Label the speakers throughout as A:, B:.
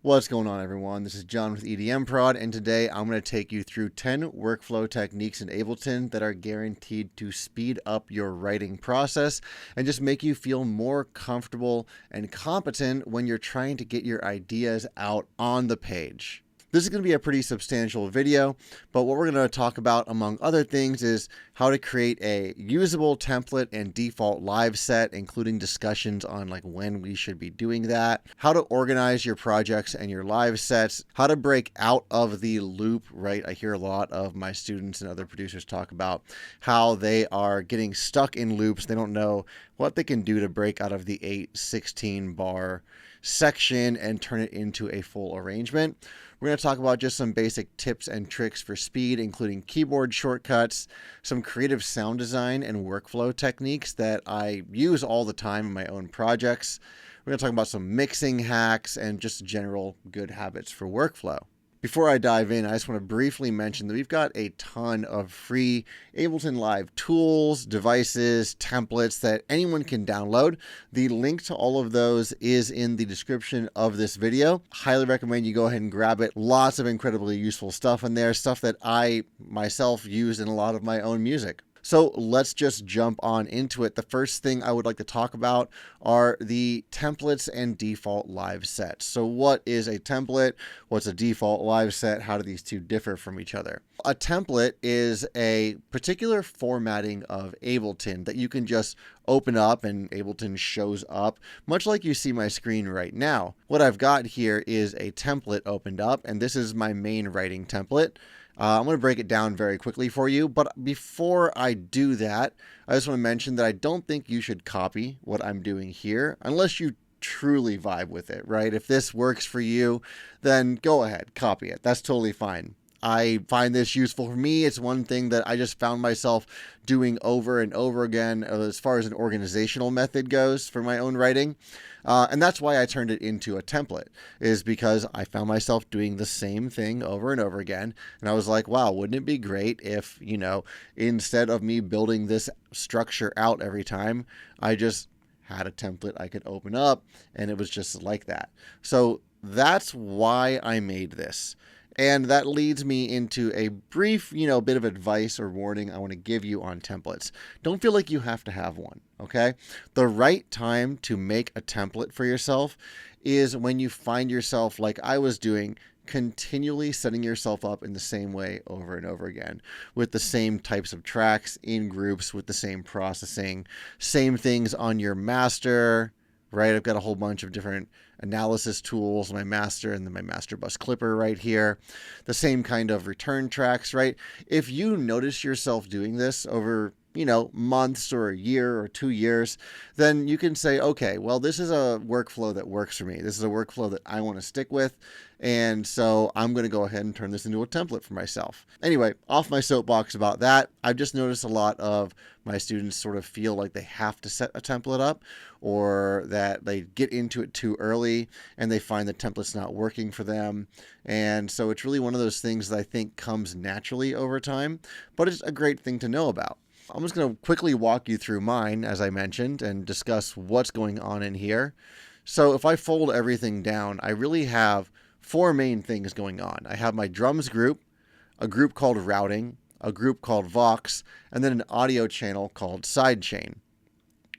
A: What's going on, everyone? This is John with EDM Prod, and today I'm going to take you through 10 workflow techniques in Ableton that are guaranteed to speed up your writing process and just make you feel more comfortable and competent when you're trying to get your ideas out on the page. This is going to be a pretty substantial video, but what we're going to talk about, among other things, is how to create a usable template and default live set, including discussions on when we should be doing that, how to organize your projects and your live sets, how to break out of the loop, right? I hear a lot of my students and other producers talk about how they are getting stuck in loops. They don't know what they can do to break out of the 8-16 bar section and turn it into a full arrangement. We're going to talk about just some basic tips and tricks for speed, including keyboard shortcuts, some creative sound design and workflow techniques that I use all the time in my own projects. We're going to talk about some mixing hacks and just general good habits for workflow. Before I dive in, I just want to briefly mention that we've got a ton of free Ableton Live tools, devices, templates that anyone can download. The link to all of those is in the description of this video. Highly recommend you go ahead and grab it. Lots of incredibly useful stuff in there, stuff that I myself use in a lot of my own music. So let's just jump on into it. The first thing I would like to talk about are the templates and default live sets. So what is a template? What's a default live set? How do these two differ from each other? A template is a particular formatting of Ableton that you can just open up and Ableton shows up, much like you see my screen right now. What I've got here is a template opened up, and this is my main writing template. I'm going to break it down very quickly for you, but before I do that, I just want to mention that I don't think you should copy what I'm doing here unless you truly vibe with it, right? If this works for you, then go ahead, copy it. That's totally fine. I find this useful for me. It's one thing that I just found myself doing over and over again as far as an organizational method goes for my own writing. And that's why I turned it into a template, is because I found myself doing the same thing over and over again. And I was like, wow, wouldn't it be great if, instead of me building this structure out every time, I just had a template I could open up and it was just like that. So that's why I made this. And that leads me into a brief, bit of advice or warning I want to give you on templates. Don't feel like you have to have one, okay? The right time to make a template for yourself is when you find yourself, like I was doing, continually setting yourself up in the same way over and over again with the same types of tracks in groups with the same processing, same things on your master, right? I've got a whole bunch of different analysis tools, my master and then my master bus clipper right here. The same kind of return tracks, right? If you notice yourself doing this over, months or a year or 2 years, then you can say, okay, well, this is a workflow that works for me. This is a workflow that I want to stick with. And so I'm going to go ahead and turn this into a template for myself. Anyway, off my soapbox about that. I've just noticed a lot of my students sort of feel like they have to set a template up, or that they get into it too early and they find the template's not working for them. And so it's really one of those things that I think comes naturally over time, but it's a great thing to know about. I'm just going to quickly walk you through mine, as I mentioned, and discuss what's going on in here. So if I fold everything down, I really have 4 main things going on. I have my drums group, a group called routing, a group called Vox, and then an audio channel called sidechain.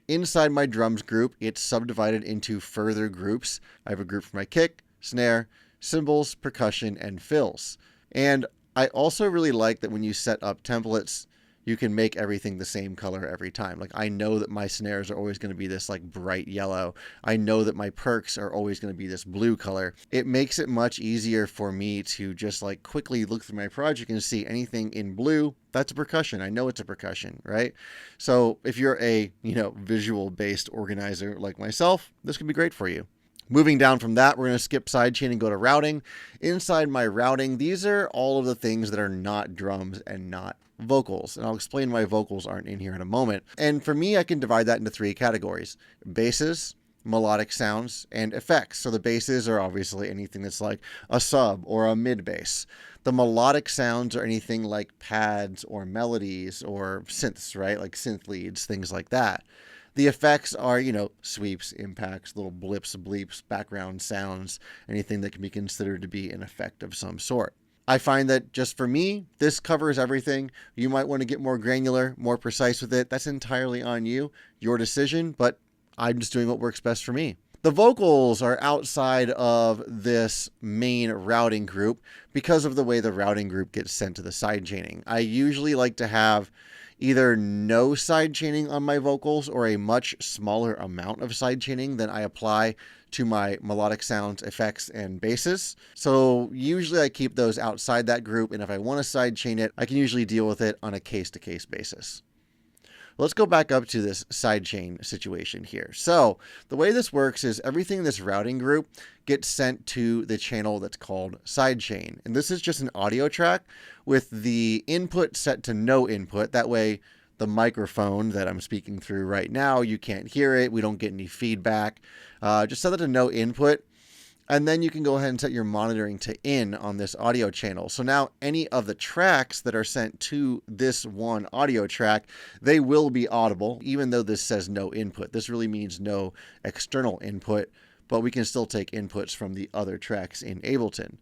A: Inside my drums group, it's subdivided into further groups. I have a group for my kick, snare, cymbals, percussion, and fills. And I also really like that when you set up templates, you can make everything the same color every time. Like, I know that my snares are always going to be this bright yellow. I know that my perks are always going to be this blue color. It makes it much easier for me to just quickly look through my project and see anything in blue. That's a percussion. I know it's a percussion, right? So if you're a, visual based organizer like myself, this could be great for you. Moving down from that, we're going to skip sidechain and go to routing. Inside my routing, these are all of the things that are not drums and not vocals. And I'll explain why vocals aren't in here in a moment. And for me, I can divide that into 3 categories: basses, melodic sounds, and effects. So the basses are obviously anything that's like a sub or a mid bass. The melodic sounds are anything like pads or melodies or synths, right? Like synth leads, things like that. The effects are, sweeps, impacts, little blips, bleeps, background sounds, anything that can be considered to be an effect of some sort. I find that just for me, this covers everything. You might want to get more granular, more precise with it. That's entirely on you, your decision, but I'm just doing what works best for me. The vocals are outside of this main routing group because of the way the routing group gets sent to the sidechaining. I usually like to have either no sidechaining on my vocals or a much smaller amount of sidechaining than I apply to my melodic sounds, effects, and basses. So usually I keep those outside that group, and if I want to sidechain it, I can usually deal with it on a case-to-case basis. Let's go back up to this sidechain situation here. So the way this works is everything in this routing group gets sent to the channel that's called sidechain. And this is just an audio track with the input set to no input. That way the microphone that I'm speaking through right now, you can't hear it. We don't get any feedback. Just set it to no input. And then you can go ahead and set your monitoring to in on this audio channel. So now any of the tracks that are sent to this one audio track, they will be audible, even though this says no input. This really means no external input, but we can still take inputs from the other tracks in Ableton.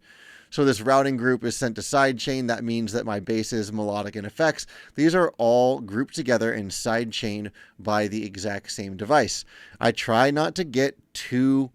A: So this routing group is sent to sidechain. That means that my basses, melodic, and effects, these are all grouped together and sidechained by the exact same device. I try not to get too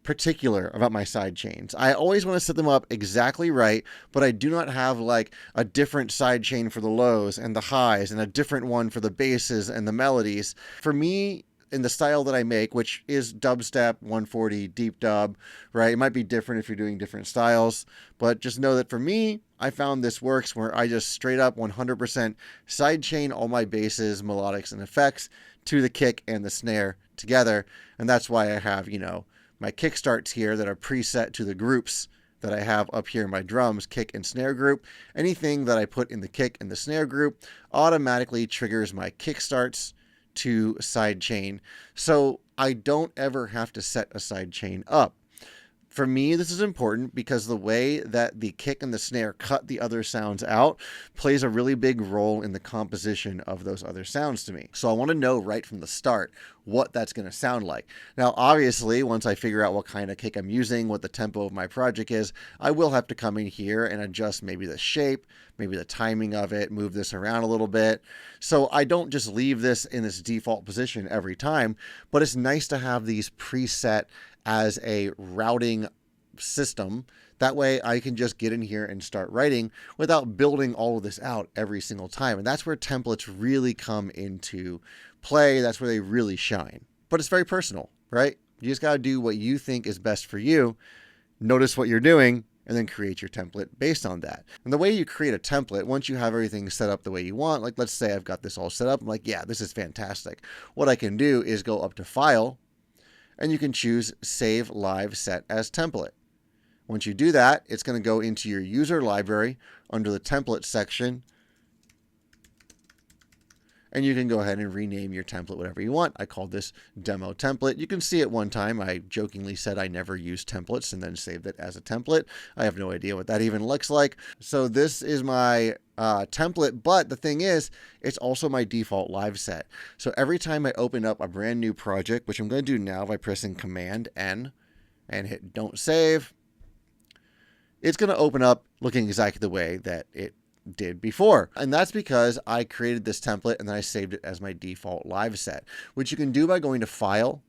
A: particular about my side chains. I always want to set them up exactly right, but I do not have like a different side chain for the lows and the highs and a different one for the basses and the melodies. For me, in the style that I make, which is dubstep, 140, deep dub, right? It might be different if you're doing different styles, but just know that for me, I found this works where I just straight up 100% sidechain all my basses, melodics, and effects to the kick and the snare together. And that's why I have, my kick starts here that are preset to the groups that I have up here in my drums, kick and snare group. Anything that I put in the kick and the snare group automatically triggers my kick starts to sidechain. So I don't ever have to set a sidechain up. For me, this is important because the way that the kick and the snare cut the other sounds out plays a really big role in the composition of those other sounds to me. So I want to know right from the start what that's going to sound like. Now, obviously, once I figure out what kind of kick I'm using, what the tempo of my project is, I will have to come in here and adjust maybe the shape, maybe the timing of it, move this around a little bit. So I don't just leave this in this default position every time, but it's nice to have these preset as a routing system. That way I can just get in here and start writing without building all of this out every single time. And that's where templates really come into play. That's where they really shine. But it's very personal, right? You just got to do what you think is best for you. Notice what you're doing and then create your template based on that. And the way you create a template, once you have everything set up the way you want, like let's say I've got this all set up, I'm like, yeah, this is fantastic. What I can do is go up to File, and you can choose Save Live Set as Template. Once you do that, it's going to go into your user library under the template section, and you can go ahead and rename your template whatever you want. I called this demo template. You can see it one time. I jokingly said I never use templates and then saved it as a template. I have no idea what that even looks like. So this is my template, but the thing is, it's also my default live set. So every time I open up a brand new project, which I'm going to do now by pressing Command N and hit Don't Save, it's going to open up looking exactly the way that it did before. And that's because I created this template and then I saved it as my default live set, which you can do by going to File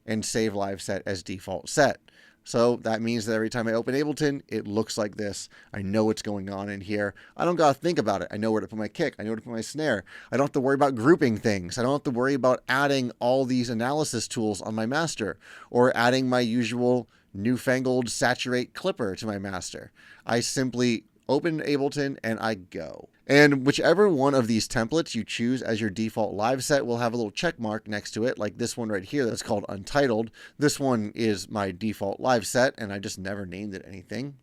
A: and Save Live Set as Default Set. So that means that every time I open Ableton, it looks like this. I know what's going on in here. I don't got to think about it. I know where to put my kick. I know where to put my snare. I don't have to worry about grouping things. I don't have to worry about adding all these analysis tools on my master or adding my usual newfangled saturate clipper to my master. I simply open Ableton and I go. And whichever one of these templates you choose as your default live set will have a little check mark next to it, like this one right here that's called Untitled. This one is my default live set, and I just never named it anything.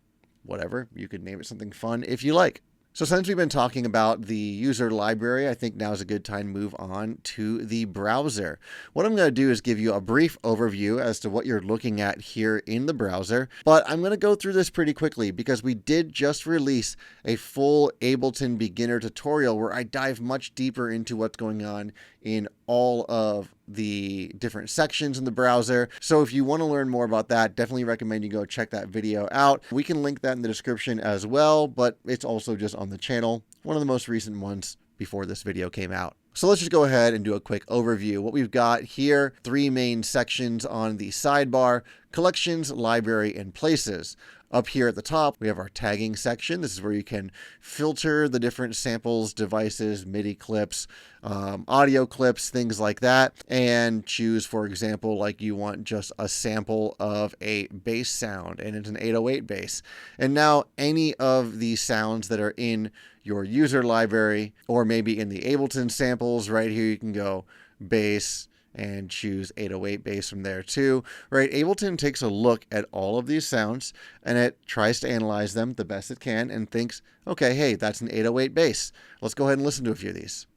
A: Whatever, you could name it something fun if you like. So since we've been talking about the user library, I think now is a good time to move on to the browser. What I'm going to do is give you a brief overview as to what you're looking at here in the browser, but I'm going to go through this pretty quickly because we did just release a full Ableton beginner tutorial where I dive much deeper into what's going on in all of the different sections in the browser. So if you want to learn more about that, definitely recommend you go check that video out. We can link that in the description as well, but it's also just on the channel, one of the most recent ones before this video came out. So let's just go ahead and do a quick overview. What we've got here, 3 main sections on the sidebar: collections, library, and places. Up here at the top, we have our tagging section. This is where you can filter the different samples, devices, MIDI clips, audio clips, things like that, and choose, for example, like you want just a sample of a bass sound, and it's an 808 bass. And now any of these sounds that are in your user library, or maybe in the Ableton samples, right here you can go bass, and choose 808 bass from there too, right? Ableton takes a look at all of these sounds and it tries to analyze them the best it can and thinks, okay, hey, that's an 808 bass. Let's go ahead and listen to a few of these.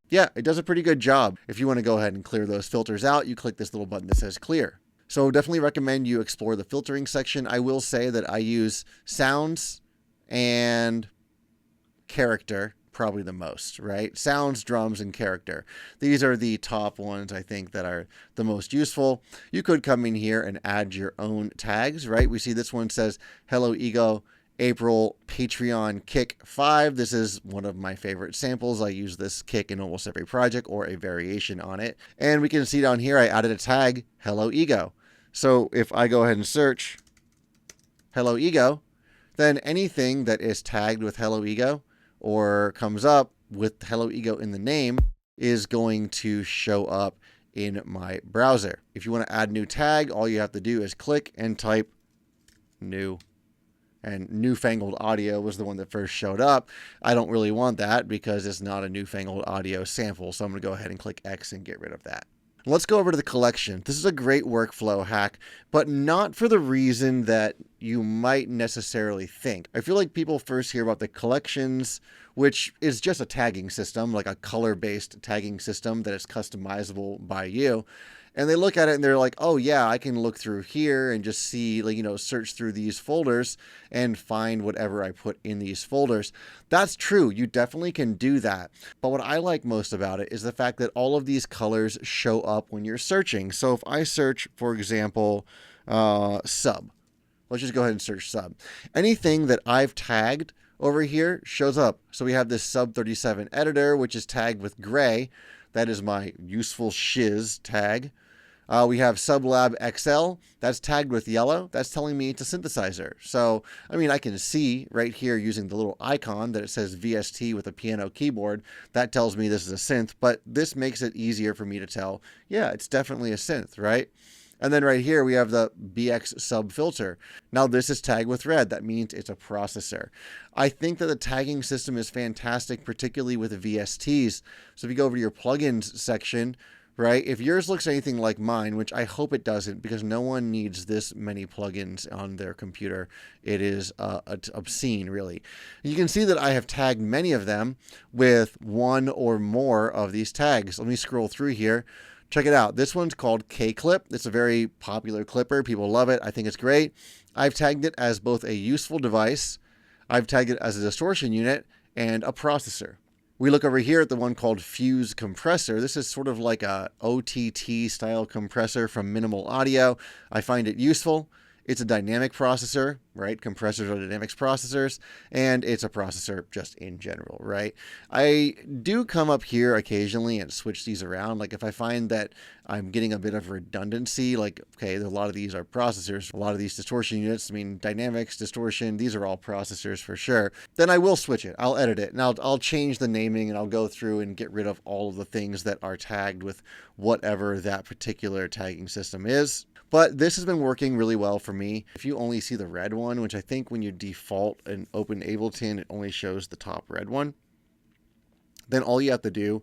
A: Yeah, it does a pretty good job. If you want to go ahead and clear those filters out, you click this little button that says clear. So definitely recommend you explore the filtering section. I will say that I use sounds and character probably the most, right? Sounds, drums, and character. These are the top ones I think that are the most useful. You could come in here and add your own tags, right? We see this one says Hello Ego April Patreon kick 5. This is one of my favorite samples. I use this kick in almost every project or a variation on it. And we can see down here I added a tag Hello Ego. So if I go ahead and search Hello Ego, then anything that is tagged with Hello Ego or comes up with Hello Ego in the name is going to show up in my browser. If you want to add a new tag, all you have to do is click and type new. And Newfangled Audio was the one that first showed up. I don't really want that because it's not a Newfangled Audio sample. So I'm going to go ahead and click X and get rid of that. Let's go over to the collection. This is a great workflow hack, but not for the reason that you might necessarily think. I feel like people first hear about the collections, which is just a tagging system, like a color-based tagging system that is customizable by you. And they look at it and they're like, oh yeah, I can look through here and just see, like, search through these folders and find whatever I put in these folders. That's true. You definitely can do that. But what I like most about it is the fact that all of these colors show up when you're searching. So if I search, for example, sub, let's just go ahead and search sub. Anything that I've tagged over here shows up. So we have this sub 37 editor, which is tagged with gray. That is my useful shiz tag. We have Sublab XL, that's tagged with yellow. That's telling me it's a synthesizer. So, I mean, I can see right here using the little icon that it says VST with a piano keyboard. That tells me this is a synth, but this makes it easier for me to tell, yeah, it's definitely a synth, right? And then right here, we have the BX sub filter. Now this is tagged with red. That means it's a processor. I think that the tagging system is fantastic, particularly with VSTs. So if you go over to your plugins section, right? If yours looks anything like mine, which I hope it doesn't, because no one needs this many plugins on their computer. It is obscene, really. You can see that I have tagged many of them with one or more of these tags. Let me scroll through here. Check it out. This one's called K-Clip. It's a very popular clipper. People love it. I think it's great. I've tagged it as both a useful device, I've tagged it as a distortion unit, and a processor. We look over here at the one called Fuse Compressor. This is sort of like a OTT style compressor from Minimal Audio. I find it useful. It's a dynamic processor, right? Compressors are dynamics processors, and it's a processor just in general, right? I do come up here occasionally and switch these around. Like if I find that I'm getting a bit of redundancy, like, okay, a lot of these are processors, a lot of these distortion units, I mean, dynamics, distortion, these are all processors for sure. Then I will switch it. I'll edit it, and I'll change the naming, and I'll go through and get rid of all of the things that are tagged with whatever that particular tagging system is. But this has been working really well for me. If you only see the red one, which I think when you default and open Ableton, it only shows the top red one, then all you have to do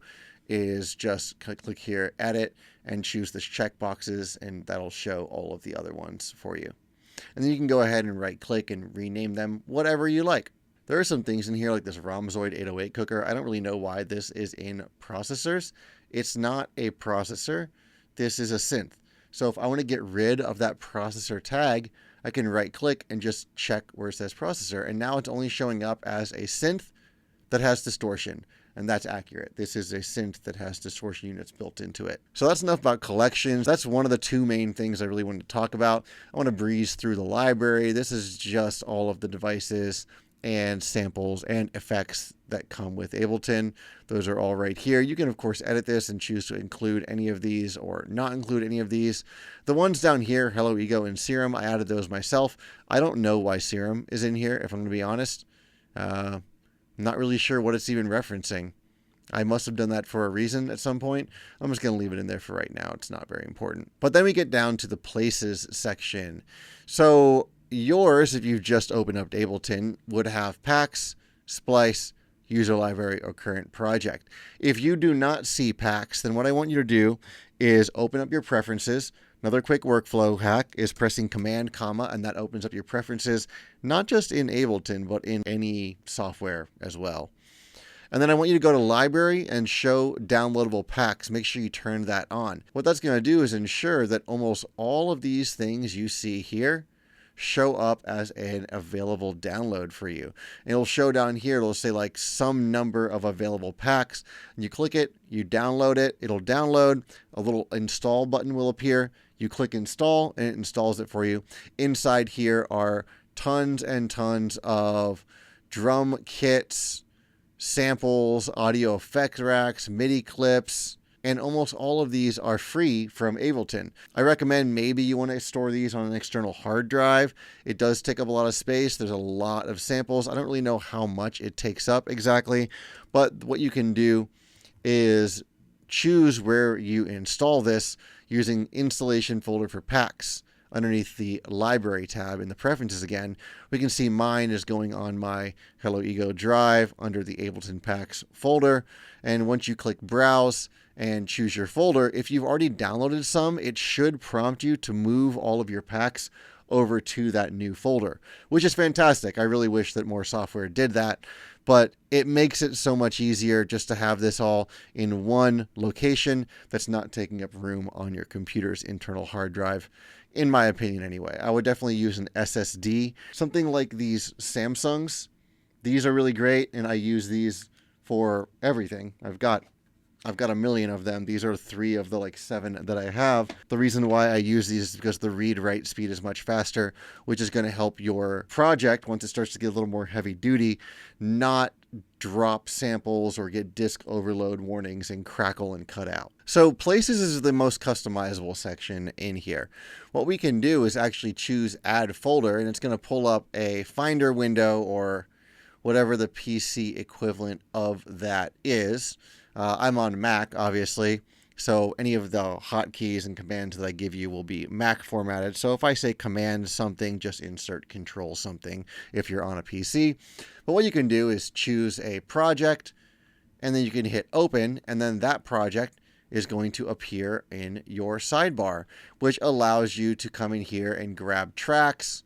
A: is just click here, edit, and choose the check boxes, and that'll show all of the other ones for you. And then you can go ahead and right click and rename them whatever you like. There are some things in here like this Romzoid 808 cooker. I don't really know why this is in processors. It's not a processor. This is a synth. So if I want to get rid of that processor tag, I can right click and just check where it says processor. And now it's only showing up as a synth that has distortion. And that's accurate. This is a synth that has distortion units built into it. So that's enough about collections. That's one of the two main things I really wanted to talk about. I want to breeze through the library. This is just all of the devices and samples and effects that come with Ableton. Those are all right here. You can, of course, edit this and choose to include any of these or not include any of these. The ones down here, Hello Ego and Serum, I added those myself. I don't know why Serum is in here, if I'm going to be honest. I'm not really sure what it's even referencing. I must have done that for a reason at some point. I'm just going to leave it in there for right now. It's not very important. But then we get down to the places section. So yours, if you've just opened up Ableton, would have packs, splice, user library, or current project. If you do not see packs, then what I want you to do is open up your preferences. Another quick workflow hack is pressing Command, comma, and that opens up your preferences, not just in Ableton, but in any software as well. And then I want you to go to Library and show downloadable packs. Make sure you turn that on. What that's going to do is ensure that almost all of these things you see here show up as an available download for you. And it'll show down here, it'll say like some number of available packs. And you click it, you download it, it'll download, a little install button will appear. You click install and it installs it for you. Inside here are tons and tons of drum kits, samples, audio effect racks, MIDI clips, and almost all of these are free from Ableton. I recommend maybe you want to store these on an external hard drive. It does take up a lot of space. There's a lot of samples. I don't really know how much it takes up exactly, but what you can do is choose where you install this using installation folder for packs. Underneath the library tab in the preferences again, we can see mine is going on my Hello Ego drive under the Ableton packs folder. And once you click browse and choose your folder, if you've already downloaded some, it should prompt you to move all of your packs over to that new folder, which is fantastic. I really wish that more software did that, but it makes it so much easier just to have this all in one location that's not taking up room on your computer's internal hard drive. In my opinion anyway. I would definitely use an SSD. Something like these Samsungs. These are really great, and I use these for everything. I've got a million of them. These are 3 of the like 7 that I have. The reason why I use these is because the read-write speed is much faster, which is going to help your project, once it starts to get a little more heavy duty, not drop samples or get disk overload warnings and crackle and cut out. So places is the most customizable section in here. What we can do is actually choose add folder, and it's going to pull up a Finder window or whatever the PC equivalent of that is. I'm on Mac, obviously, so any of the hotkeys and commands that I give you will be Mac formatted. So if I say command something, just insert control something if you're on a PC. But what you can do is choose a project, and then you can hit open, and then that project is going to appear in your sidebar, which allows you to come in here and grab tracks,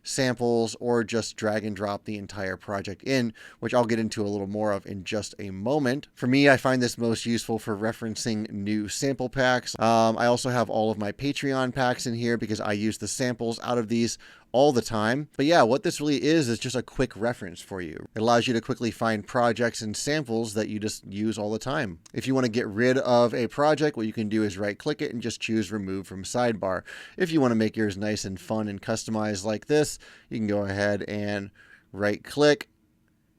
A: samples, or just drag and drop the entire project in, which I'll get into a little more of in just a moment. For me, I find this most useful for referencing new sample packs. I also have all of my Patreon packs in here because I use the samples out of these all the time. But yeah, what this really is just a quick reference for you. It allows you to quickly find projects and samples that you just use all the time. If you want to get rid of a project, what you can do is right click it and just choose remove from sidebar. If you want to make yours nice and fun and customized like this, you can go ahead and right click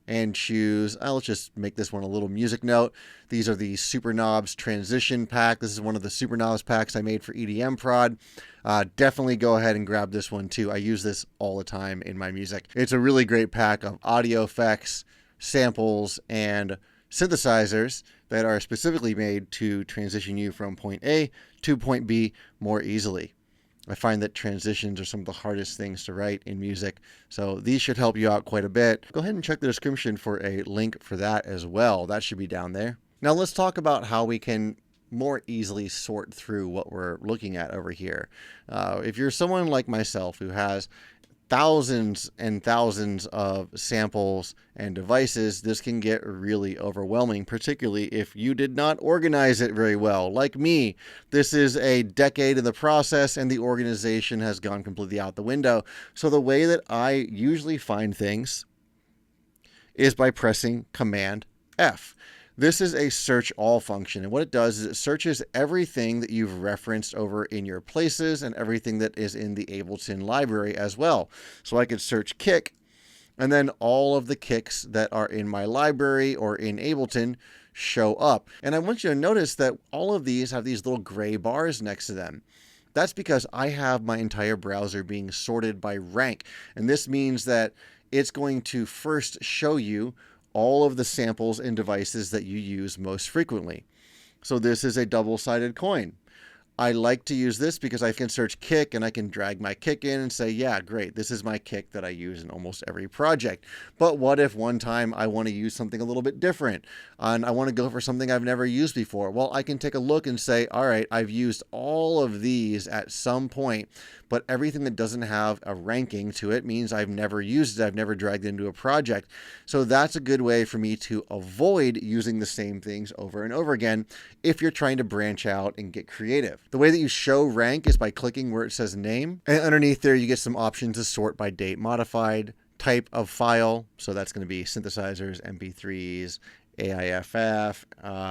A: and choose, let's just make this one a little music note. These are the Super Knobs Transition Pack. This is one of the Super Knobs packs I made for EDM Prod. Definitely go ahead and grab this one too. I use this all the time in my music. It's a really great pack of audio effects, samples, and synthesizers that are specifically made to transition you from point A to point B more easily. I find that transitions are some of the hardest things to write in music, so these should help you out quite a bit. Go ahead and check the description for a link for that as well. That should be down there. Now let's talk about how we can more easily sort through what we're looking at over here. If you're someone like myself who has thousands and thousands of samples and devices, this can get really overwhelming, particularly if you did not organize it very well. Like me, this is a decade in the process and the organization has gone completely out the window. So the way that I usually find things is by pressing Command F. This is a search all function, and what it does is it searches everything that you've referenced over in your places and everything that is in the Ableton library as well. So I could search kick, and then all of the kicks that are in my library or in Ableton show up. And I want you to notice that all of these have these little gray bars next to them. That's because I have my entire browser being sorted by rank, and this means that it's going to first show you all of the samples and devices that you use most frequently. So this is a double-sided coin. I like to use this because I can search kick and I can drag my kick in and say, yeah, great, this is my kick that I use in almost every project. But what if one time I want to use something a little bit different and I want to go for something I've never used before? Well, I can take a look and say, all right, I've used all of these at some point, but everything that doesn't have a ranking to it means I've never used it. I've never dragged it into a project. So that's a good way for me to avoid using the same things over and over again if you're trying to branch out and get creative. The way that you show rank is by clicking where it says name, and underneath there you get some options to sort by date modified, type of file, so that's going to be synthesizers, MP3s, AIFF,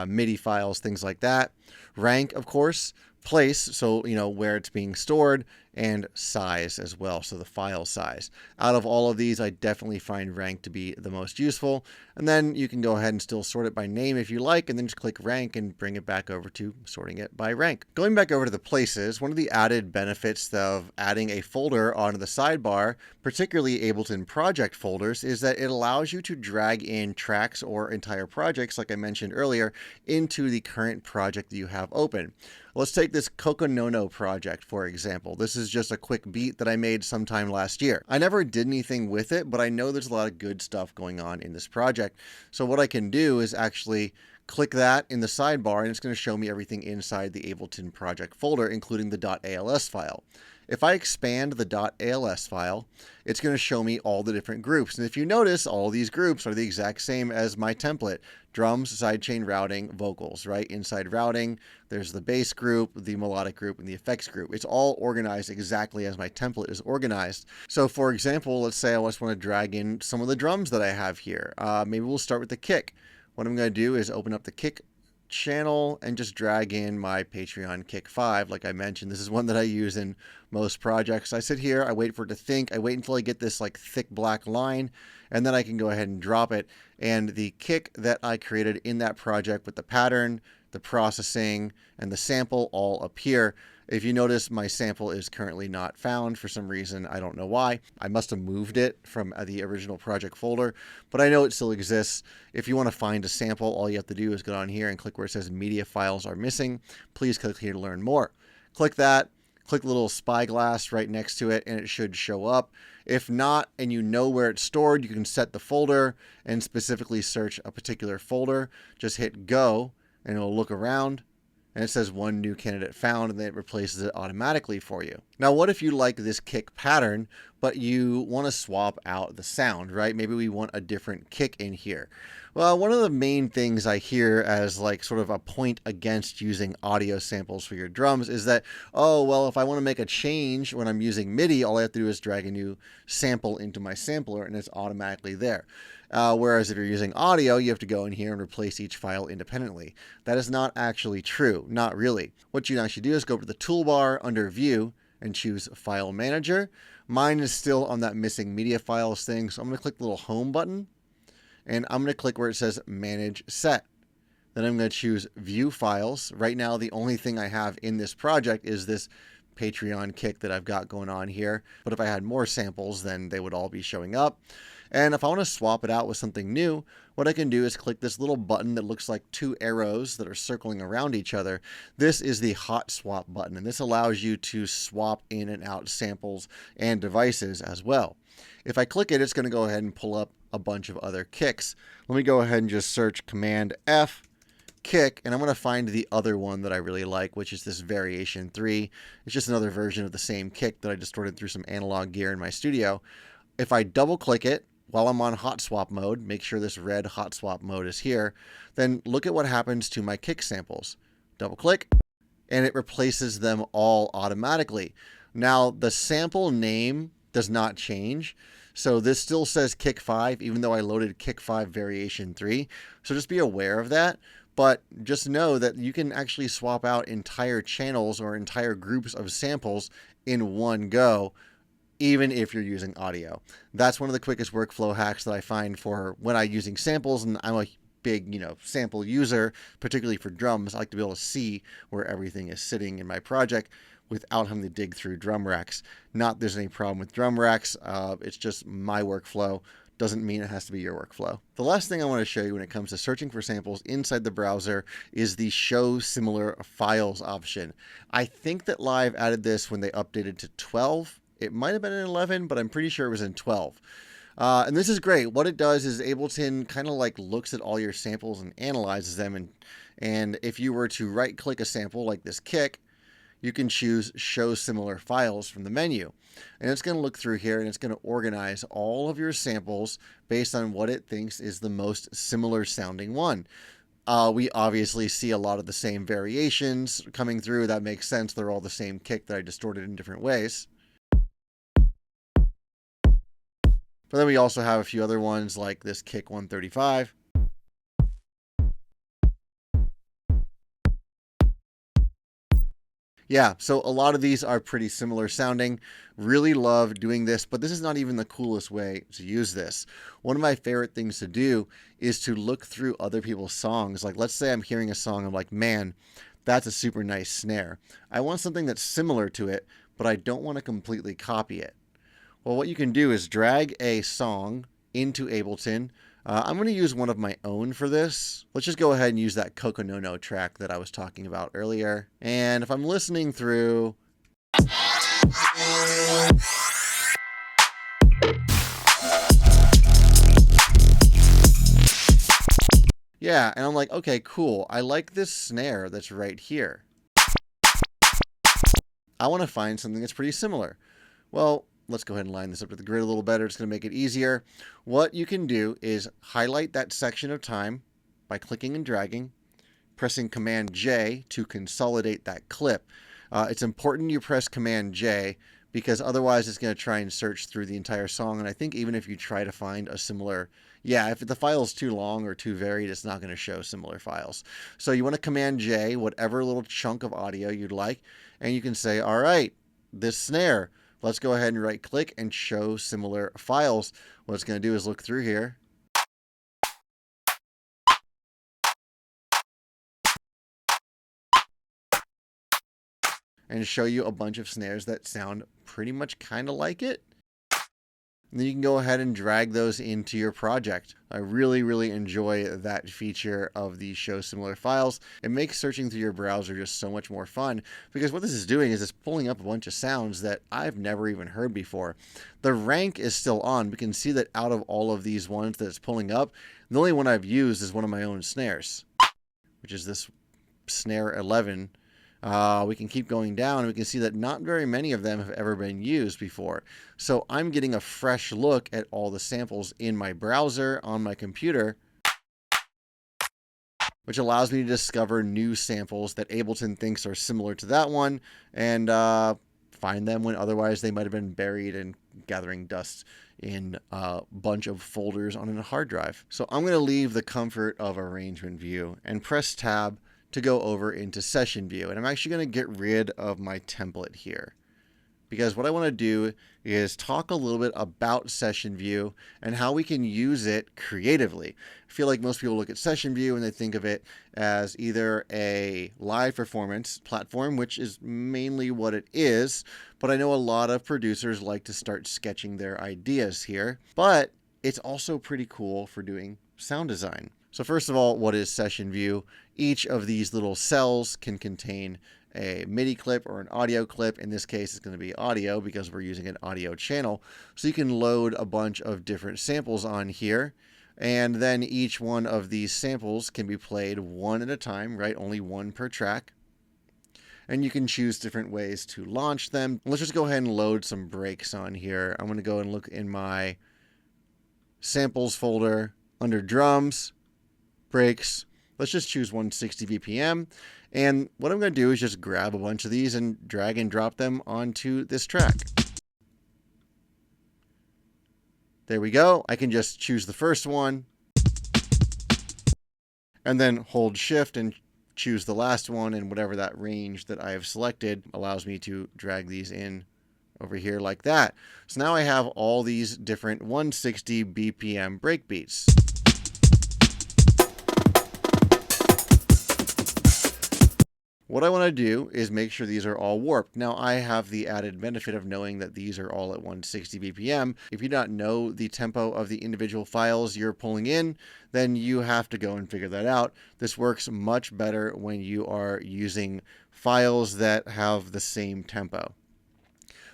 A: MIDI files, things like that. Rank, of course, place, so where it's being stored, and size as well, so the file size. Out of all of these, I definitely find rank to be the most useful. And then you can go ahead and still sort it by name if you like, and then just click rank and bring it back over to sorting it by rank. Going back over to the places, one of the added benefits of adding a folder onto the sidebar, particularly Ableton project folders, is that it allows you to drag in tracks or entire projects, like I mentioned earlier, into the current project that you have open. Let's take this Coconono project, for example. This is just a quick beat that I made sometime last year. I never did anything with it, but I know there's a lot of good stuff going on in this project. So what I can do is actually click that in the sidebar, and it's going to show me everything inside the Ableton project folder, including the .als file. If I expand the .als file, it's going to show me all the different groups. And if you notice, all these groups are the exact same as my template. Drums, sidechain routing, vocals, right? Inside routing, there's the bass group, the melodic group, and the effects group. It's all organized exactly as my template is organized. So for example, let's say I just want to drag in some of the drums that I have here. Maybe we'll start with the kick. What I'm going to do is open up the kick channel and just drag in my Patreon kick 5. Like I mentioned, this is one that I use in most projects. I sit here, I wait for it to think, I wait until I get this like thick black line, and then I can go ahead and drop it. And the kick that I created in that project with the pattern, the processing, and the sample all appear. If you notice, my sample is currently not found for some reason. I don't know why. I must have moved it from the original project folder, but I know it still exists. If you want to find a sample, all you have to do is go down here and click where it says media files are missing. Please click here to learn more. Click that, click the little spyglass right next to it, and it should show up. If not, and you know where it's stored, you can set the folder and specifically search a particular folder. Just hit go, and it'll look around, and it says one new candidate found, and then it replaces it automatically for you. Now, what if you like this kick pattern, but you want to swap out the sound, right? Maybe we want a different kick in here. Well, one of the main things I hear as like sort of a point against using audio samples for your drums is that, oh, well, if I want to make a change when I'm using MIDI, all I have to do is drag a new sample into my sampler and it's automatically there. Whereas if you're using audio, you have to go in here and replace each file independently. That is not actually true, not really. What you actually do is go to the toolbar under View and choose File Manager. Mine is still on that missing media files thing, so I'm going to click the little Home button, and I'm going to click where it says Manage Set. Then I'm going to choose View Files. Right now, the only thing I have in this project is this Patreon kick that I've got going on here. But if I had more samples, then they would all be showing up. And if I want to swap it out with something new, what I can do is click this little button that looks like two arrows that are circling around each other. This is the hot swap button, and this allows you to swap in and out samples and devices as well. If I click it, it's going to go ahead and pull up a bunch of other kicks. Let me go ahead and just search Command F, kick, and I'm going to find the other one that I really like, which is this Variation 3. It's just another version of the same kick that I distorted through some analog gear in my studio. If I double click it while I'm on hot swap mode, make sure this red hot swap mode is here, then look at what happens to my kick samples. Double click, and it replaces them all automatically. Now, the sample name does not change. So this still says kick 5, even though I loaded kick 5 Variation 3. So just be aware of that. But just know that you can actually swap out entire channels or entire groups of samples in one go, even if you're using audio. That's one of the quickest workflow hacks that I find for when I'm using samples, and I'm a big, sample user, particularly for drums. I like to be able to see where everything is sitting in my project without having to dig through drum racks. Not there's any problem with drum racks. It's just my workflow. Doesn't mean it has to be your workflow. The last thing I want to show you when it comes to searching for samples inside the browser is the Show Similar Files option. I think that Live added this when they updated to 12. It might have been in 11, but I'm pretty sure it was in 12. And this is great. What it does is Ableton kind of like looks at all your samples and analyzes them. And if you were to right click a sample like this kick, you can choose Show Similar Files from the menu. And it's going to look through here and it's going to organize all of your samples based on what it thinks is the most similar sounding one. We obviously see a lot of the same variations coming through. That makes sense. They're all the same kick that I distorted in different ways. But then we also have a few other ones like this kick 135. Yeah, so a lot of these are pretty similar sounding. Really love doing this, but this is not even the coolest way to use this. One of my favorite things to do is to look through other people's songs. Like, let's say I'm hearing a song, I'm like, man, that's a super nice snare. I want something that's similar to it, but I don't want to completely copy it. Well, what you can do is drag a song into Ableton. I'm going to use one of my own for this. Let's just go ahead and use that Coconono track that I was talking about earlier. And if I'm listening through, yeah, and I'm like, okay, cool. I like this snare that's right here. I want to find something that's pretty similar. Well, let's go ahead and line this up to the grid a little better. It's going to make it easier. What you can do is highlight that section of time by clicking and dragging, pressing Command J to consolidate that clip. It's important you press Command J because otherwise it's going to try and search through the entire song. And I think even if you try to find a similar, if the file is too long or too varied, it's not going to show similar files. So you want to Command J, whatever little chunk of audio you'd like, and you can say, all right, this snare, let's go ahead and right click and show similar files. What it's going to do is look through here. And show you a bunch of snares that sound pretty much kind of like it. And then you can go ahead and drag those into your project. I really, really enjoy that feature of the Show Similar Files. It makes searching through your browser just so much more fun because what this is doing is it's pulling up a bunch of sounds that I've never even heard before. The rank is still on. We can see that out of all of these ones that it's pulling up, the only one I've used is one of my own snares, which is this snare 11. We can keep going down and we can see that not very many of them have ever been used before. So I'm getting a fresh look at all the samples in my browser on my computer, which allows me to discover new samples that Ableton thinks are similar to that one and find them when otherwise they might have been buried and gathering dust in a bunch of folders on a hard drive. So I'm going to leave the comfort of arrangement view and press tab to go over into session view. And I'm actually going to get rid of my template here because what I want to do is talk a little bit about session view and how we can use it creatively. I feel like most people look at session view and they think of it as either a live performance platform, which is mainly what it is, but I know a lot of producers like to start sketching their ideas here, but it's also pretty cool for doing sound design. So first of all, what is session view? Each of these little cells can contain a MIDI clip or an audio clip. In this case, it's going to be audio because we're using an audio channel. So you can load a bunch of different samples on here. And then each one of these samples can be played one at a time, right? Only one per track. And you can choose different ways to launch them. Let's just go ahead and load some breaks on here. I'm going to go and look in my samples folder under drums, breaks. Let's just choose 160 BPM. And what I'm going to do is just grab a bunch of these and drag and drop them onto this track. There we go. I can just choose the first one and then hold shift and choose the last one, and whatever that range that I have selected allows me to drag these in over here like that. So now I have all these different 160 BPM breakbeats. What I want to do is make sure these are all warped. Now I have the added benefit of knowing that these are all at 160 BPM. If you don't know the tempo of the individual files you're pulling in, then you have to go and figure that out. This works much better when you are using files that have the same tempo.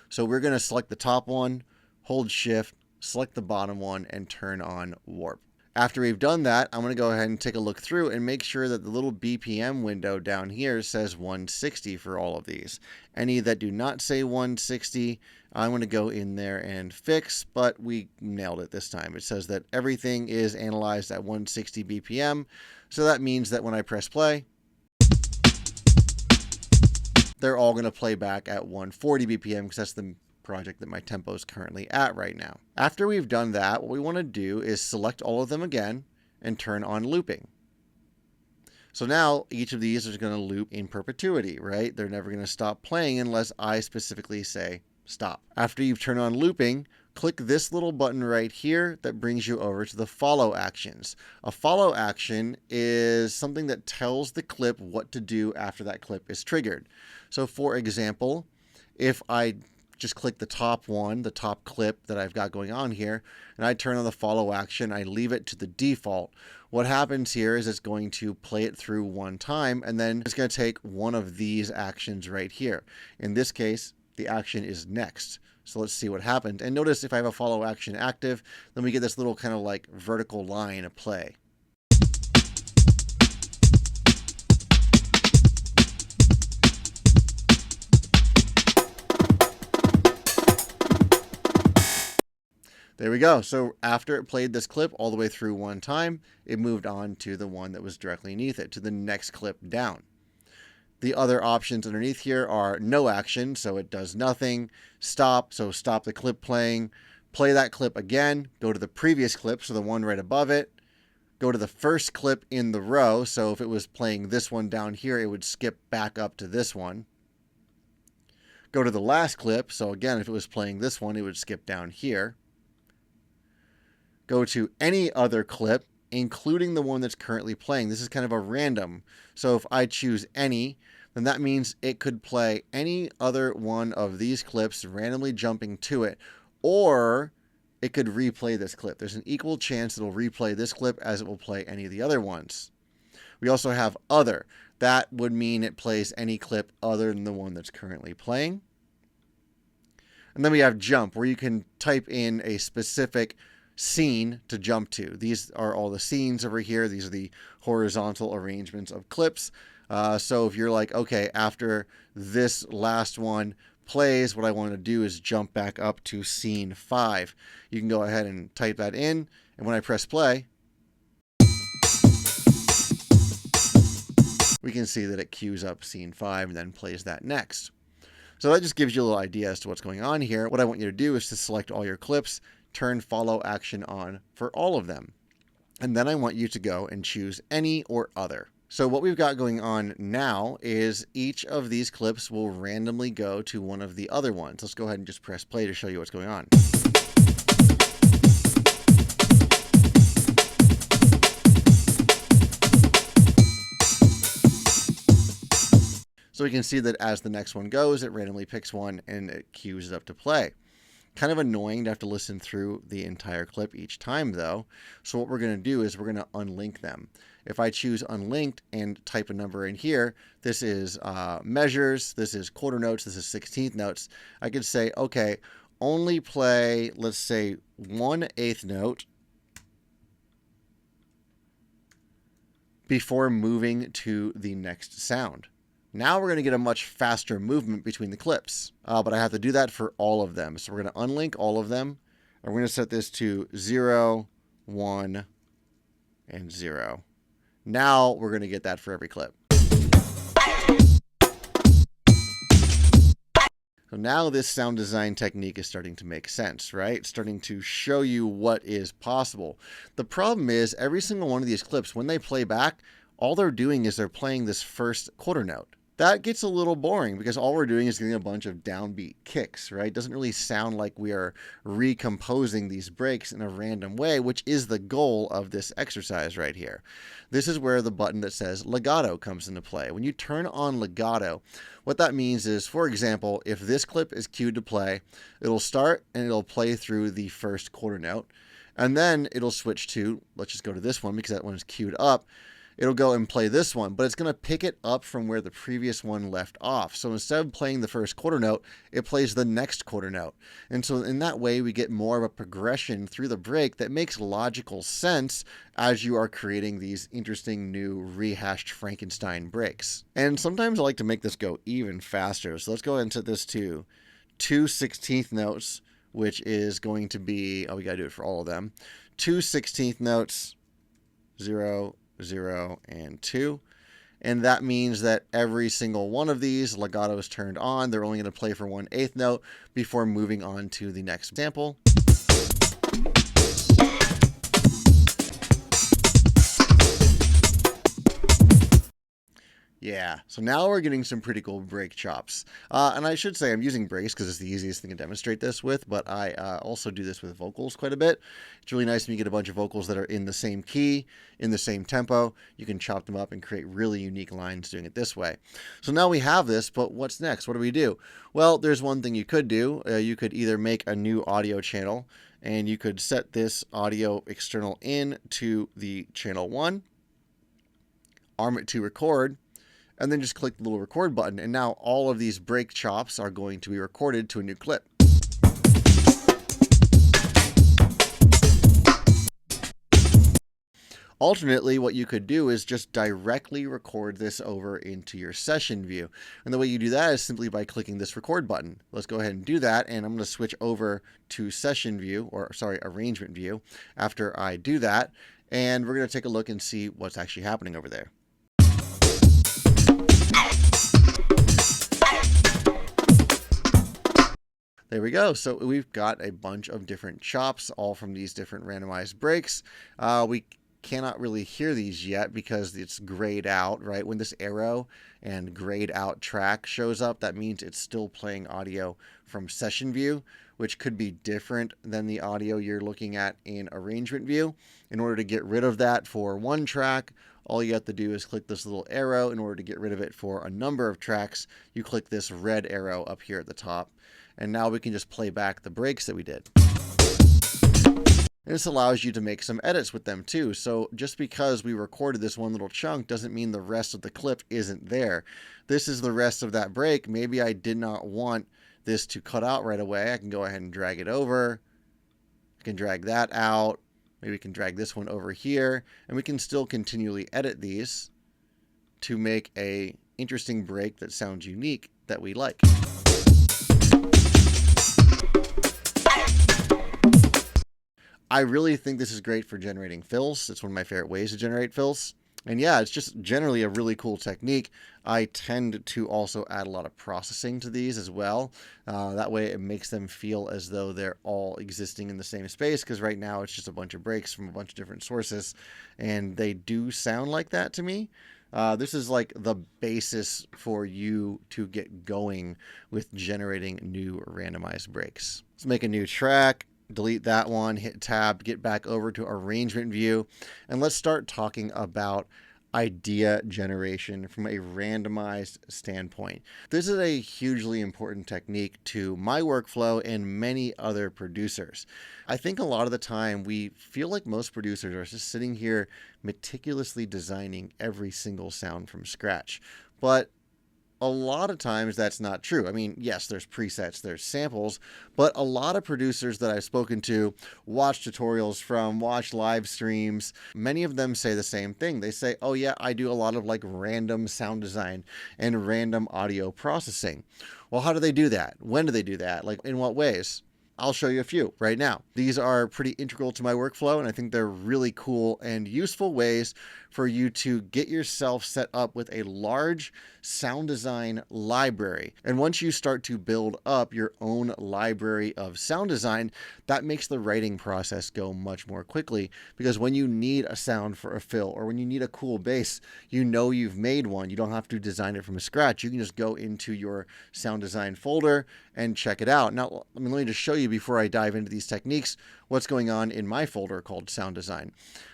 A: So we're going to select the top one, hold shift, select the bottom one, and turn on warp. After we've done that, I'm going to go ahead and take a look through and make sure that the little BPM window down here says 160 for all of these. Any that do not say 160, I'm going to go in there and fix, but we nailed it this time. It says that everything is analyzed at 160 BPM, so that means that when I press play, they're all going to play back at 140 BPM because that's the project that my tempo is currently at right now. After we've done that, what we want to do is select all of them again and turn on looping. So now each of these is going to loop in perpetuity, right? They're never going to stop playing unless I specifically say stop. After you've turned on looping, click this little button right here that brings you over to the follow actions. A follow action is something that tells the clip what to do after that clip is triggered. So for example, if I just click the top one, the top clip that I've got going on here, and I turn on the follow action, I leave it to the default. What happens here is it's going to play it through one time, and then it's going to take one of these actions right here. In this case, the action is next. So let's see what happens. And notice if I have a follow action active, then we get this little kind of like vertical line of play. There we go. So after it played this clip all the way through one time, it moved on to the one that was directly beneath it, to the next clip down. The other options underneath here are no action, so it does nothing. Stop, so stop the clip playing. Play that clip again. Go to the previous clip, so the one right above it. Go to the first clip in the row, so if it was playing this one down here, it would skip back up to this one. Go to the last clip, so again, if it was playing this one, it would skip down here. Go to any other clip, including the one that's currently playing. This is kind of a random. So if I choose any, then that means it could play any other one of these clips, randomly jumping to it, or it could replay this clip. There's an equal chance it'll replay this clip as it will play any of the other ones. We also have other. That would mean it plays any clip other than the one that's currently playing. And then we have jump, where you can type in a specific scene to jump to. These are all the scenes over here. These are the horizontal arrangements of clips. So if you're like, okay, after this last one plays, what I want to do is jump back up to scene 5. You can go ahead and type that in, and when I press play, we can see that it queues up scene 5 and then plays that next. So that just gives you a little idea as to what's going on here. What I want you to do is to select all your clips, turn follow action on for all of them. And then I want you to go and choose any or other. So what we've got going on now is each of these clips will randomly go to one of the other ones. Let's go ahead and just press play to show you what's going on. So we can see that as the next one goes, it randomly picks one and it queues it up to play. Kind of annoying to have to listen through the entire clip each time though. So what we're going to do is we're going to unlink them. If I choose unlinked and type a number in here, this is measures, this is quarter notes, this is 16th notes. I could say, okay, only play, let's say 1/8 note before moving to the next sound. Now we're going to get a much faster movement between the clips, but I have to do that for all of them. So we're going to unlink all of them, and we're going to set this to 0, 1, and 0. Now we're going to get that for every clip. So now this sound design technique is starting to make sense, right? It's starting to show you what is possible. The problem is every single one of these clips, when they play back, all they're doing is they're playing this first quarter note. That gets a little boring because all we're doing is getting a bunch of downbeat kicks, right? It doesn't really sound like we are recomposing these breaks in a random way, which is the goal of this exercise right here. This is where the button that says legato comes into play. When you turn on legato, what that means is, for example, if this clip is cued to play, it'll start and it'll play through the first quarter note, and then it'll switch to, let's just go to this one because that one is queued up. It'll go and play this one, but it's going to pick it up from where the previous one left off. So instead of playing the first quarter note, it plays the next quarter note. And so in that way, we get more of a progression through the break that makes logical sense as you are creating these interesting new rehashed Frankenstein breaks. And sometimes I like to make this go even faster. So let's go ahead and set this to 2 16th notes, which is going to be, we got to do it for all of them, 2 16th notes, 0, 0, and 2. And that means that every single one of these legato is turned on. They're only going to play for 1/8 note before moving on to the next sample. Yeah, so now we're getting some pretty cool break chops. And I should say I'm using breaks because it's the easiest thing to demonstrate this with, but I also do this with vocals quite a bit. It's really nice when you get a bunch of vocals that are in the same key, in the same tempo. You can chop them up and create really unique lines doing it this way. So now we have this, but what's next? What do we do? Well, there's one thing you could do. You could either make a new audio channel, and you could set this audio external in to the channel 1, arm it to record, and then just click the little record button, and now all of these break chops are going to be recorded to a new clip. Alternately, what you could do is just directly record this over into your session view. And the way you do that is simply by clicking this record button. Let's go ahead and do that, and I'm going to switch over to session view, or sorry, arrangement view after I do that, and we're going to take a look and see what's actually happening over there. There we go. So we've got a bunch of different chops, all from these different randomized breaks. We cannot really hear these yet because it's grayed out, right? When this arrow and grayed out track shows up, that means it's still playing audio from session view, which could be different than the audio you're looking at in arrangement view. In order to get rid of that for one track, all you have to do is click this little arrow. In order to get rid of it for a number of tracks, you click this red arrow up here at the top. And now we can just play back the breaks that we did. And this allows you to make some edits with them too. So just because we recorded this one little chunk doesn't mean the rest of the clip isn't there. This is the rest of that break. Maybe I did not want this to cut out right away. I can go ahead and drag it over. I can drag that out. Maybe we can drag this one over here. And we can still continually edit these to make a interesting break that sounds unique that we like. I really think this is great for generating fills. It's one of my favorite ways to generate fills. And yeah, it's just generally a really cool technique. I tend to also add a lot of processing to these as well. That way it makes them feel as though they're all existing in the same space, because right now it's just a bunch of breaks from a bunch of different sources, and they do sound like that to me. This is like the basis for you to get going with generating new randomized breaks. Let's make a new track. Delete that one, hit tab, get back over to arrangement view, and let's start talking about idea generation from a randomized standpoint. This is a hugely important technique to my workflow and many other producers. I think a lot of the time we feel like most producers are just sitting here meticulously designing every single sound from scratch, but a lot of times that's not true. I mean, yes, there's presets, there's samples, but a lot of producers that I've spoken to, watch tutorials from, watch live streams, many of them say the same thing. They say, oh yeah, I do a lot of like random sound design and random audio processing. Well, how do they do that? When do they do that? Like, in what ways? I'll show you a few right now. These are pretty integral to my workflow, and I think they're really cool and useful ways for you to get yourself set up with a large sound design library. And once you start to build up your own library of sound design, that makes the writing process go much more quickly, because when you need a sound for a fill or when you need a cool bass, you know you've made one. You don't have to design it from scratch. You can just go into your sound design folder and check it out. Now, let me just show you before I dive into these techniques what's going on in my folder called sound design.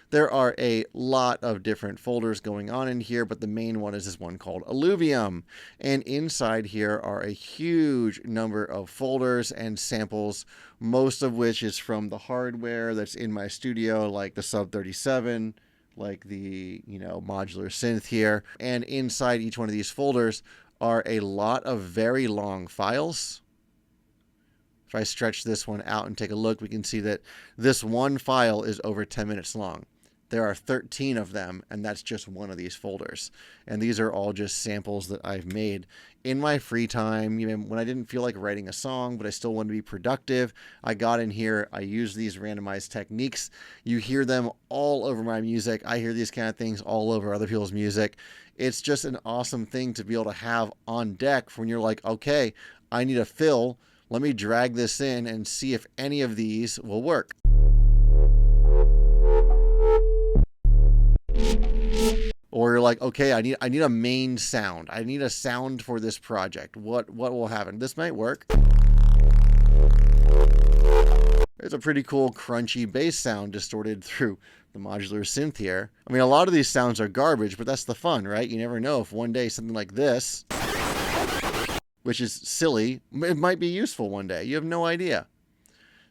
A: There are a lot of different folders going on in here, but the main one is this one called Alluvium. And inside here are a huge number of folders and samples, most of which is from the hardware that's in my studio, like the Sub 37, like the, modular synth here. And inside each one of these folders are a lot of very long files. If I stretch this one out and take a look, we can see that this one file is over 10 minutes long. There are 13 of them, and that's just one of these folders. And these are all just samples that I've made in my free time. When I didn't feel like writing a song, but I still wanted to be productive, I got in here, I used these randomized techniques. You hear them all over my music. I hear these kind of things all over other people's music. It's just an awesome thing to be able to have on deck for when you're like, okay, I need a fill. Let me drag this in and see if any of these will work. Or you're like, okay, I need a main sound. I need a sound for this project. What will happen? This might work. There's a pretty cool crunchy bass sound distorted through the modular synth here. I mean, a lot of these sounds are garbage, but that's the fun, right? You never know if one day something like this, which is silly, it might be useful one day. You have no idea.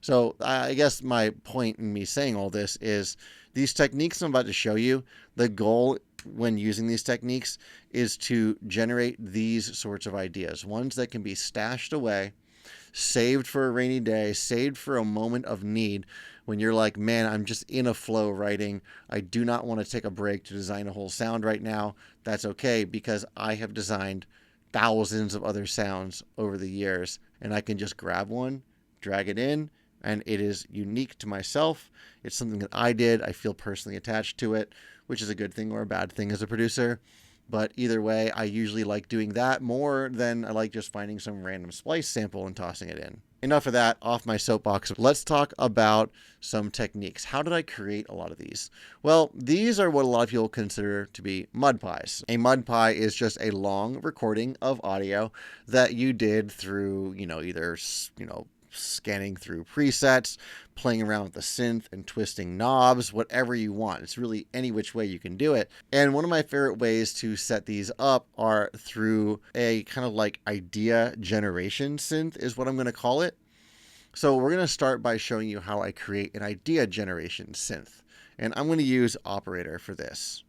A: So I guess my point in me saying all this is these techniques I'm about to show you, the goal when using these techniques is to generate these sorts of ideas, ones that can be stashed away, saved for a rainy day, saved for a moment of need when you're like, man, I'm just in a flow writing. I do not want to take a break to design a whole sound right now. That's okay, because I have designed thousands of other sounds over the years, and I can just grab one, drag it in, and it is unique to myself. It's something that I did. I feel personally attached to it, which is a good thing or a bad thing as a producer. But either way, I usually like doing that more than I like just finding some random splice sample and tossing it in. Enough of that, off my soapbox. Let's talk about some techniques. How did I create a lot of these? Well, these are what a lot of people consider to be Mudpies. A Mudpie is just a long recording of audio that you did through, either, scanning through presets, playing around with the synth and twisting knobs, whatever you want. It's really any which way you can do it. And one of my favorite ways to set these up are through a kind of like idea generation synth is what I'm going to call it. So we're going to start by showing you how I create an idea generation synth. And I'm going to use Operator for this.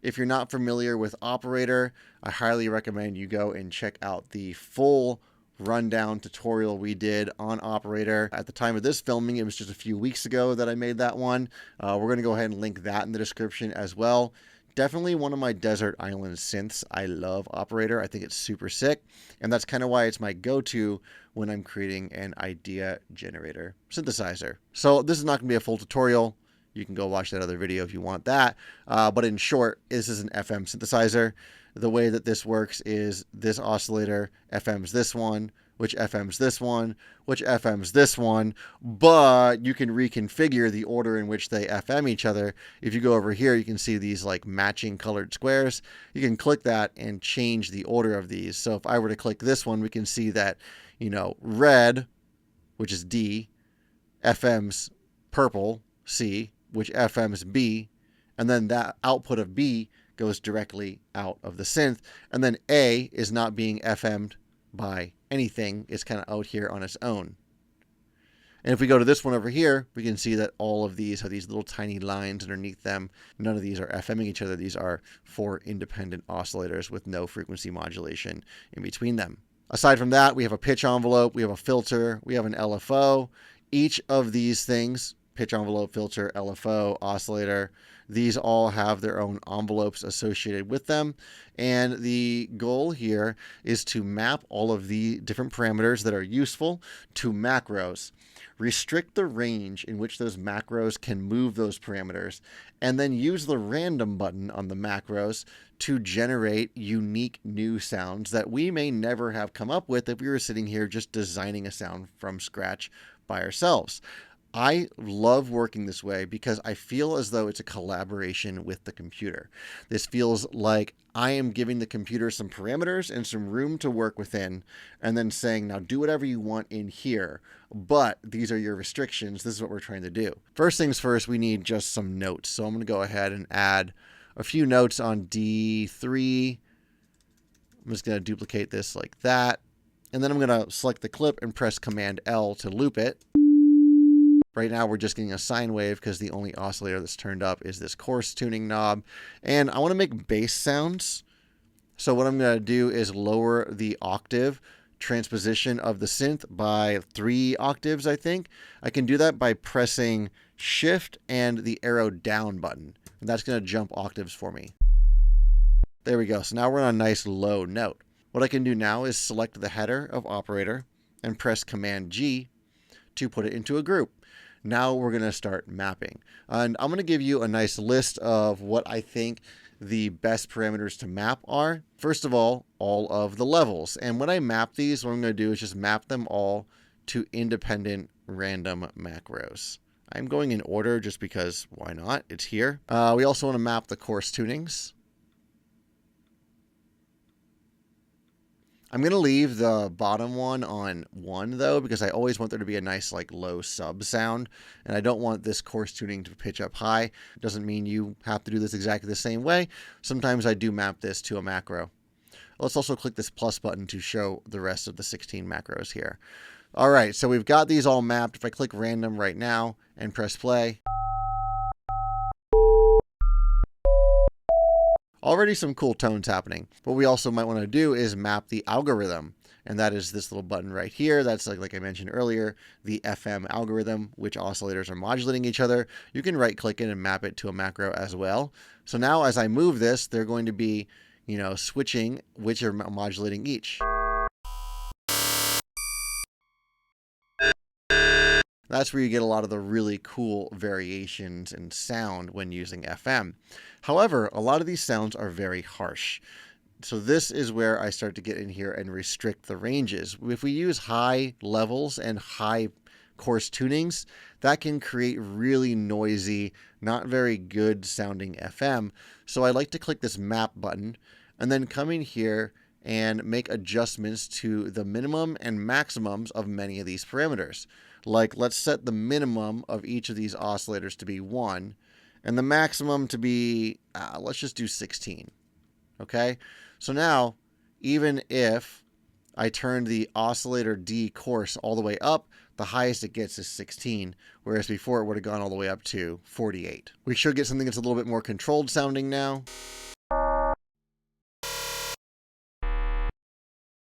A: If you're not familiar with Operator, I highly recommend you go and check out the full rundown tutorial we did on Operator. At the time of this filming, it was just a few weeks ago that I made that one. We're going to go ahead and link that in the description as well. Definitely one of my desert island synths. I love Operator. I think it's super sick, and that's kind of why it's my go-to when I'm creating an idea generator synthesizer. So this is not going to be a full tutorial. You can go watch that other video if you want that. But in short, this is an FM synthesizer. The way that this works is this oscillator FMs this one, which FMs this one, which FMs this one, but you can reconfigure the order in which they FM each other. If you go over here, you can see these like matching colored squares. You can click that and change the order of these. So if I were to click this one, we can see that, red, which is D, FMs purple, C, which FMs B, and then that output of B goes directly out of the synth. And then A is not being FM'd by anything. It's kind of out here on its own. And if we go to this one over here, we can see that all of these have these little tiny lines underneath them. None of these are FMing each other. These are 4 independent oscillators with no frequency modulation in between them. Aside from that, we have a pitch envelope, we have a filter, we have an LFO. Each of these things, pitch envelope, filter, LFO, oscillator, these all have their own envelopes associated with them. And the goal here is to map all of the different parameters that are useful to macros. Restrict the range in which those macros can move those parameters, and then use the random button on the macros to generate unique new sounds that we may never have come up with if we were sitting here just designing a sound from scratch by ourselves. I love working this way because I feel as though it's a collaboration with the computer. This feels like I am giving the computer some parameters and some room to work within, and then saying, now do whatever you want in here, but these are your restrictions. This is what we're trying to do. First things first, we need just some notes. So I'm going to go ahead and add a few notes on D3. I'm just going to duplicate this like that. And then I'm going to select the clip and press Command L to loop it. Right now we're just getting a sine wave because the only oscillator that's turned up is this coarse tuning knob. And I want to make bass sounds. So what I'm going to do is lower the octave transposition of the synth by 3 octaves, I think. I can do that by pressing Shift and the arrow down button. And that's going to jump octaves for me. There we go. So now we're on a nice low note. What I can do now is select the header of operator and press Command G to put it into a group. Now we're going to start mapping. And I'm going to give you a nice list of what I think the best parameters to map are. First of all of the levels. And when I map these, what I'm going to do is just map them all to independent random macros. I'm going in order just because why not? It's here. We also want to map the coarse tunings. I'm going to leave the bottom one on 1 though, because I always want there to be a nice like low sub sound, and I don't want this coarse tuning to pitch up high. It doesn't mean you have to do this exactly the same way. Sometimes I do map this to a macro. Let's also click this plus button to show the rest of the 16 macros here. All right, so we've got these all mapped. If I click random right now and press play, already some cool tones happening. What we also might want to do is map the algorithm. And that is this little button right here. That's like I mentioned earlier, the FM algorithm, which oscillators are modulating each other. You can right click it and map it to a macro as well. So now as I move this, they're going to be, switching which are modulating each. That's where you get a lot of the really cool variations in sound when using FM. However, a lot of these sounds are very harsh. So this is where I start to get in here and restrict the ranges. If we use high levels and high coarse tunings, that can create really noisy, not very good sounding FM. So I like to click this map button and then come in here and make adjustments to the minimum and maximums of many of these parameters. Like, let's set the minimum of each of these oscillators to be 1, and the maximum to be, let's just do 16. Okay? So now, even if I turn the oscillator D coarse all the way up, the highest it gets is 16, whereas before it would have gone all the way up to 48. We should get something that's a little bit more controlled sounding now.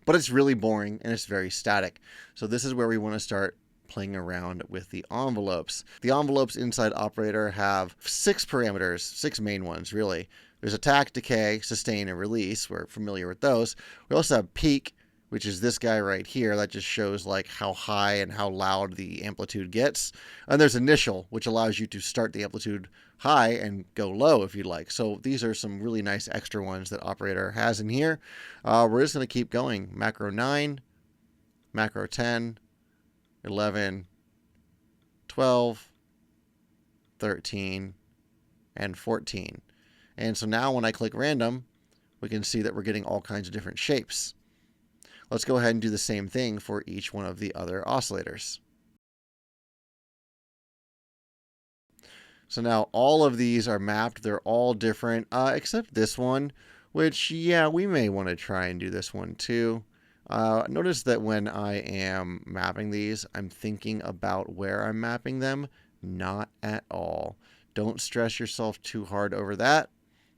A: But it's really boring and it's very static. So this is where we want to start playing around with the envelopes. The envelopes inside operator have 6 parameters, 6 main ones really. There's attack, decay, sustain, and release. We're familiar with those. We also have peak, which is this guy right here. That just shows like how high and how loud the amplitude gets. And there's initial, which allows you to start the amplitude high and go low if you'd like. So these are some really nice extra ones that operator has in here. We're just going to keep going. Macro 9, macro 10, 11, 12, 13, and 14. And so now when I click random, we can see that we're getting all kinds of different shapes. Let's go ahead and do the same thing for each one of the other oscillators. So now all of these are mapped. They're all different, except this one, which, yeah, we may want to try and do this one too. Notice that when I am mapping these, I'm thinking about where I'm mapping them. Not at all. Don't stress yourself too hard over that.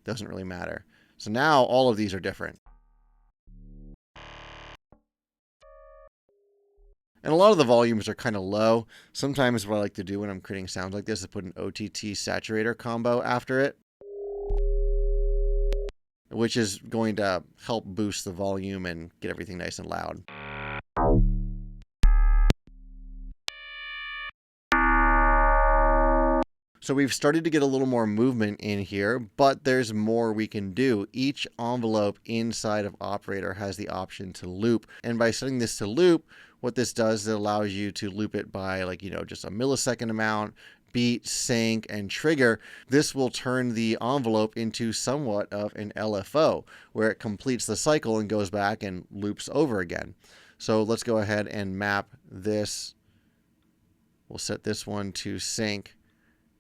A: Doesn't really matter. So now all of these are different. And a lot of the volumes are kind of low. Sometimes what I like to do when I'm creating sounds like this is put an OTT saturator combo after it, which is going to help boost the volume and get everything nice and loud. So we've started to get a little more movement in here, but there's more we can do. Each envelope inside of Operator has the option to loop. And by setting this to loop, what this does is it allows you to loop it by just a millisecond amount, beat, sync, and trigger. This will turn the envelope into somewhat of an LFO, where it completes the cycle and goes back and loops over again. So let's go ahead and map this. We'll set this one to sync.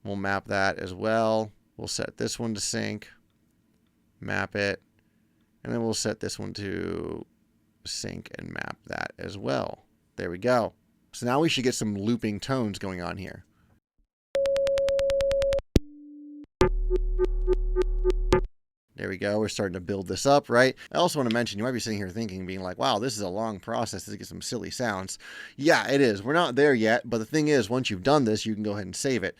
A: We'll map that as well. We'll set this one to sync, map it, and then we'll set this one to sync and map that as well. There we go. So now we should get some looping tones going on here. There we go. We're starting to build this up, right? I also want to mention, you might be sitting here thinking, being like, wow, this is a long process to get some silly sounds. Yeah, it is. We're not there yet, but the thing is, once you've done this, you can go ahead and save it,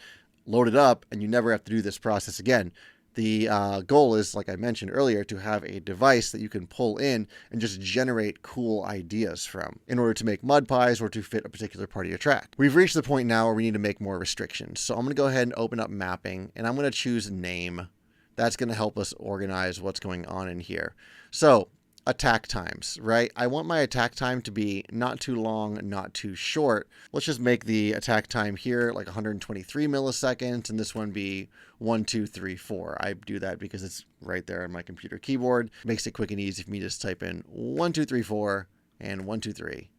A: load it up, and you never have to do this process again. The goal is, like I mentioned earlier, to have a device that you can pull in and just generate cool ideas from in order to make Mudpies or to fit a particular part of your track. We've reached the point now where we need to make more restrictions. So I'm going to go ahead and open up mapping, and I'm going to choose name. That's going to help us organize what's going on in here. So attack times, right? I want my attack time to be not too long, not too short. Let's just make the attack time here like 123 milliseconds, and this one be 1, 2, 3, 4. I do that because it's right there on my computer keyboard. It makes it quick and easy for me to just type in 1, 2, 3, 4 and 1, 2, 3.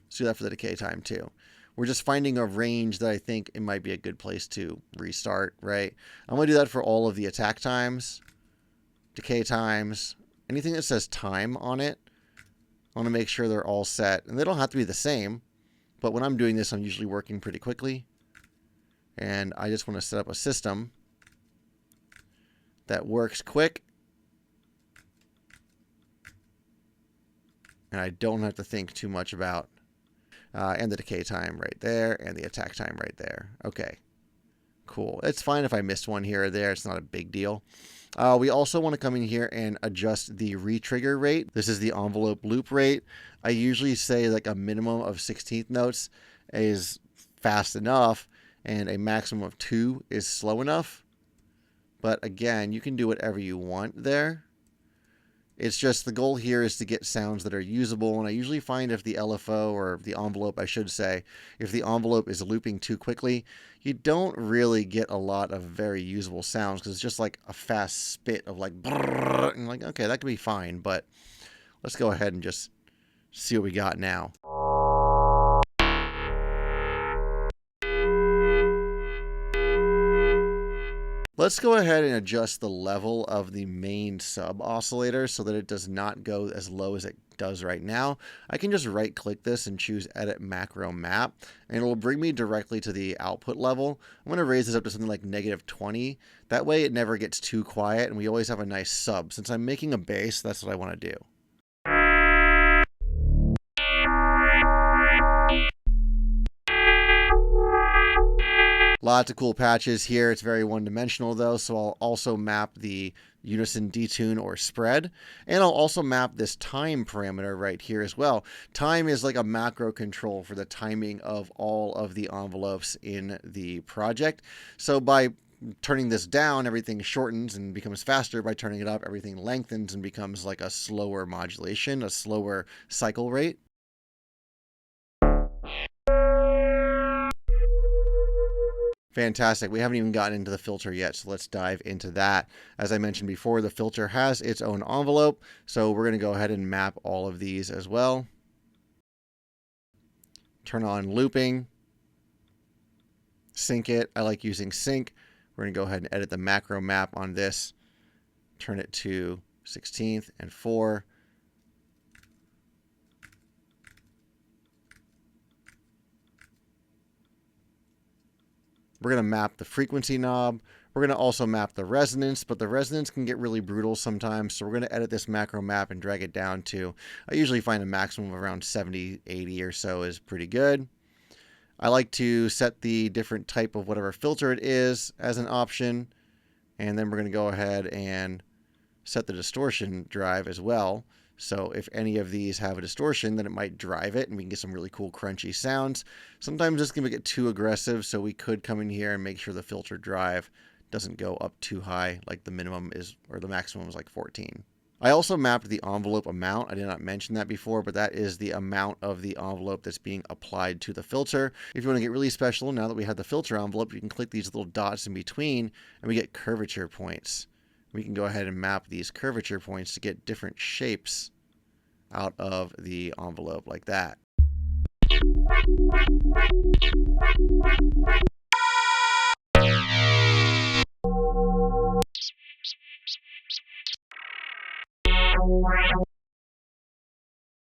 A: Let's do that for the decay time too. We're just finding a range that I think it might be a good place to restart, right? I'm going to do that for all of the attack times, decay times, anything that says time on it. I want to make sure they're all set. And they don't have to be the same, but when I'm doing this, I'm usually working pretty quickly. And I just want to set up a system that works quick. And I don't have to think too much about and the decay time right there, and the attack time right there. Okay, cool. It's fine if I missed one here or there. It's not a big deal. We also want to come in here and adjust the retrigger rate. This is the envelope loop rate. I usually say like a minimum of 16th notes is fast enough, and a maximum of 2 is slow enough. But again, you can do whatever you want there. It's just the goal here is to get sounds that are usable, and I usually find if the LFO, or the envelope I should say, if the envelope is looping too quickly, you don't really get a lot of very usable sounds because it's just like a fast spit of like brrr, and like, okay, that could be fine, but let's go ahead and just see what we got now. Let's go ahead and adjust the level of the main sub oscillator so that it does not go as low as it does right now. I can just right click this and choose edit macro map, and it will bring me directly to the output level. I'm going to raise this up to something like -20. That way it never gets too quiet and we always have a nice sub. Since I'm making a bass, that's what I want to do. Lots of cool patches here. It's very one-dimensional though, so I'll also map the unison detune or spread, and I'll also map this time parameter right here as well. Time is like a macro control for the timing of all of the envelopes in the project. So by turning this down, everything shortens and becomes faster. By turning it up, everything lengthens and becomes like a slower modulation, a slower cycle rate. Fantastic. We haven't even gotten into the filter yet, so let's dive into that. As I mentioned before, the filter has its own envelope, so we're going to go ahead and map all of these as well. Turn on looping. Sync it. I like using sync. We're going to go ahead and edit the macro map on this. Turn it to 16th and 4. We're going to map the frequency knob. We're going to also map the resonance, but the resonance can get really brutal sometimes. So we're going to edit this macro map and drag it down to, I usually find a maximum of around 70, 80 or so is pretty good. I like to set the different type of whatever filter it is as an option. And then we're going to go ahead and set the distortion drive as well. So if any of these have a distortion, then it might drive it and we can get some really cool crunchy sounds. Sometimes this can get too aggressive, so we could come in here and make sure the filter drive doesn't go up too high, like the minimum is, or the maximum is like 14. I also mapped the envelope amount. I did not mention that before, but that is the amount of the envelope that's being applied to the filter. If you want to get really special, now that we have the filter envelope, you can click these little dots in between and we get curvature points. We can go ahead and map these curvature points to get different shapes out of the envelope like that.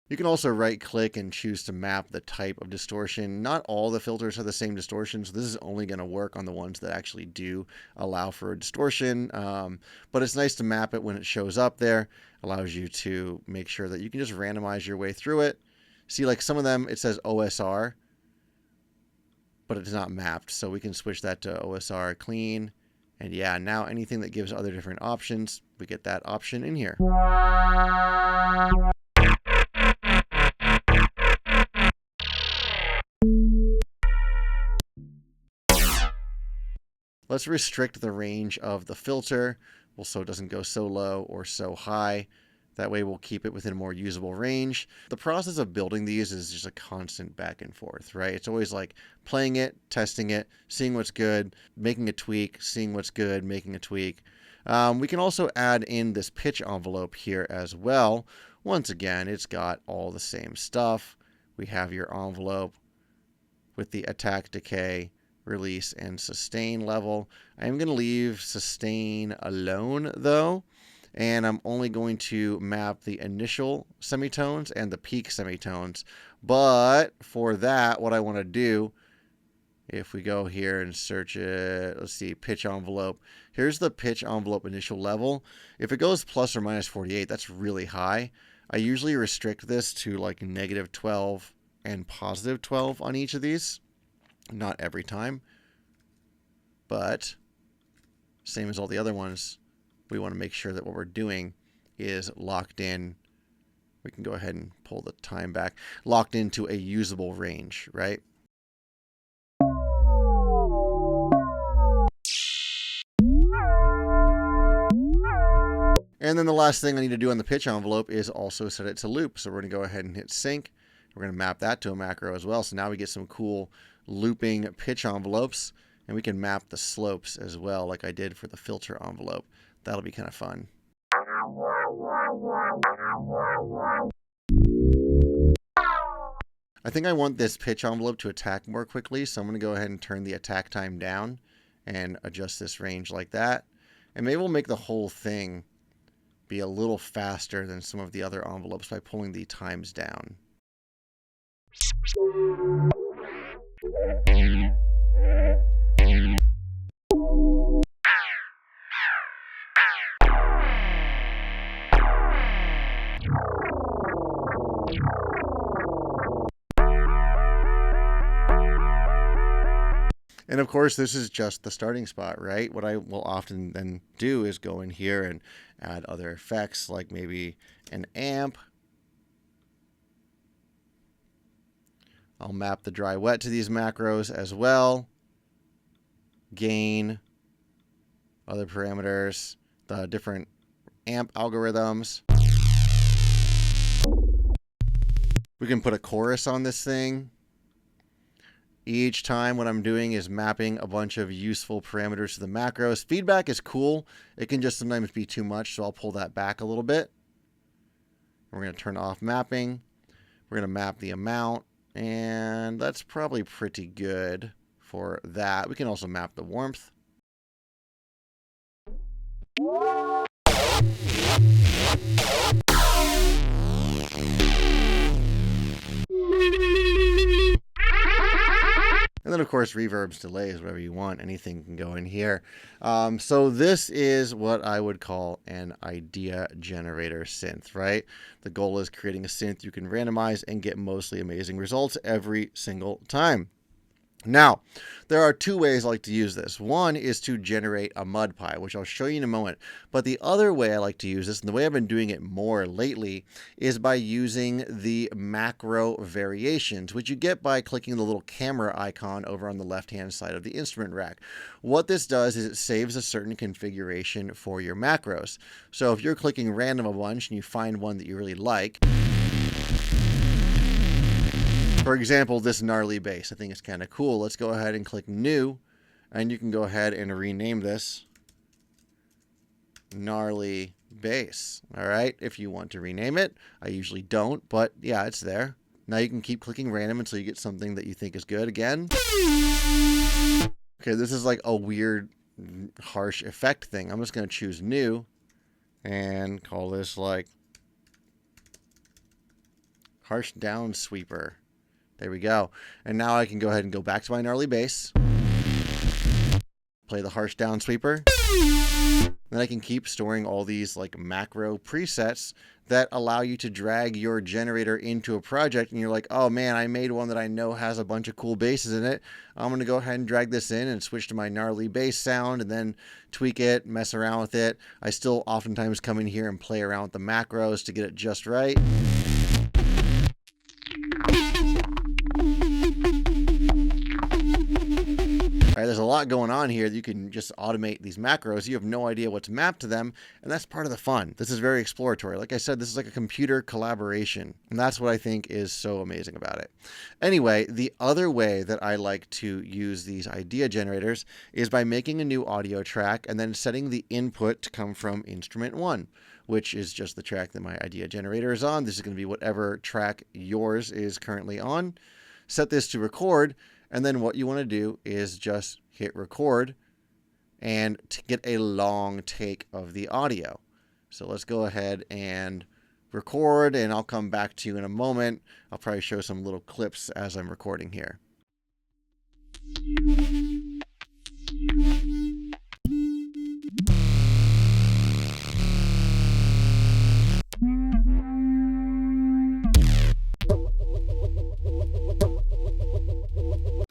A: You can also right click and choose to map the type of distortion. Not all the filters have the same distortion, so this is only going to work on the ones that actually do allow for a distortion. But it's nice to map it when it shows up there. Allows you to make sure that you can just randomize your way through it. See, like some of them, it says OSR, but it's not mapped. So we can switch that to OSR clean. And yeah, now anything that gives other different options, we get that option in here. Let's restrict the range of the filter, well, so it doesn't go so low or so high. That way we'll keep it within a more usable range. The process of building these is just a constant back and forth, right? It's always like playing it, testing it, seeing what's good, making a tweak, seeing what's good, making a tweak. We can also add in this pitch envelope here as well. Once again, it's got all the same stuff. We have your envelope with the attack, decay, release, and sustain level. I'm going to leave sustain alone though, and I'm only going to map the initial semitones and the peak semitones. But for that, what I want to do, if we go here and search it, let's see, pitch envelope. Here's the pitch envelope initial level. If it goes plus or minus 48, that's really high. I usually restrict this to like -12 and +12 on each of these. Not every time, but same as all the other ones, we want to make sure that what we're doing is locked in. We can go ahead and pull the time back, locked into a usable range, right? And then the last thing I need to do on the pitch envelope is also set it to loop. So we're going to go ahead and hit sync. We're going to map that to a macro as well. So now we get some cool looping pitch envelopes, and we can map the slopes as well, like I did for the filter envelope. That'll be kind of fun. I think I want this pitch envelope to attack more quickly, so I'm going to go ahead and turn the attack time down and adjust this range like that. And maybe we'll make the whole thing be a little faster than some of the other envelopes by pulling the times down. And of course, this is just the starting spot, right? What I will often then do is go in here and add other effects, like maybe an amp. I'll map the dry wet to these macros as well. Gain, other parameters, the different amp algorithms. We can put a chorus on this thing. Each time what I'm doing is mapping a bunch of useful parameters to the macros. Feedback is cool. It can just sometimes be too much, so I'll pull that back a little bit. We're going to turn off mapping. We're going to map the amount, and that's probably pretty good for that. We can also map the warmth. And And then, of course, reverbs, delays, whatever you want. Anything can go in here. So this is what I would call an idea generator synth, right? The goal is creating a synth you can randomize and get mostly amazing results every single time. Now, there are two ways I like to use this. One is to generate a Mudpie, which I'll show you in a moment. But the other way I like to use this, and the way I've been doing it more lately, is by using the macro variations, which you get by clicking the little camera icon over on the left-hand side of the instrument rack. What this does is it saves a certain configuration for your macros. So if you're clicking random a bunch and you find one that you really like, for example, this gnarly bass, I think it's kind of cool. Let's go ahead and click new, and you can go ahead and rename this gnarly bass. All right, if you want to rename it. I usually don't, but yeah, it's there. Now you can keep clicking random until you get something that you think is good again. Okay, this is like a weird, harsh effect thing. I'm just going to choose new and call this like harsh down sweeper. There we go. And now I can go ahead and go back to my gnarly bass. Play the harsh down sweeper. Then I can keep storing all these like macro presets that allow you to drag your generator into a project. And you're like, oh man, I made one that I know has a bunch of cool basses in it. I'm going to go ahead and drag this in and switch to my gnarly bass sound and then tweak it, mess around with it. I still oftentimes come in here and play around with the macros to get it just right. All right, there's a lot going on here that you can just automate these macros. You have no idea what's mapped to them, and that's part of the fun. This is very exploratory. Like I said, this is like a computer collaboration, and that's what I think is so amazing about it. Anyway, the other way that I like to use these idea generators is by making a new audio track and then setting the input to come from instrument 1, which is just the track that my idea generator is on. This is going to be whatever track yours is currently on. Set this to record. And then what you want to do is just hit record and to get a long take of the audio. So let's go ahead and record, and I'll come back to you in a moment. I'll probably show some little clips as I'm recording here.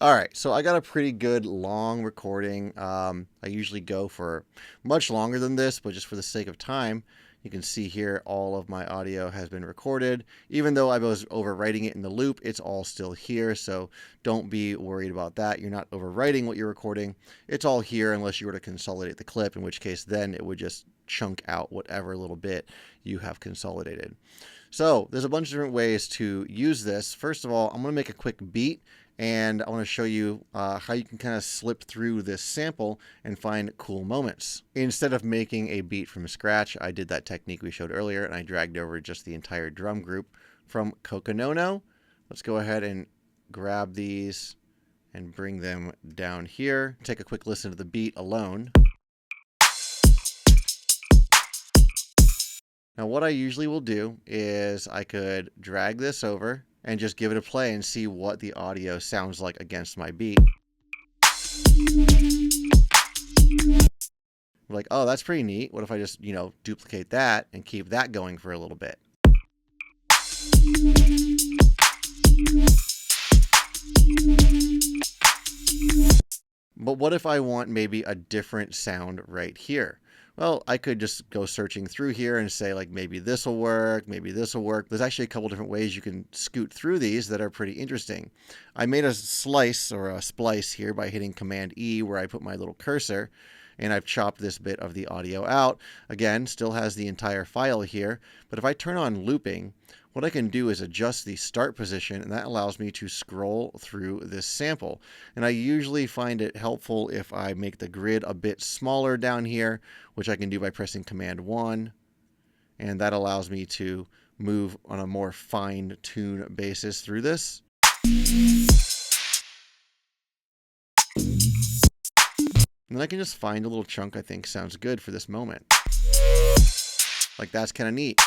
A: All right, so I got a pretty good long recording. I usually go for much longer than this, but just for the sake of time, you can see here all of my audio has been recorded. Even though I was overwriting it in the loop, it's all still here, so don't be worried about that. You're not overwriting what you're recording. It's all here unless you were to consolidate the clip, in which case then it would just chunk out whatever little bit you have consolidated. So there's a bunch of different ways to use this. First of all, I'm going to make a quick beat. And I want to show you how you can kind of slip through this sample and find cool moments. Instead of making a beat from scratch, I did that technique we showed earlier, and I dragged over just the entire drum group from Coconono. Let's go ahead and grab these and bring them down here. Take a quick listen to the beat alone. Now what I usually will do is I could drag this over and just give it a play and see what the audio sounds like against my beat. Like, oh, that's pretty neat. What if I just, duplicate that and keep that going for a little bit? But what if I want maybe a different sound right here? Well, I could just go searching through here and say, like, maybe this will work, maybe this will work. There's actually a couple different ways you can scoot through these that are pretty interesting. I made a slice or a splice here by hitting Command E where I put my little cursor, and I've chopped this bit of the audio out. Again, still has the entire file here, but if I turn on looping, what I can do is adjust the start position, and that allows me to scroll through this sample. And I usually find it helpful if I make the grid a bit smaller down here, which I can do by pressing Command 1. And that allows me to move on a more fine-tuned basis through this. And then I can just find a little chunk I think sounds good for this moment. Like, that's kind of neat.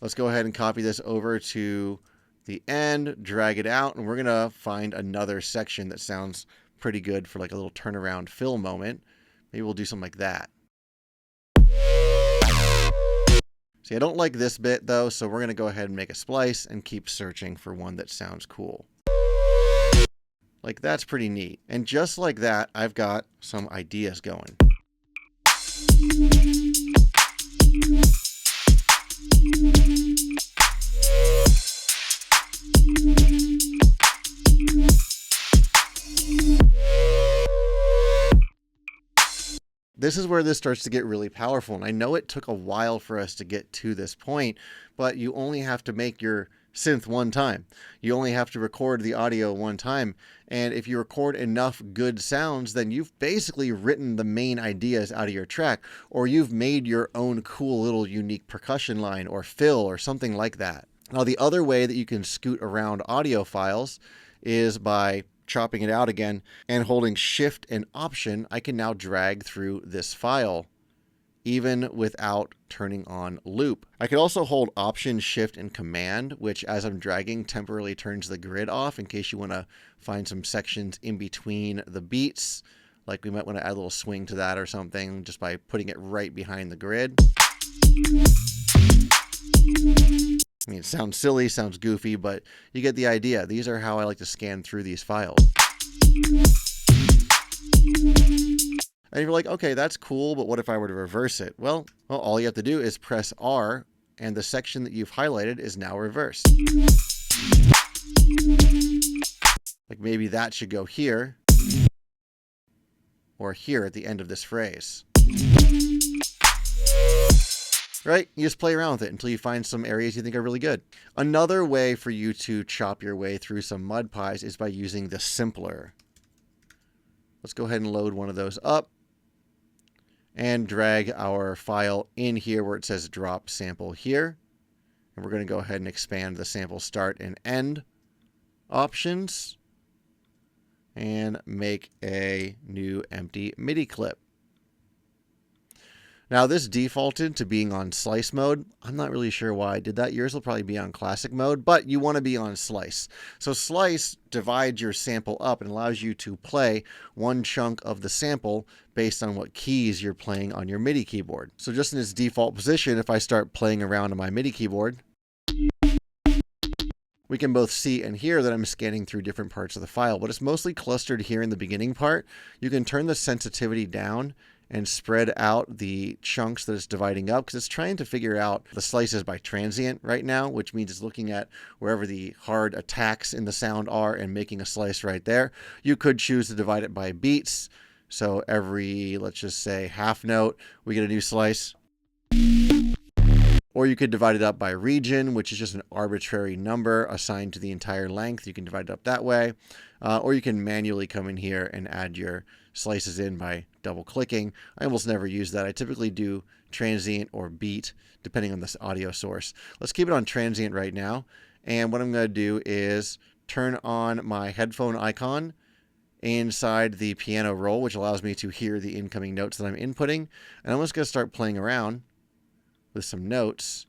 A: Let's go ahead and copy this over to the end, drag it out, and we're going to find another section that sounds pretty good for like a little turnaround fill moment. Maybe we'll do something like that. See, I don't like this bit though, so we're going to go ahead and make a splice and keep searching for one that sounds cool. Like, that's pretty neat. And just like that, I've got some ideas going. This is where this starts to get really powerful. And I know it took a while for us to get to this point, but you only have to make your synth one time. You only have to record the audio one time. And if you record enough good sounds, then you've basically written the main ideas out of your track, or you've made your own cool little unique percussion line or fill or something like that. Now, the other way that you can scoot around audio files is by chopping it out again and holding Shift and Option. I can now drag through this file even without turning on loop. I could also hold Option, Shift, and Command, which as I'm dragging temporarily turns the grid off in case you want to find some sections in between the beats. Like we might want to add a little swing to that or something just by putting it right behind the grid. I mean, it sounds silly, sounds goofy, but you get the idea. These are how I like to scan through these files. And you're like, okay, that's cool, but what if I were to reverse it? Well, all you have to do is press R, and the section that you've highlighted is now reversed. Like maybe that should go here, or here at the end of this phrase. Right? You just play around with it until you find some areas you think are really good. Another way for you to chop your way through some Mudpies is by using the simpler. Let's go ahead and load one of those up and drag our file in here where it says drop sample here. And we're going to go ahead and expand the sample start and end options and make a new empty MIDI clip. Now this defaulted to being on slice mode. I'm not really sure why I did that. Yours will probably be on classic mode, but you want to be on slice. So slice divides your sample up and allows you to play one chunk of the sample based on what keys you're playing on your MIDI keyboard. So just in its default position, if I start playing around on my MIDI keyboard, we can both see and hear that I'm scanning through different parts of the file, but it's mostly clustered here in the beginning part. You can turn the sensitivity down and spread out the chunks that it's dividing up because it's trying to figure out the slices by transient right now, which means it's looking at wherever the hard attacks in the sound are and making a slice right there. You could choose to divide it by beats. So every, let's just say, half note, we get a new slice. Or you could divide it up by region, which is just an arbitrary number assigned to the entire length. You can divide it up that way. Or you can manually come in here and add your slices in by double clicking. I almost never use that. I typically do transient or beat, depending on this audio source. Let's keep it on transient right now. And what I'm going to do is turn on my headphone icon inside the piano roll, which allows me to hear the incoming notes that I'm inputting. And I'm just going to start playing around with some notes.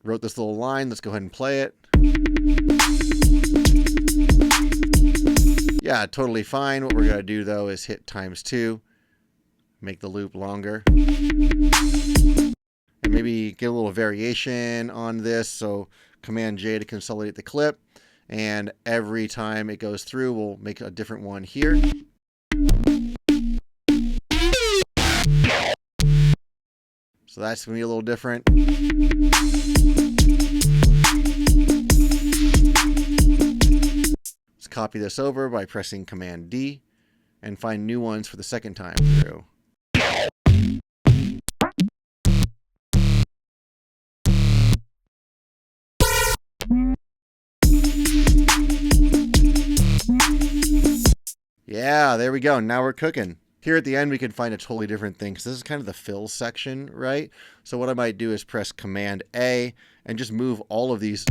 A: Wrote this little line. Let's go ahead and play it. Yeah, totally fine. What we're going to do, though, is hit ×2. Make the loop longer. And maybe get a little variation on this. So Command J to consolidate the clip. And every time it goes through, we'll make a different one here. So that's going to be a little different. Let's copy this over by pressing Command D and find new ones for the second time through. Yeah, there we go. Now we're cooking. Here at the end, we can find a totally different thing because this is kind of the fill section, right? So what I might do is press Command A and just move all of these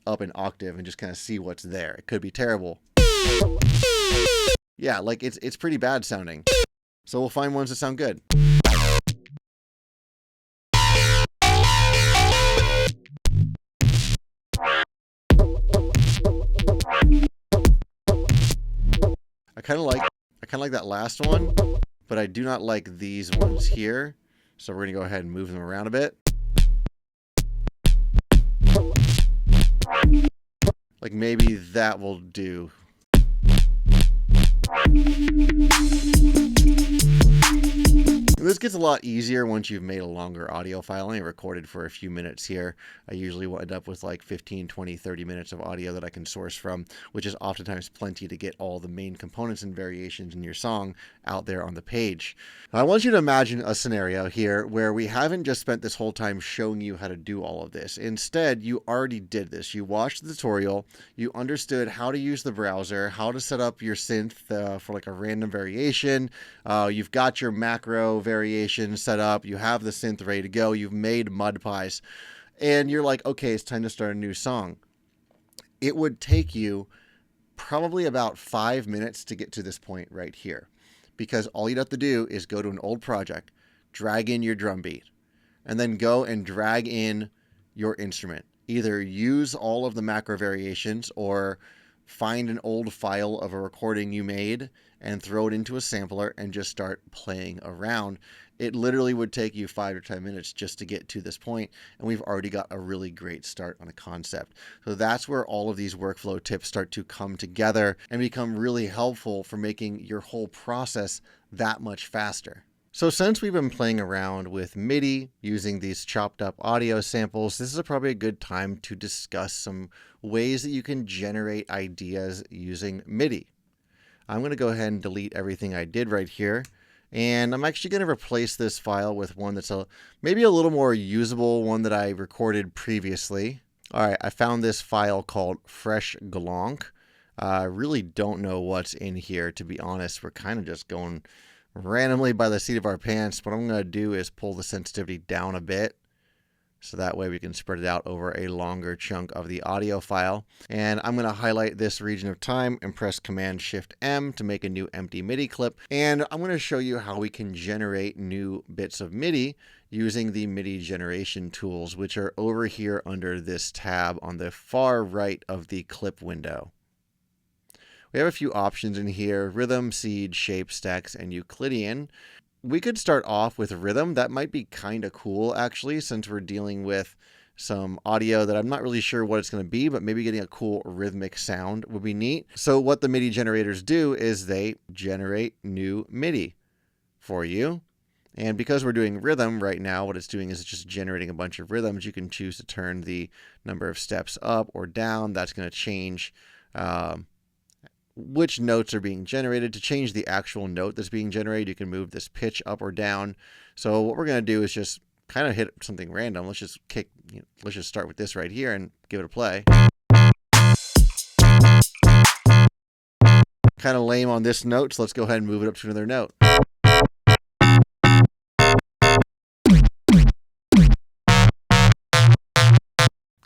A: up an octave and just kind of see what's there. It could be terrible. Yeah, like it's pretty bad sounding. So we'll find ones that sound good. I kind of like that last one, but I do not like these ones here. So we're going to go ahead and move them around a bit. Like maybe that will do. This gets a lot easier once you've made a longer audio file. I only recorded for a few minutes here. I usually end up with like 15, 20, 30 minutes of audio that I can source from, which is oftentimes plenty to get all the main components and variations in your song out there on the page. Now, I want you to imagine a scenario here where we haven't just spent this whole time showing you how to do all of this. Instead, you already did this. You watched the tutorial, you understood how to use the browser, how to set up your synth for like a random variation. You've got your macro variation set up, you have the synth ready to go, you've made Mudpies, and you're like, okay, it's time to start a new song. It would take you probably about 5 minutes to get to this point right here, because all you'd have to do is go to an old project, drag in your drum beat, and then go and drag in your instrument. Either use all of the macro variations or find an old file of a recording you made and throw it into a sampler and just start playing around. It literally would take you 5 to 10 minutes just to get to this point, and we've already got a really great start on a concept. So that's where all of these workflow tips start to come together and become really helpful for making your whole process that much faster. So since we've been playing around with MIDI using these chopped up audio samples, this is probably a good time to discuss some ways that you can generate ideas using MIDI. I'm going to go ahead and delete everything I did right here. And I'm actually going to replace this file with one that's maybe a little more usable, one that I recorded previously. All right, I found this file called Fresh Glonk. I really don't know what's in here, to be honest. We're kind of just going randomly by the seat of our pants. What I'm going to do is pull the sensitivity down a bit, so that way we can spread it out over a longer chunk of the audio file. And I'm going to highlight this region of time and press Command-Shift-M to make a new empty MIDI clip. And I'm going to show you how we can generate new bits of MIDI using the MIDI generation tools, which are over here under this tab on the far right of the clip window. We have a few options in here: rhythm, seed, shape, stacks, and Euclidean. We could start off with rhythm. That might be kind of cool, actually, since we're dealing with some audio that I'm not really sure what it's going to be, but maybe getting a cool rhythmic sound would be neat. So what the MIDI generators do is they generate new MIDI for you. And because we're doing rhythm right now, what it's doing is it's just generating a bunch of rhythms. You can choose to turn the number of steps up or down. That's going to change which notes are being generated. To change the actual note that's being generated, you can move this pitch up or down. So what we're going to do is just kind of hit something random. Let's just let's just start with this right here and give it a play. Kind of lame on this note, so let's go ahead and move it up to another note.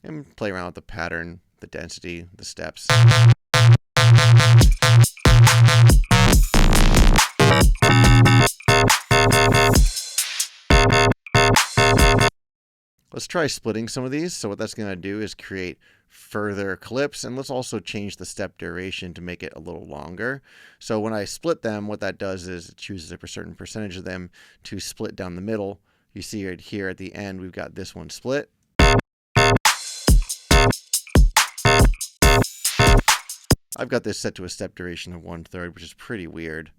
A: And play around with the pattern, the density, the steps. Let's try splitting some of these. So what that's going to do is create further clips, and let's also change the step duration to make it a little longer. So when I split them, what that does is it chooses a certain percentage of them to split down the middle. You see right here at the end, we've got this one split. I've got this set to a step duration of 1/3, which is pretty weird.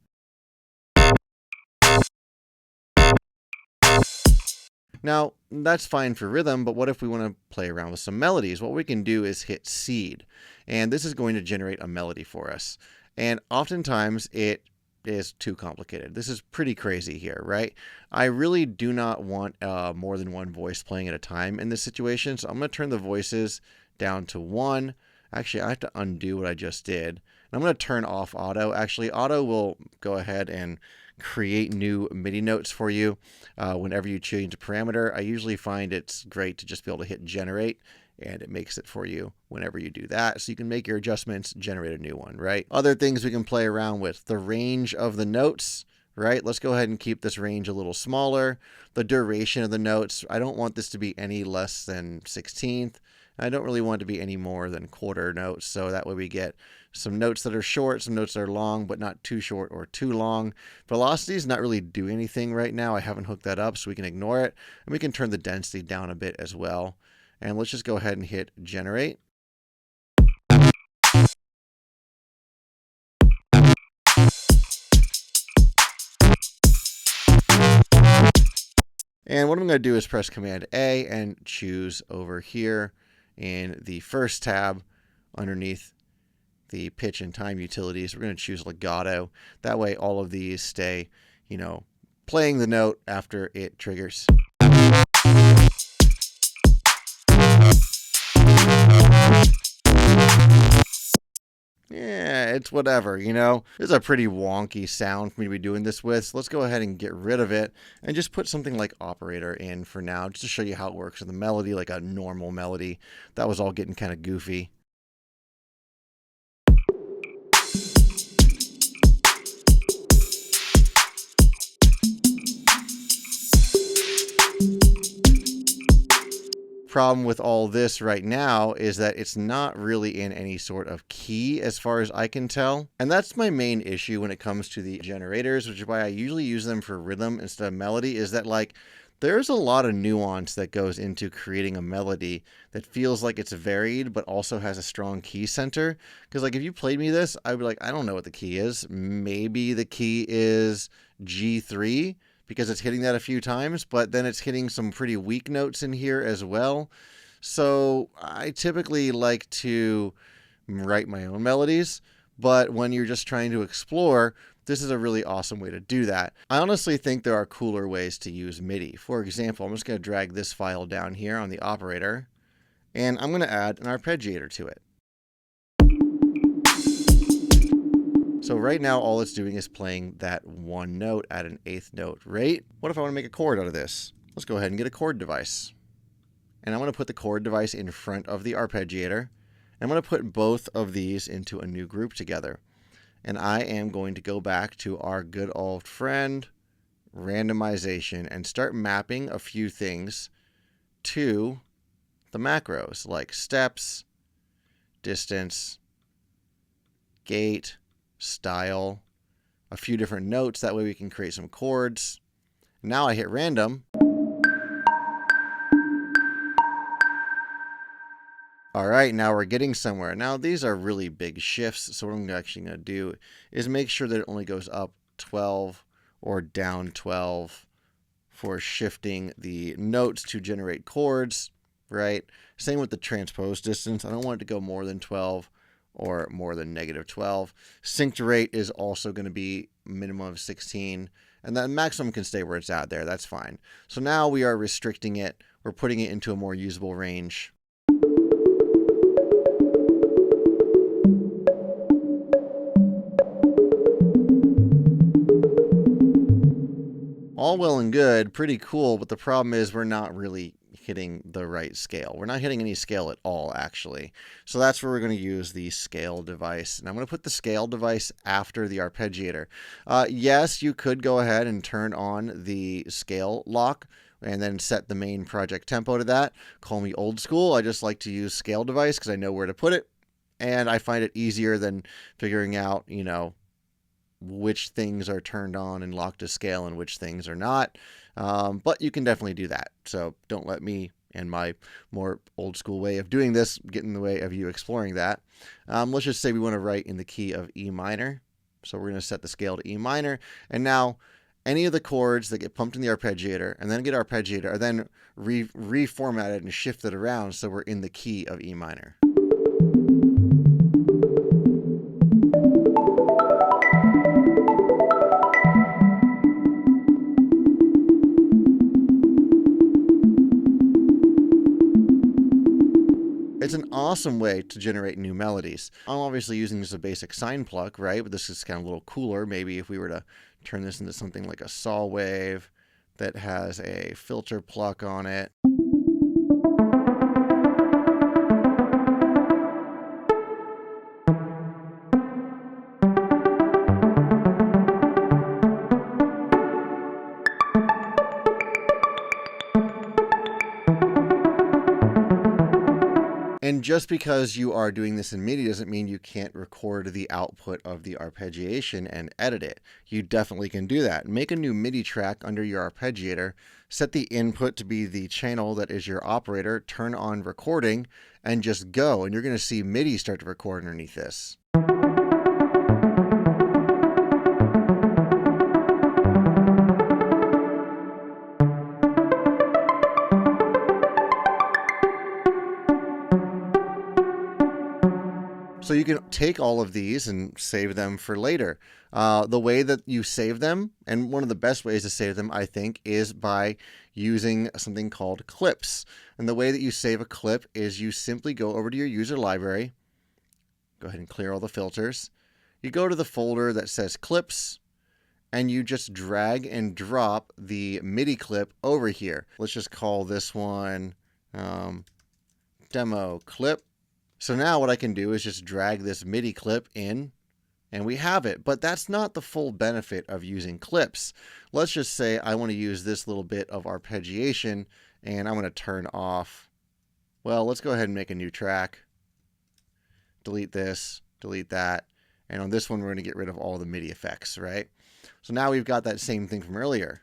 A: Now, that's fine for rhythm, but what if we want to play around with some melodies? What we can do is hit seed, and this is going to generate a melody for us. And oftentimes it is too complicated. This is pretty crazy here, right? I really do not want more than one voice playing at a time in this situation, so I'm going to turn the voices down to 1. Actually, I have to undo what I just did. And I'm going to turn off auto. Actually, auto will go ahead and create new MIDI notes for you whenever you change a parameter. I usually find it's great to just be able to hit generate and it makes it for you whenever you do that. So you can make your adjustments, generate a new one, right? Other things we can play around with, the range of the notes, right? Let's go ahead and keep this range a little smaller. The duration of the notes, I don't want this to be any less than 16th. I don't really want it to be any more than quarter notes, so that way we get some notes that are short, some notes that are long, but not too short or too long. Velocity is not really doing anything right now. I haven't hooked that up, so we can ignore it. And we can turn the density down a bit as well. And let's just go ahead and hit generate. And what I'm going to do is press Command A and choose over here in the first tab underneath the pitch and time utilities. We're going to choose legato. That way all of these stay, playing the note after it triggers. Yeah, it's whatever, It's a pretty wonky sound for me to be doing this with, so let's go ahead and get rid of it and just put something like operator in for now, just to show you how it works with a melody, like a normal melody. That was all getting kind of goofy. Problem with all this right now is that it's not really in any sort of key as far as I can tell. And that's my main issue when it comes to the generators, which is why I usually use them for rhythm instead of melody, is that there's a lot of nuance that goes into creating a melody that feels like it's varied but also has a strong key center. Because if you played me this, I'd be like, I don't know what the key is. Maybe the key is G3, because it's hitting that a few times, but then it's hitting some pretty weak notes in here as well. So I typically like to write my own melodies, but when you're just trying to explore, this is a really awesome way to do that. I honestly think there are cooler ways to use MIDI. For example, I'm just going to drag this file down here on the operator, and I'm going to add an arpeggiator to it. So right now, all it's doing is playing that one note at an eighth note rate. What if I want to make a chord out of this? Let's go ahead and get a chord device. And I'm going to put the chord device in front of the arpeggiator. I'm going to put both of these into a new group together. And I am going to go back to our good old friend, randomization, and start mapping a few things to the macros, like steps, distance, gate, style, a few different notes. That way we can create some chords. Now I hit random. All right, now we're getting somewhere. Now these are really big shifts, so what I'm actually going to do is make sure that it only goes up 12 or down 12 for shifting the notes to generate chords, right? Same with the transpose distance. I don't want it to go more than 12 or more than -12. Synced rate is also going to be minimum of 16, and that maximum can stay where it's at there. That's fine. So now we are restricting it. We're putting it into a more usable range. All well and good, pretty cool, but the problem is we're not really hitting the right scale. We're not hitting any scale at all, actually. So that's where we're going to use the scale device. And I'm going to put the scale device after the arpeggiator. Yes, you could go ahead and turn on the scale lock and then set the main project tempo to that. Call me old school. I just like to use scale device because I know where to put it. And I find it easier than figuring out, which things are turned on and locked to scale and which things are not. But you can definitely do that. So don't let me and my more old school way of doing this get in the way of you exploring that. Let's just say we want to write in the key of E minor. So we're going to set the scale to E minor. And now any of the chords that get pumped in the arpeggiator and then get arpeggiated are then reformatted and shifted around so we're in the key of E minor. It's an awesome way to generate new melodies. I'm obviously using just a basic sine pluck, right? But this is kind of a little cooler. Maybe if we were to turn this into something like a saw wave that has a filter pluck on it. And just because you are doing this in MIDI doesn't mean you can't record the output of the arpeggiation and edit it. You definitely can do that. Make a new MIDI track under your arpeggiator, set the input to be the channel that is your operator, turn on recording, and just go. And you're going to see MIDI start to record underneath this. So you can take all of these and save them for later. The way that you save them, and one of the best ways to save them, I think, is by using something called clips. And the way that you save a clip is you simply go over to your user library, go ahead and clear all the filters. You go to the folder that says clips, and you just drag and drop the MIDI clip over here. Let's just call this one demo clip. So now what I can do is just drag this MIDI clip in, and we have it. But that's not the full benefit of using clips. Let's just say I want to use this little bit of arpeggiation, and I'm going to turn off. Well, let's go ahead and make a new track. Delete this, delete that. And on this one, we're going to get rid of all the MIDI effects, right? So now we've got that same thing from earlier.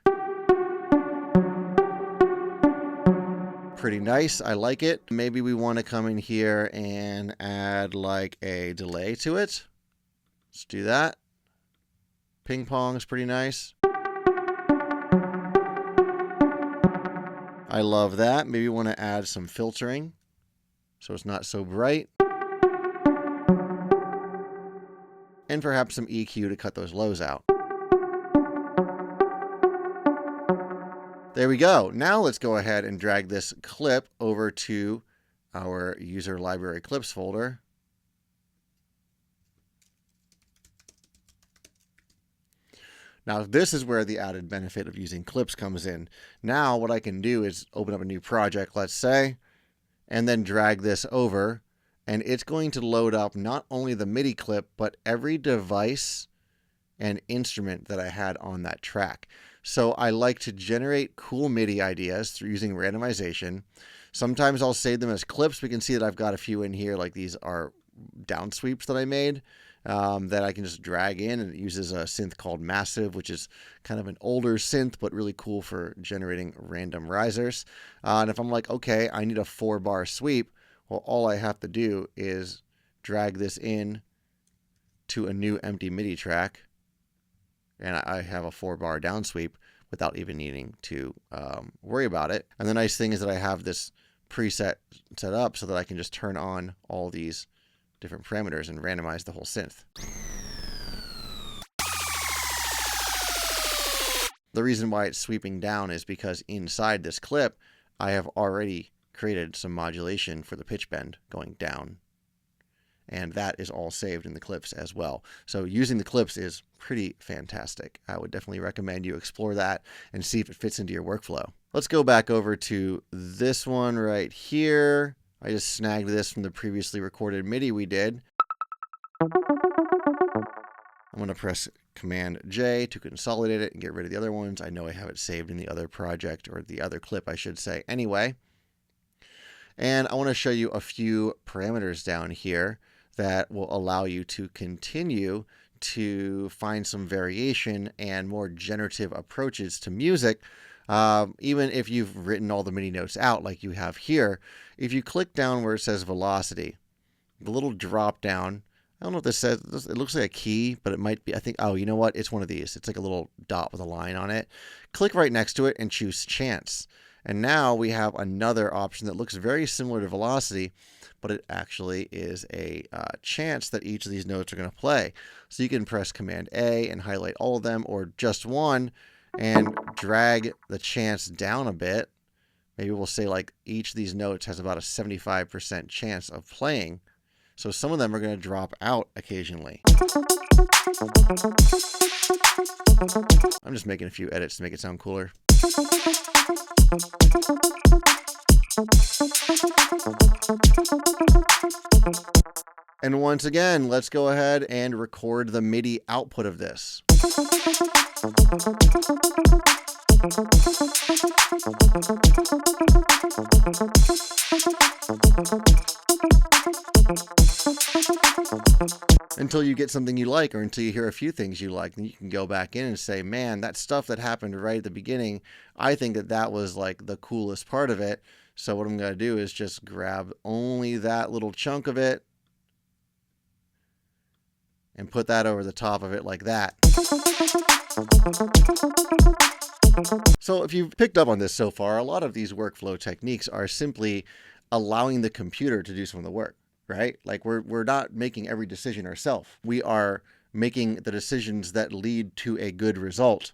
A: Pretty nice. I like it. Maybe we want to come in here and add like a delay to it. Let's do that. Ping pong is pretty nice. I love that. Maybe we want to add some filtering so it's not so bright. And perhaps some EQ to cut those lows out. There we go. Now let's go ahead and drag this clip over to our user library clips folder. Now this is where the added benefit of using clips comes in. Now what I can do is open up a new project, let's say, and then drag this over, and it's going to load up not only the MIDI clip, but every device and instrument that I had on that track. So I like to generate cool MIDI ideas through using randomization. Sometimes I'll save them as clips. We can see that I've got a few in here, like these are down sweeps that I made that I can just drag in, and it uses a synth called Massive, which is kind of an older synth, but really cool for generating random risers. And if I'm like, okay, I need a 4-bar sweep, well, all I have to do is drag this in to a new empty MIDI track, and I have a 4-bar down sweep without even needing to worry about it. And the nice thing is that I have this preset set up so that I can just turn on all these different parameters and randomize the whole synth. The reason why it's sweeping down is because inside this clip, I have already created some modulation for the pitch bend going down. And that is all saved in the clips as well. So using the clips is pretty fantastic. I would definitely recommend you explore that and see if it fits into your workflow. Let's go back over to this one right here. I just snagged this from the previously recorded MIDI we did. I'm going to press Command J to consolidate it and get rid of the other ones. I know I have it saved in the other project, or the other clip, I should say. Anyway, and I want to show you a few parameters down here that will allow you to continue to find some variation and more generative approaches to music. Even if you've written all the MIDI notes out like you have here, if you click down where it says velocity, the little drop down, I don't know what this says, it looks like a key, but it might be, I think, oh, you know what, it's one of these. It's like a little dot with a line on it. Click right next to it and choose chance. And now we have another option that looks very similar to velocity, but it actually is a chance that each of these notes are going to play. So you can press Command A and highlight all of them, or just one, and drag the chance down a bit. Maybe we'll say like each of these notes has about a 75% chance of playing. So some of them are going to drop out occasionally. I'm just making a few edits to make it sound cooler. And once again, let's go ahead and record the MIDI output of this. Until you get something you like, or until you hear a few things you like, then you can go back in and say, man, that stuff that happened right at the beginning, I think that was like the coolest part of it. So what I'm going to do is just grab only that little chunk of it and put that over the top of it like that. So if you've picked up on this so far, a lot of these workflow techniques are simply allowing the computer to do some of the work, right? Like we're not making every decision ourselves. We are making the decisions that lead to a good result.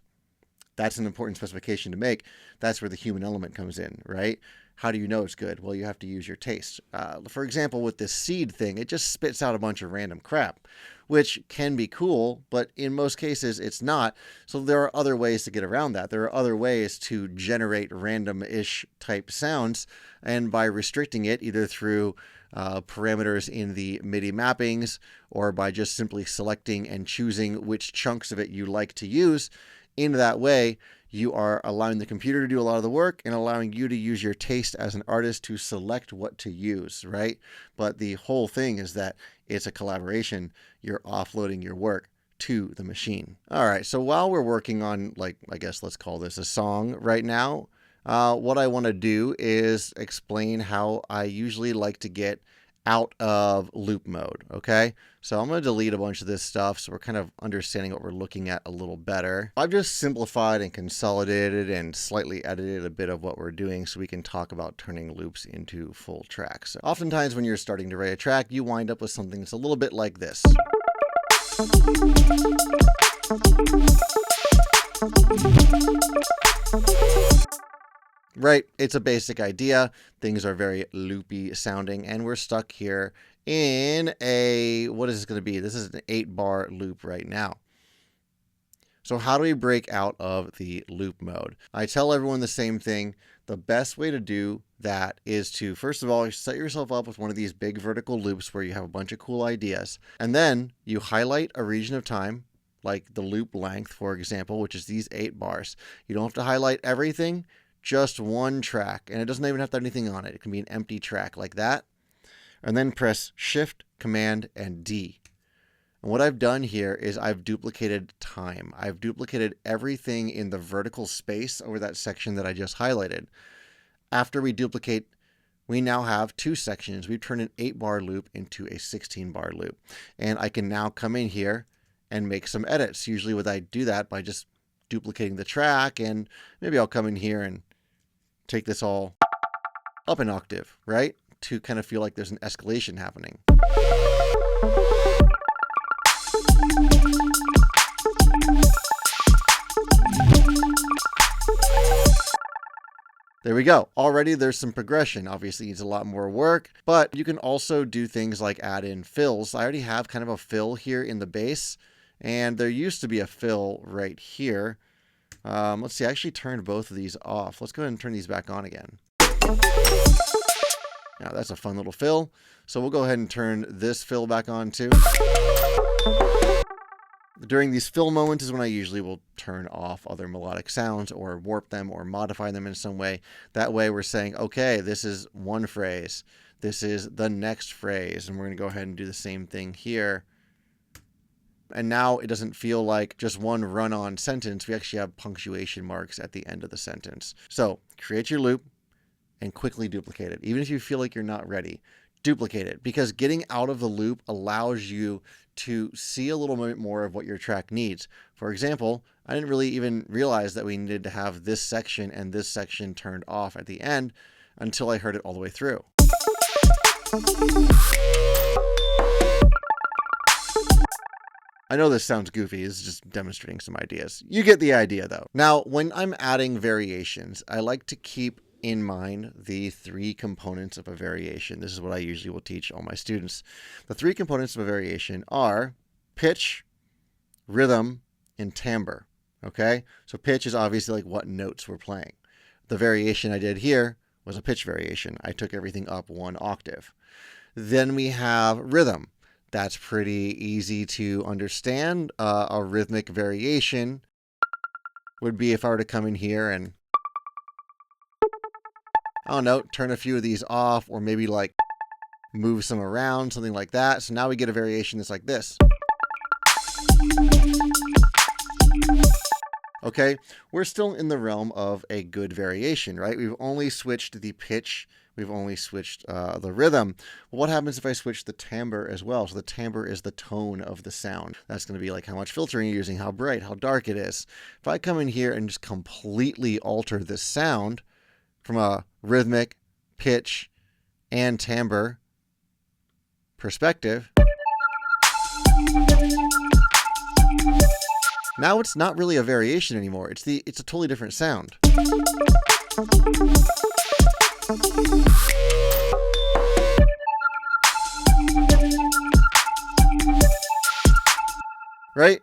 A: That's an important specification to make. That's where the human element comes in, right? How do you know it's good? Well, you have to use your taste. For example, with this seed thing, it just spits out a bunch of random crap, which can be cool, but in most cases it's not. So there are other ways to get around that. There are other ways to generate random-ish type sounds, and by restricting it either through parameters in the MIDI mappings or by just simply selecting and choosing which chunks of it you like to use, in that way, you are allowing the computer to do a lot of the work and allowing you to use your taste as an artist to select what to use, right? But the whole thing is that it's a collaboration. You're offloading your work to the machine. All right, so while we're working on, like, I guess let's call this a song right now, what I want to do is explain how I usually like to get out of loop mode, okay? So I'm going to delete a bunch of this stuff so we're kind of understanding what we're looking at a little better. I've just simplified and consolidated and slightly edited a bit of what we're doing so we can talk about turning loops into full tracks. So oftentimes when you're starting to write a track, you wind up with something that's a little bit like this. Right, it's a basic idea. Things are very loopy sounding, and we're stuck here in a, what is this going to be? This is an 8-bar loop right now. So how do we break out of the loop mode? I tell everyone the same thing. The best way to do that is to, first of all, set yourself up with one of these big vertical loops where you have a bunch of cool ideas, and then you highlight a region of time, like the loop length, for example, which is these 8 bars. You don't have to highlight everything. Just one track, and it doesn't even have to have anything on it. It can be an empty track like that. And then press Shift, Command, and D. And what I've done here is I've duplicated time. I've duplicated everything in the vertical space over that section that I just highlighted. After we duplicate, we now have 2 sections. We've turned an 8-bar loop into a 16-bar loop. And I can now come in here and make some edits. Usually would I do that by just duplicating the track, and maybe I'll come in here and take this all up an octave, right? To kind of feel like there's an escalation happening. There we go. Already there's some progression. Obviously it needs a lot more work, but you can also do things like add in fills. I already have kind of a fill here in the bass, and there used to be a fill right here. Let's see, I actually turned both of these off. Let's go ahead and turn these back on again. Now that's a fun little fill. So we'll go ahead and turn this fill back on too. During these fill moments is when I usually will turn off other melodic sounds or warp them or modify them in some way. That way we're saying, okay, this is one phrase. This is the next phrase. And we're going to go ahead and do the same thing here. And now it doesn't feel like just one run-on sentence. We actually have punctuation marks at the end of the sentence. So create your loop and quickly duplicate it. Even if you feel like you're not ready, duplicate it, because getting out of the loop allows you to see a little bit more of what your track needs. For example, I didn't really even realize that we needed to have this section and this section turned off at the end until I heard it all the way through. I know this sounds goofy, it's just demonstrating some ideas. You get the idea though. Now, when I'm adding variations, I like to keep in mind the 3 components of a variation. This is what I usually will teach all my students. The 3 components of a variation are pitch, rhythm, and timbre. Okay? So pitch is obviously like what notes we're playing. The variation I did here was a pitch variation. I took everything up 1 octave. Then we have rhythm. That's pretty easy to understand. A rhythmic variation would be if I were to come in here and, I don't know, turn a few of these off, or maybe like move some around, something like that. So now we get a variation that's like this. Okay, we're still in the realm of a good variation, right? We've only switched the pitch. We've only switched the rhythm. Well, what happens if I switch the timbre as well? So the timbre is the tone of the sound. That's going to be like how much filtering you're using, how bright, how dark it is. If I come in here and just completely alter the sound from a rhythmic, pitch, and timbre perspective, now it's not really a variation anymore. It's a totally different sound. Right?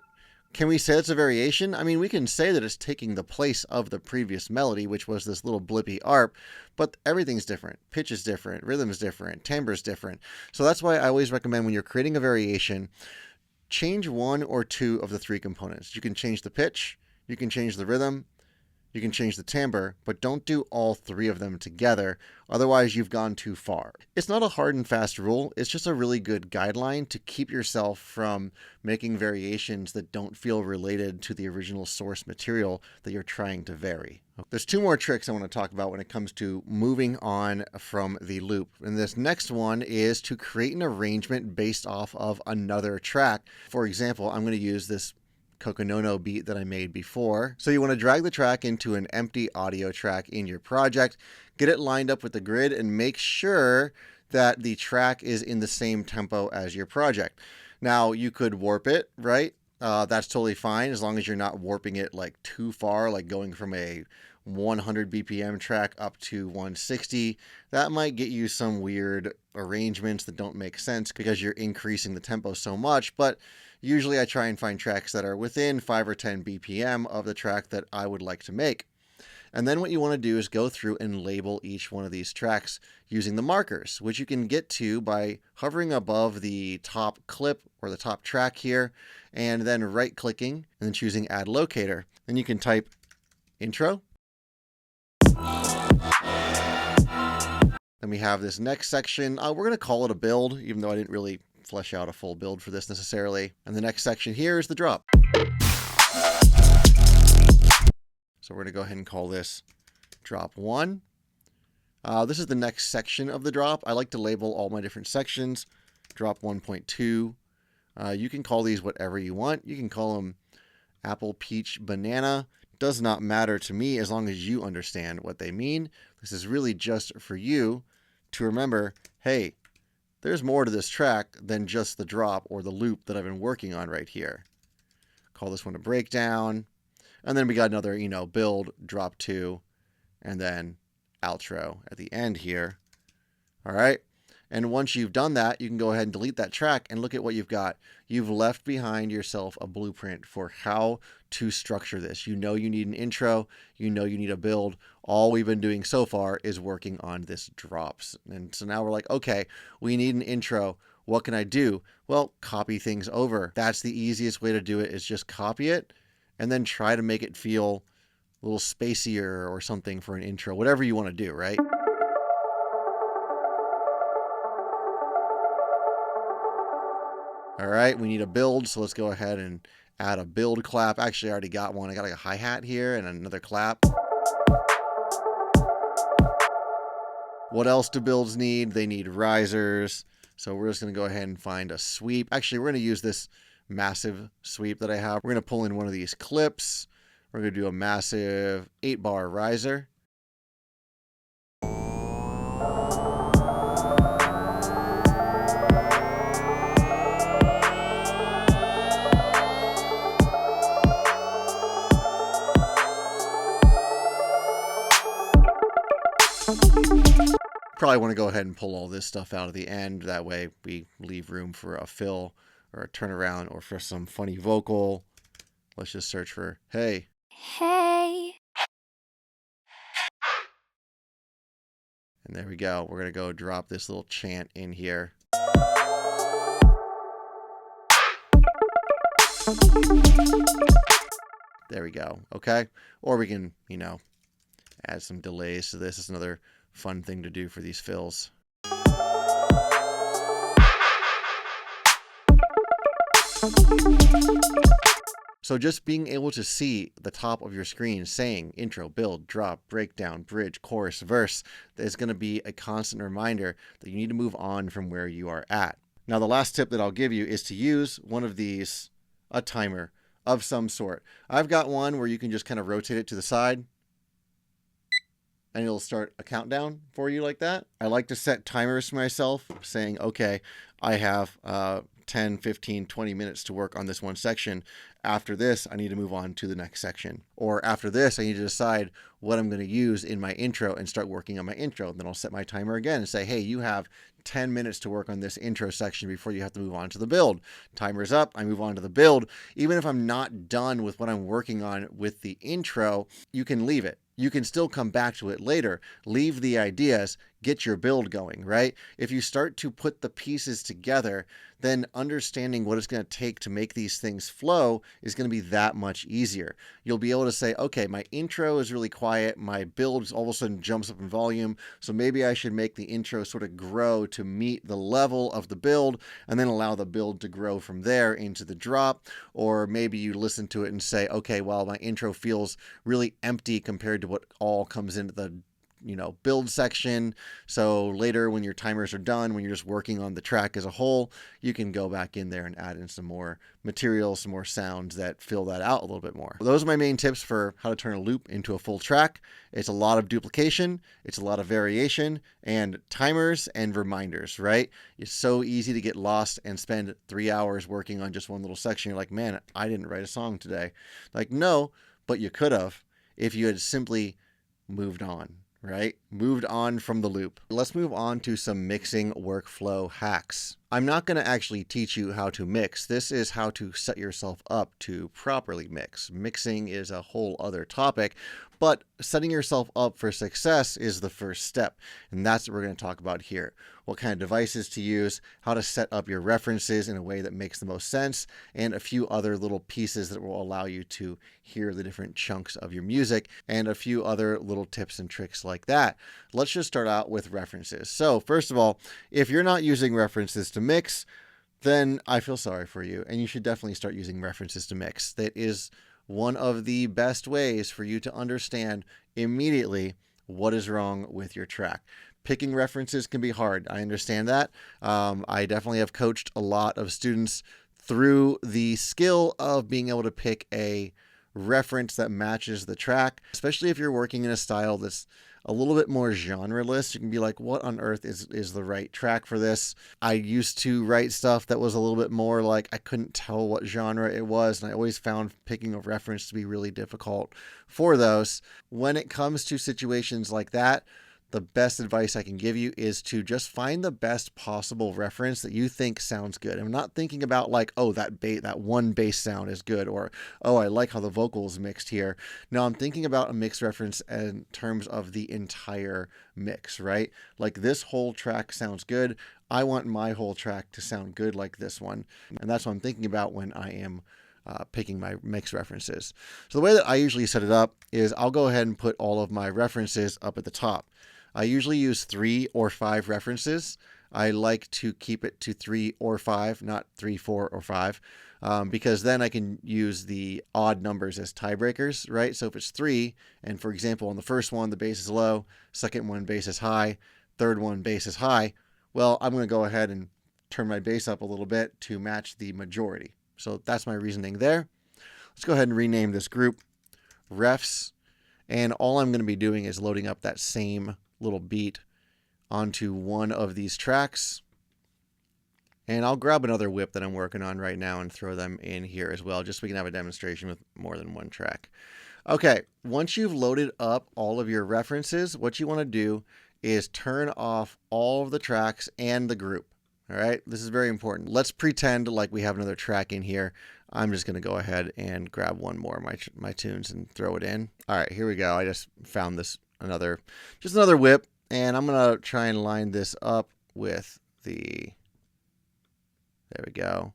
A: Can we say it's a variation? I mean, we can say that it's taking the place of the previous melody, which was this little blippy arp, but everything's different. Pitch is different, rhythm is different, timbre is different. So that's why I always recommend when you're creating a variation, change one or two of the three components. You can change the pitch, you can change the rhythm, you can change the timbre, but don't do all three of them together. Otherwise, you've gone too far. It's not a hard and fast rule. It's just a really good guideline to keep yourself from making variations that don't feel related to the original source material that you're trying to vary. There's two more tricks I want to talk about when it comes to moving on from the loop. And this next one is to create an arrangement based off of another track. For example, I'm going to use this Kokonono beat that I made before. So you want to drag the track into an empty audio track in your project, get it lined up with the grid, and make sure that the track is in the same tempo as your project. Now you could warp it, right? That's totally fine as long as you're not warping it like too far, like going from a 100 BPM track up to 160. That might get you some weird arrangements that don't make sense because you're increasing the tempo so much, but usually I try and find tracks that are within 5 or 10 BPM of the track that I would like to make. And then what you want to do is go through and label each one of these tracks using the markers, which you can get to by hovering above the top clip or the top track here, and then right-clicking and then choosing Add Locator. Then you can type intro. Then we have this next section. We're going to call it a build, even though I didn't really flesh out a full build for this necessarily. And the next section here is the drop. So we're going to go ahead and call this drop 1. This is the next section of the drop. I like to label all my different sections. Drop 1.2. You can call these whatever you want. You can call them apple, peach, banana. Does not matter to me as long as you understand what they mean. This is really just for you to remember, hey, there's more to this track than just the drop or the loop that I've been working on right here. Call this one a breakdown. And then we got another, build, drop 2, and then outro at the end here. All right. And once you've done that, you can go ahead and delete that track and look at what you've got. You've left behind yourself a blueprint for how to structure this. You know you need an intro. You know you need a build. All we've been doing so far is working on this drops. And so now we're like, okay, we need an intro. What can I do? Well, copy things over. That's the easiest way to do it, is just copy it and then try to make it feel a little spacier or something for an intro, whatever you want to do, right? All right, we need a build, so let's go ahead and add a build clap. Actually, I already got one. I got like a hi-hat here and another clap. What else do builds need? They need risers. So we're just going to go ahead and find a sweep. Actually, we're going to use this massive sweep that I have. We're going to pull in one of these clips. We're going to do a massive 8-bar riser. Probably want to go ahead and pull all this stuff out at the end. That way we leave room for a fill or a turnaround or for some funny vocal. Let's just search for, hey.
B: Hey.
A: And there we go. We're going to go drop this little chant in here. There we go. Okay. Or we can, you know, add some delays to this. It's another fun thing to do for these fills. So just being able to see the top of your screen saying intro, build, drop, breakdown, bridge, chorus, verse is going to be a constant reminder that you need to move on from where you are at. Now, the last tip that I'll give you is to use one of these, a timer of some sort. I've got one where you can just kind of rotate it to the side and it'll start a countdown for you like that. I like to set timers for myself saying, okay, I have 10, 15, 20 minutes to work on this one section. After this, I need to move on to the next section. Or after this, I need to decide what I'm going to use in my intro and start working on my intro. Then I'll set my timer again and say, hey, you have 10 minutes to work on this intro section before you have to move on to the build. Timer's up, I move on to the build. Even if I'm not done with what I'm working on with the intro, you can leave it. You can still come back to it later. Leave the ideas, get your build going, right? If you start to put the pieces together, then understanding what it's going to take to make these things flow is going to be that much easier. You'll be able to say, okay, my intro is really quiet. My build all of a sudden jumps up in volume. So maybe I should make the intro sort of grow to meet the level of the build and then allow the build to grow from there into the drop. Or maybe you listen to it and say, okay, well, my intro feels really empty compared to what all comes into the build section. So later when your timers are done, when you're just working on the track as a whole, you can go back in there and add in some more material, some more sounds that fill that out a little bit more. Those are my main tips for how to turn a loop into a full track. It's a lot of duplication, it's a lot of variation, and timers and reminders, right? It's so easy to get lost and spend 3 hours working on just one little section. You're like, man, I didn't write a song today. Like, no, but you could have if you had simply moved on. Right? Moved on from the loop. Let's move on to some mixing workflow hacks. I'm not going to actually teach you how to mix. This is how to set yourself up to properly mix. Mixing is a whole other topic, but setting yourself up for success is the first step. And that's what we're going to talk about here. What kind of devices to use, how to set up your references in a way that makes the most sense, and a few other little pieces that will allow you to hear the different chunks of your music, and a few other little tips and tricks like that. Let's just start out with references. So first of all, if you're not using references to mix, then I feel sorry for you, and you should definitely start using references to mix. That is one of the best ways for you to understand immediately what is wrong with your track. Picking references can be hard. I understand that. I definitely have coached a lot of students through the skill of being able to pick a reference that matches the track, especially if you're working in a style that's a little bit more genreless. You can be like, what on earth is the right track for this? I used to write stuff that was a little bit more like I couldn't tell what genre it was, and I always found picking a reference to be really difficult for those. When it comes to situations like that, the best advice I can give you is to just find the best possible reference that you think sounds good. I'm not thinking about like, oh, that one bass sound is good, or, oh, I like how the vocals mixed here. No, I'm thinking about a mix reference in terms of the entire mix, right? Like this whole track sounds good. I want my whole track to sound good like this one. And that's what I'm thinking about when I am picking my mix references. So the way that I usually set it up is I'll go ahead and put all of my references up at the top. I usually use 3 or 5 references. I like to keep it to 3 or 5, not 3, 4, or 5, because then I can use the odd numbers as tiebreakers, right? So if it's 3, and for example, on the first one, the bass is low, second one, bass is high, third one, bass is high, well, I'm going to go ahead and turn my bass up a little bit to match the majority. So that's my reasoning there. Let's go ahead and rename this group refs, and all I'm going to be doing is loading up that same little beat onto one of these tracks, and I'll grab another whip that I'm working on right now and throw them in here as well, just so we can have a demonstration with more than one track. Okay, once you've loaded up all of your references, what you want to do is turn off all of the tracks and the group. All right, this is very important. Let's pretend like we have another track in here. I'm just going to go ahead and grab one more of my tunes and throw it in. All right, here we go. I just found this another whip, and I'm going to try and line this up with there we go,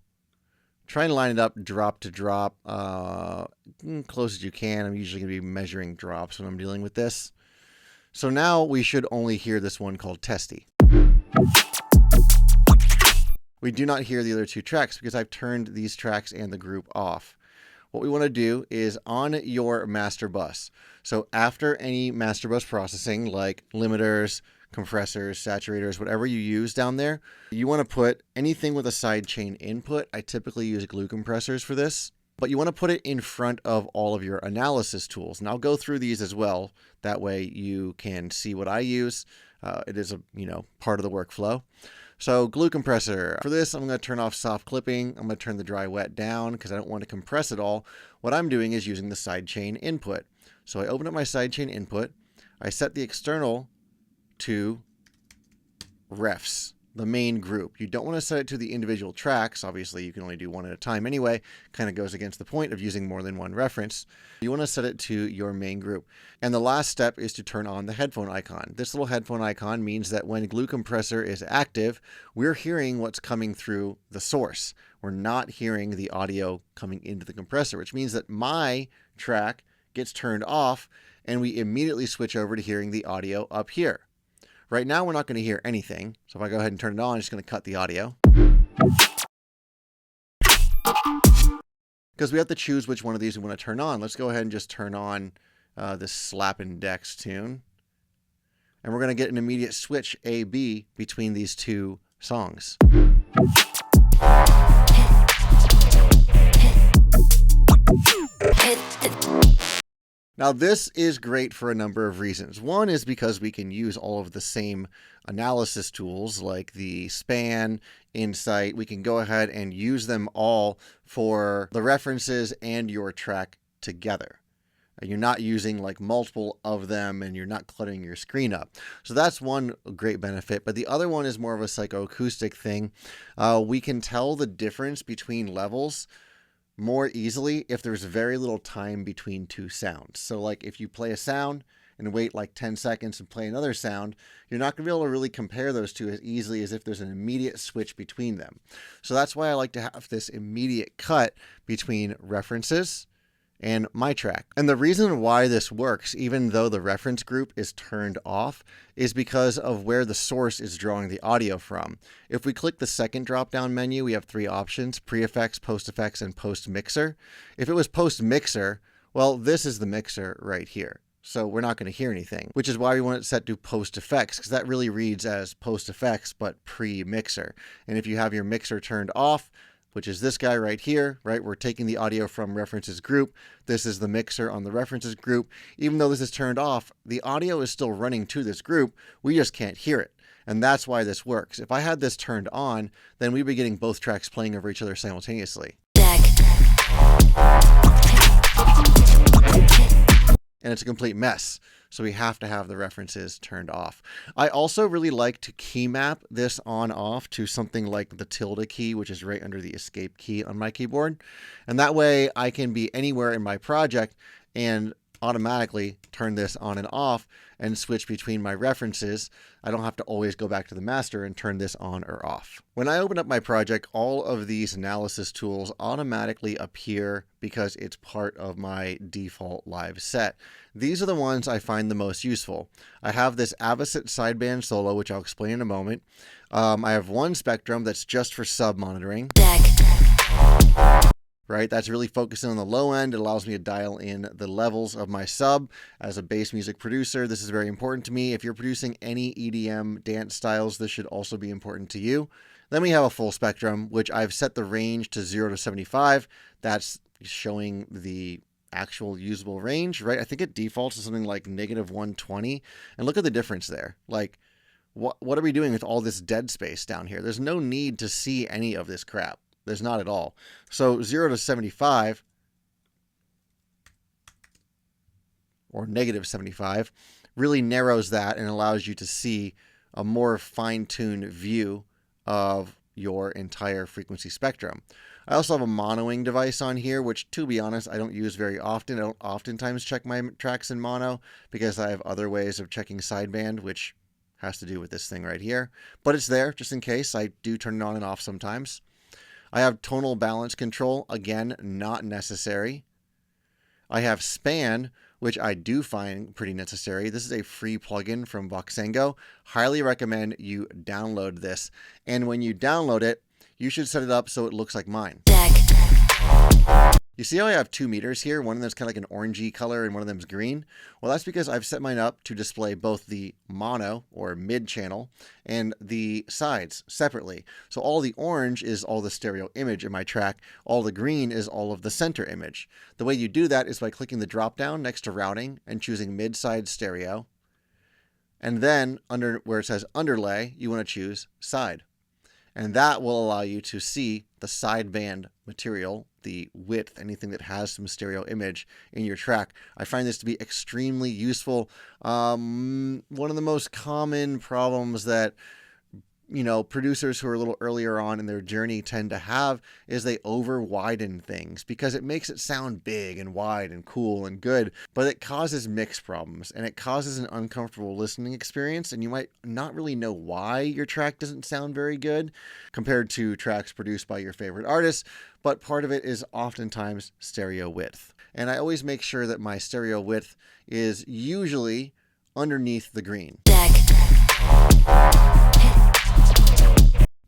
A: Try and line it up drop to drop, close as you can. I'm usually going to be measuring drops when I'm dealing with this. So now we should only hear this one called Testy. We do not hear the other two tracks because I've turned these tracks and the group off. What we want to do is on your master bus. So after any master bus processing, like limiters, compressors, saturators, whatever you use down there, you want to put anything with a sidechain input. I typically use glue compressors for this, but you want to put it in front of all of your analysis tools. And I'll go through these as well. That way you can see what I use. It is a part of the workflow. So glue compressor. For this, I'm going to turn off soft clipping. I'm going to turn the dry wet down because I don't want to compress it all. What I'm doing is using the sidechain input. So I open up my sidechain input. I set the external to refs, the main group. You don't want to set it to the individual tracks. Obviously, you can only do one at a time anyway. Kind of goes against the point of using more than one reference. You want to set it to your main group. And the last step is to turn on the headphone icon. This little headphone icon means that when glue compressor is active, we're hearing what's coming through the source. We're not hearing the audio coming into the compressor, which means that my track gets turned off and we immediately switch over to hearing the audio up here. Right now, we're not going to hear anything. So if I go ahead and turn it on, I'm just going to cut the audio. Because we have to choose which one of these we want to turn on. Let's go ahead and just turn on this Slappin' Dex tune. And we're going to get an immediate switch A-B between these two songs. Now this is great for a number of reasons. One is because we can use all of the same analysis tools like the span, insight. We can go ahead and use them all for the references and your track together. You're not using like multiple of them and you're not cluttering your screen up. So that's one great benefit. But the other one is more of a psychoacoustic thing. We can tell the difference between levels more easily if there's very little time between two sounds. So like if you play a sound and wait like 10 seconds and play another sound, you're not going to be able to really compare those two as easily as if there's an immediate switch between them. So that's why I like to have this immediate cut between references and my track. And the reason why this works, even though the reference group is turned off, is because of where the source is drawing the audio from. If we click the second drop-down menu, we have three options: pre-effects, post-effects, and post-mixer. If it was post-mixer, well, this is the mixer right here. So we're not going to hear anything, which is why we want it set to post-effects, because that really reads as post-effects, but pre-mixer. And if you have your mixer turned off, which is this guy right here, right? We're taking the audio from references group. This is the mixer on the references group. Even though this is turned off, the audio is still running to this group. We just can't hear it. And that's why this works. If I had this turned on, then we'd be getting both tracks playing over each other simultaneously. And it's a complete mess. So we have to have the references turned off. I also really like to key map this on off to something like the tilde key, which is right under the escape key on my keyboard. And that way I can be anywhere in my project and automatically turn this on and off and switch between my references. I don't have to always go back to the master and turn this on or off. When I open up my project, all of these analysis tools automatically appear because it's part of my default live set. These are the ones I find the most useful. I have this Avocet sideband solo, which I'll explain in a moment. I have one spectrum that's just for sub monitoring. Right, that's really focusing on the low end. It allows me to dial in the levels of my sub. As a bass music producer, this is very important to me. If you're producing any EDM dance styles, this should also be important to you. Then we have a full spectrum, which I've set the range to 0 to 75. That's showing the actual usable range, right? I think it defaults to something like -120. And look at the difference there. Like, what are we doing with all this dead space down here? There's no need to see any of this crap. There's not at all. So 0 to 75 or -75 really narrows that and allows you to see a more fine-tuned view of your entire frequency spectrum. I also have a monoing device on here, which, to be honest, I don't use very often. I don't oftentimes check my tracks in mono because I have other ways of checking sideband, which has to do with this thing right here. But it's there just in case. I do turn it on and off sometimes. I have tonal balance control, again, not necessary. I have span, which I do find pretty necessary. This is a free plugin from Voxengo. Highly recommend you download this. And when you download it, you should set it up so it looks like mine. You see how I have 2 meters here? One of them's kind of like an orangey color and one of them's green. Well, that's because I've set mine up to display both the mono or mid channel and the sides separately. So all the orange is all the stereo image in my track. All the green is all of the center image. The way you do that is by clicking the drop down next to routing and choosing mid-side stereo. And then under where it says underlay, you want to choose side. And that will allow you to see the sideband material, the width, anything that has some stereo image in your track. I find this to be extremely useful. One of the most common problems that producers who are a little earlier on in their journey tend to have is they over widen things because it makes it sound big and wide and cool and good, but it causes mix problems and it causes an uncomfortable listening experience, and you might not really know why your track doesn't sound very good compared to tracks produced by your favorite artists, but part of it is oftentimes stereo width. And I always make sure that my stereo width is usually underneath the green.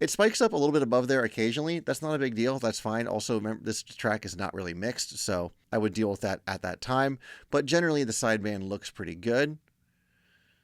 A: It spikes up a little bit above there occasionally. That's not a big deal. That's fine. Also, remember, this track is not really mixed, so I would deal with that at that time. But generally, the sideband looks pretty good.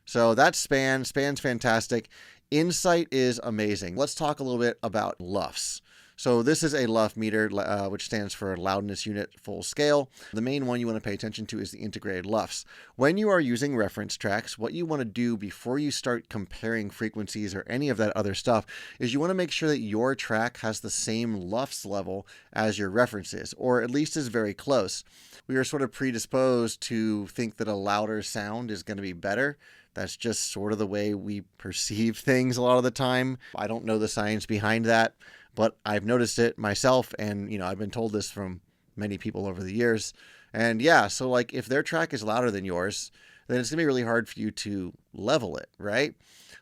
A: So that's span. Span's fantastic. Insight is amazing. Let's talk a little bit about LUFS. So this is a LUF meter, which stands for loudness unit full scale. The main one you want to pay attention to is the integrated LUFS. When you are using reference tracks, what you want to do before you start comparing frequencies or any of that other stuff is you want to make sure that your track has the same LUFS level as your references, or at least is very close. We are sort of predisposed to think that a louder sound is going to be better. That's just sort of the way we perceive things a lot of the time. I don't know the science behind that, but I've noticed it myself, and I've been told this from many people over the years. And yeah, so like if their track is louder than yours, then it's gonna be really hard for you to level it, right?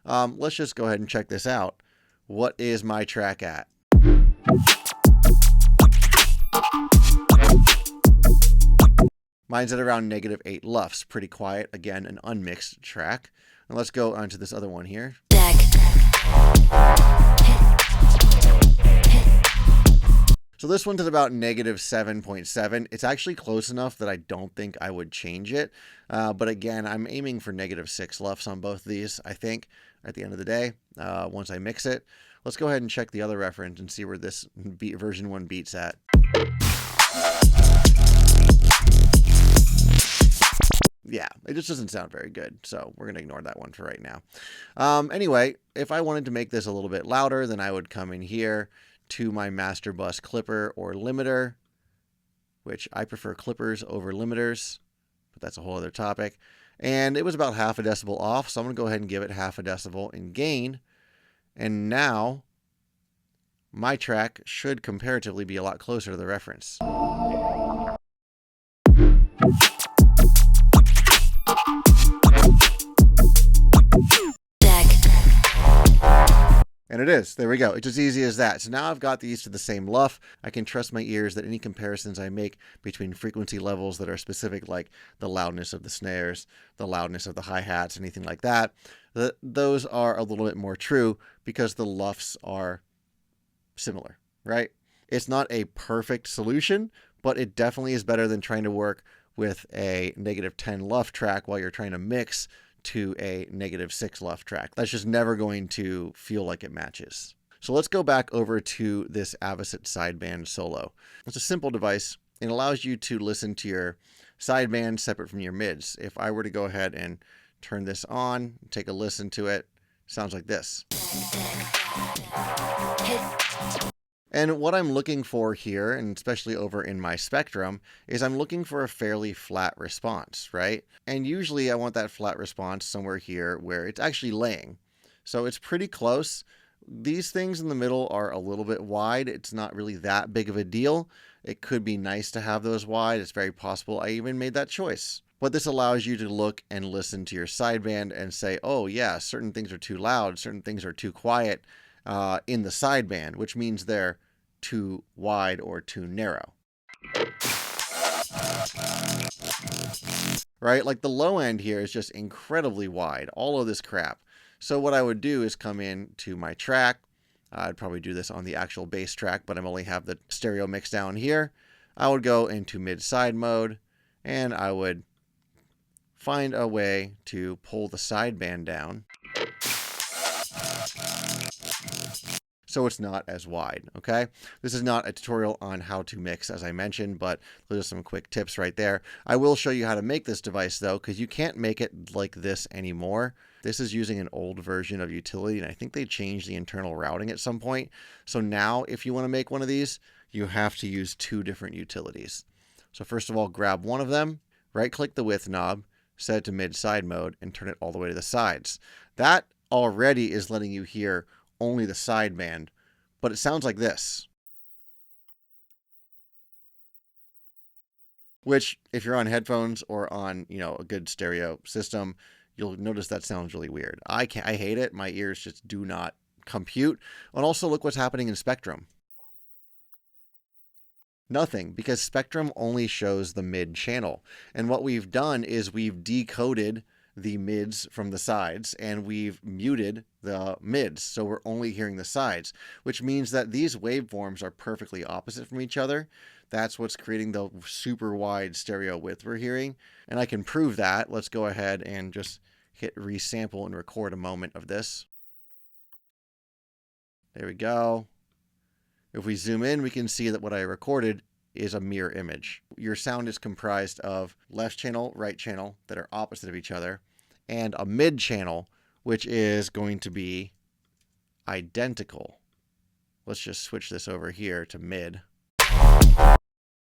A: Let's just go ahead and check this out. What is my track at? Mine's at around -8 LUFS, pretty quiet. Again, an unmixed track. And let's go on to this other one here. So this one's at about -7.7. It's actually close enough that I don't think I would change it. But again, I'm aiming for -6 LUFS on both of these, I think, at the end of the day, once I mix it. Let's go ahead and check the other reference and see where this version 1 beats at. Yeah, it just doesn't sound very good, so we're going to ignore that one for right now. Anyway, if I wanted to make this a little bit louder, then I would come in here to my master bus clipper or limiter, which I prefer clippers over limiters, but that's a whole other topic. And it was about half a decibel off, so I'm going to go ahead and give it half a decibel in gain. And now my track should comparatively be a lot closer to the reference. And it is. There we go. It's as easy as that. So now I've got these to the same LUF. I can trust my ears that any comparisons I make between frequency levels that are specific, like the loudness of the snares, the loudness of the hi-hats, anything like that, those are a little bit more true because the LUFs are similar, right? It's not a perfect solution, but it definitely is better than trying to work with a -10 LUF track while you're trying to mix to a -6 LUF track. That's just never going to feel like it matches. So let's go back over to this Avocet sideband solo. It's a simple device. It allows you to listen to your sideband separate from your mids. If I were to go ahead and turn this on, take a listen to it, sounds like this. And what I'm looking for here, and especially over in my spectrum, is I'm looking for a fairly flat response, right? And usually I want that flat response somewhere here where it's actually laying. So it's pretty close. These things in the middle are a little bit wide. It's not really that big of a deal. It could be nice to have those wide. It's very possible I even made that choice. But this allows you to look and listen to your sideband and say, oh yeah, certain things are too loud, certain things are too quiet in the sideband, which means they're too wide or too narrow. Right? Like the low end here is just incredibly wide, all of this crap. So what I would do is come in to my track. I'd probably do this on the actual bass track, but I only have the stereo mix down here. I would go into mid-side mode, and I would find a way to pull the sideband down so it's not as wide, okay? This is not a tutorial on how to mix, as I mentioned, but those are some quick tips right there. I will show you how to make this device, though, because you can't make it like this anymore. This is using an old version of utility, and I think they changed the internal routing at some point. So now, if you want to make one of these, you have to use two different utilities. So first of all, grab one of them, right-click the width knob, set it to mid-side mode, and turn it all the way to the sides. That already is letting you hear only the sideband, but it sounds like this. Which, if you're on headphones or on, a good stereo system, you'll notice that sounds really weird. I hate it. My ears just do not compute. And also look what's happening in Spectrum. Nothing, because Spectrum only shows the mid channel. And what we've done is we've decoded the mids from the sides, and we've muted the mids, so we're only hearing the sides, which means that these waveforms are perfectly opposite from each other. That's what's creating the super wide stereo width we're hearing, and I can prove that. Let's go ahead and just hit resample and record a moment of this. There we go. If we zoom in, we can see that what I recorded is a mirror image. Your sound is comprised of left channel, right channel that are opposite of each other, and a mid channel, which is going to be identical. Let's just switch this over here to mid.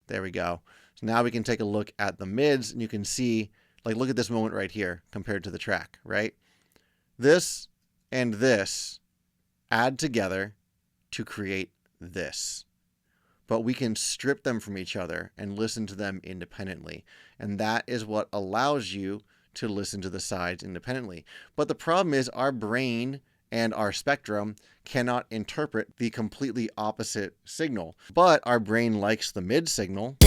A: There we go. So now we can take a look at the mids, and you can see, like, look at this moment right here compared to the track, right? This and this add together to create this. But we can strip them from each other and listen to them independently. And that is what allows you to listen to the sides independently. But the problem is our brain and our spectrum cannot interpret the completely opposite signal. But our brain likes the mid signal.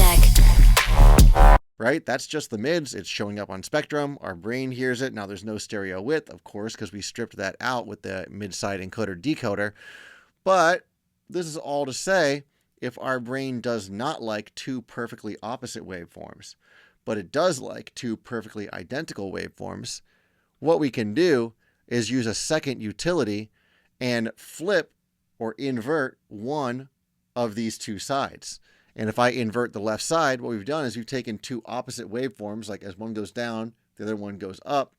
A: Right? That's just the mids. It's showing up on Spectrum. Our brain hears it. Now there's no stereo width, of course, because we stripped that out with the mid-side encoder decoder. But this is all to say, if our brain does not like two perfectly opposite waveforms, but it does like two perfectly identical waveforms, what we can do is use a second utility and flip or invert one of these two sides. And if I invert the left side, what we've done is we've taken two opposite waveforms, like as one goes down, the other one goes up,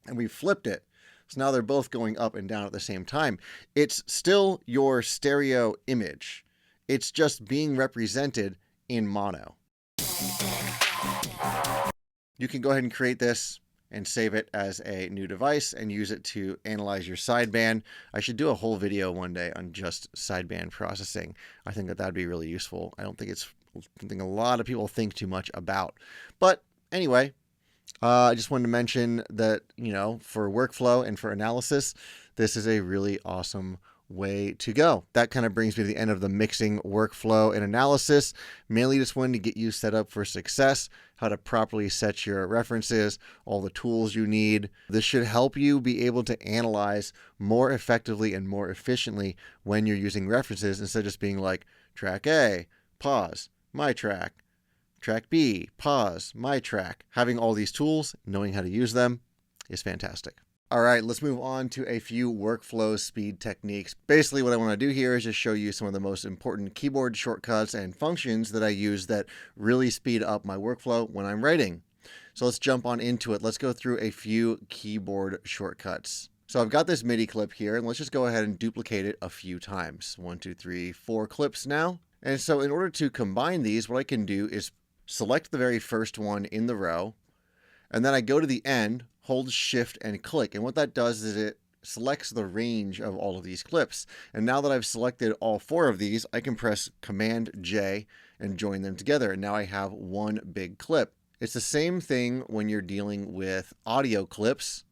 A: and we've flipped it. So now they're both going up and down at the same time. It's still your stereo image. It's just being represented in mono. You can go ahead and create this and save it as a new device and use it to analyze your sideband. I should do a whole video one day on just sideband processing. I think that would be really useful. I don't think it's something a lot of people think too much about. But anyway, I just wanted to mention that, for workflow and for analysis, this is a really awesome way to go. That kind of brings me to the end of the mixing workflow and analysis. Mainly just wanted to get you set up for success, how to properly set your references, all the tools you need. This should help you be able to analyze more effectively and more efficiently when you're using references, instead of just being like, track A, pause, my track, track B, pause, my track. Having all these tools, knowing how to use them is fantastic. All right, let's move on to a few workflow speed techniques. Basically, what I want to do here is just show you some of the most important keyboard shortcuts and functions that I use that really speed up my workflow when I'm writing. So let's jump on into it. Let's go through a few keyboard shortcuts. So I've got this MIDI clip here, and let's just go ahead and duplicate it a few times. 1, 2, 3, 4 clips now. And so in order to combine these, what I can do is select the very first one in the row, and then I go to the end, hold shift and click. And what that does is it selects the range of all of these clips. And now that I've selected all 4 of these, I can press Command J and join them together. And now I have one big clip. It's the same thing when you're dealing with audio clips.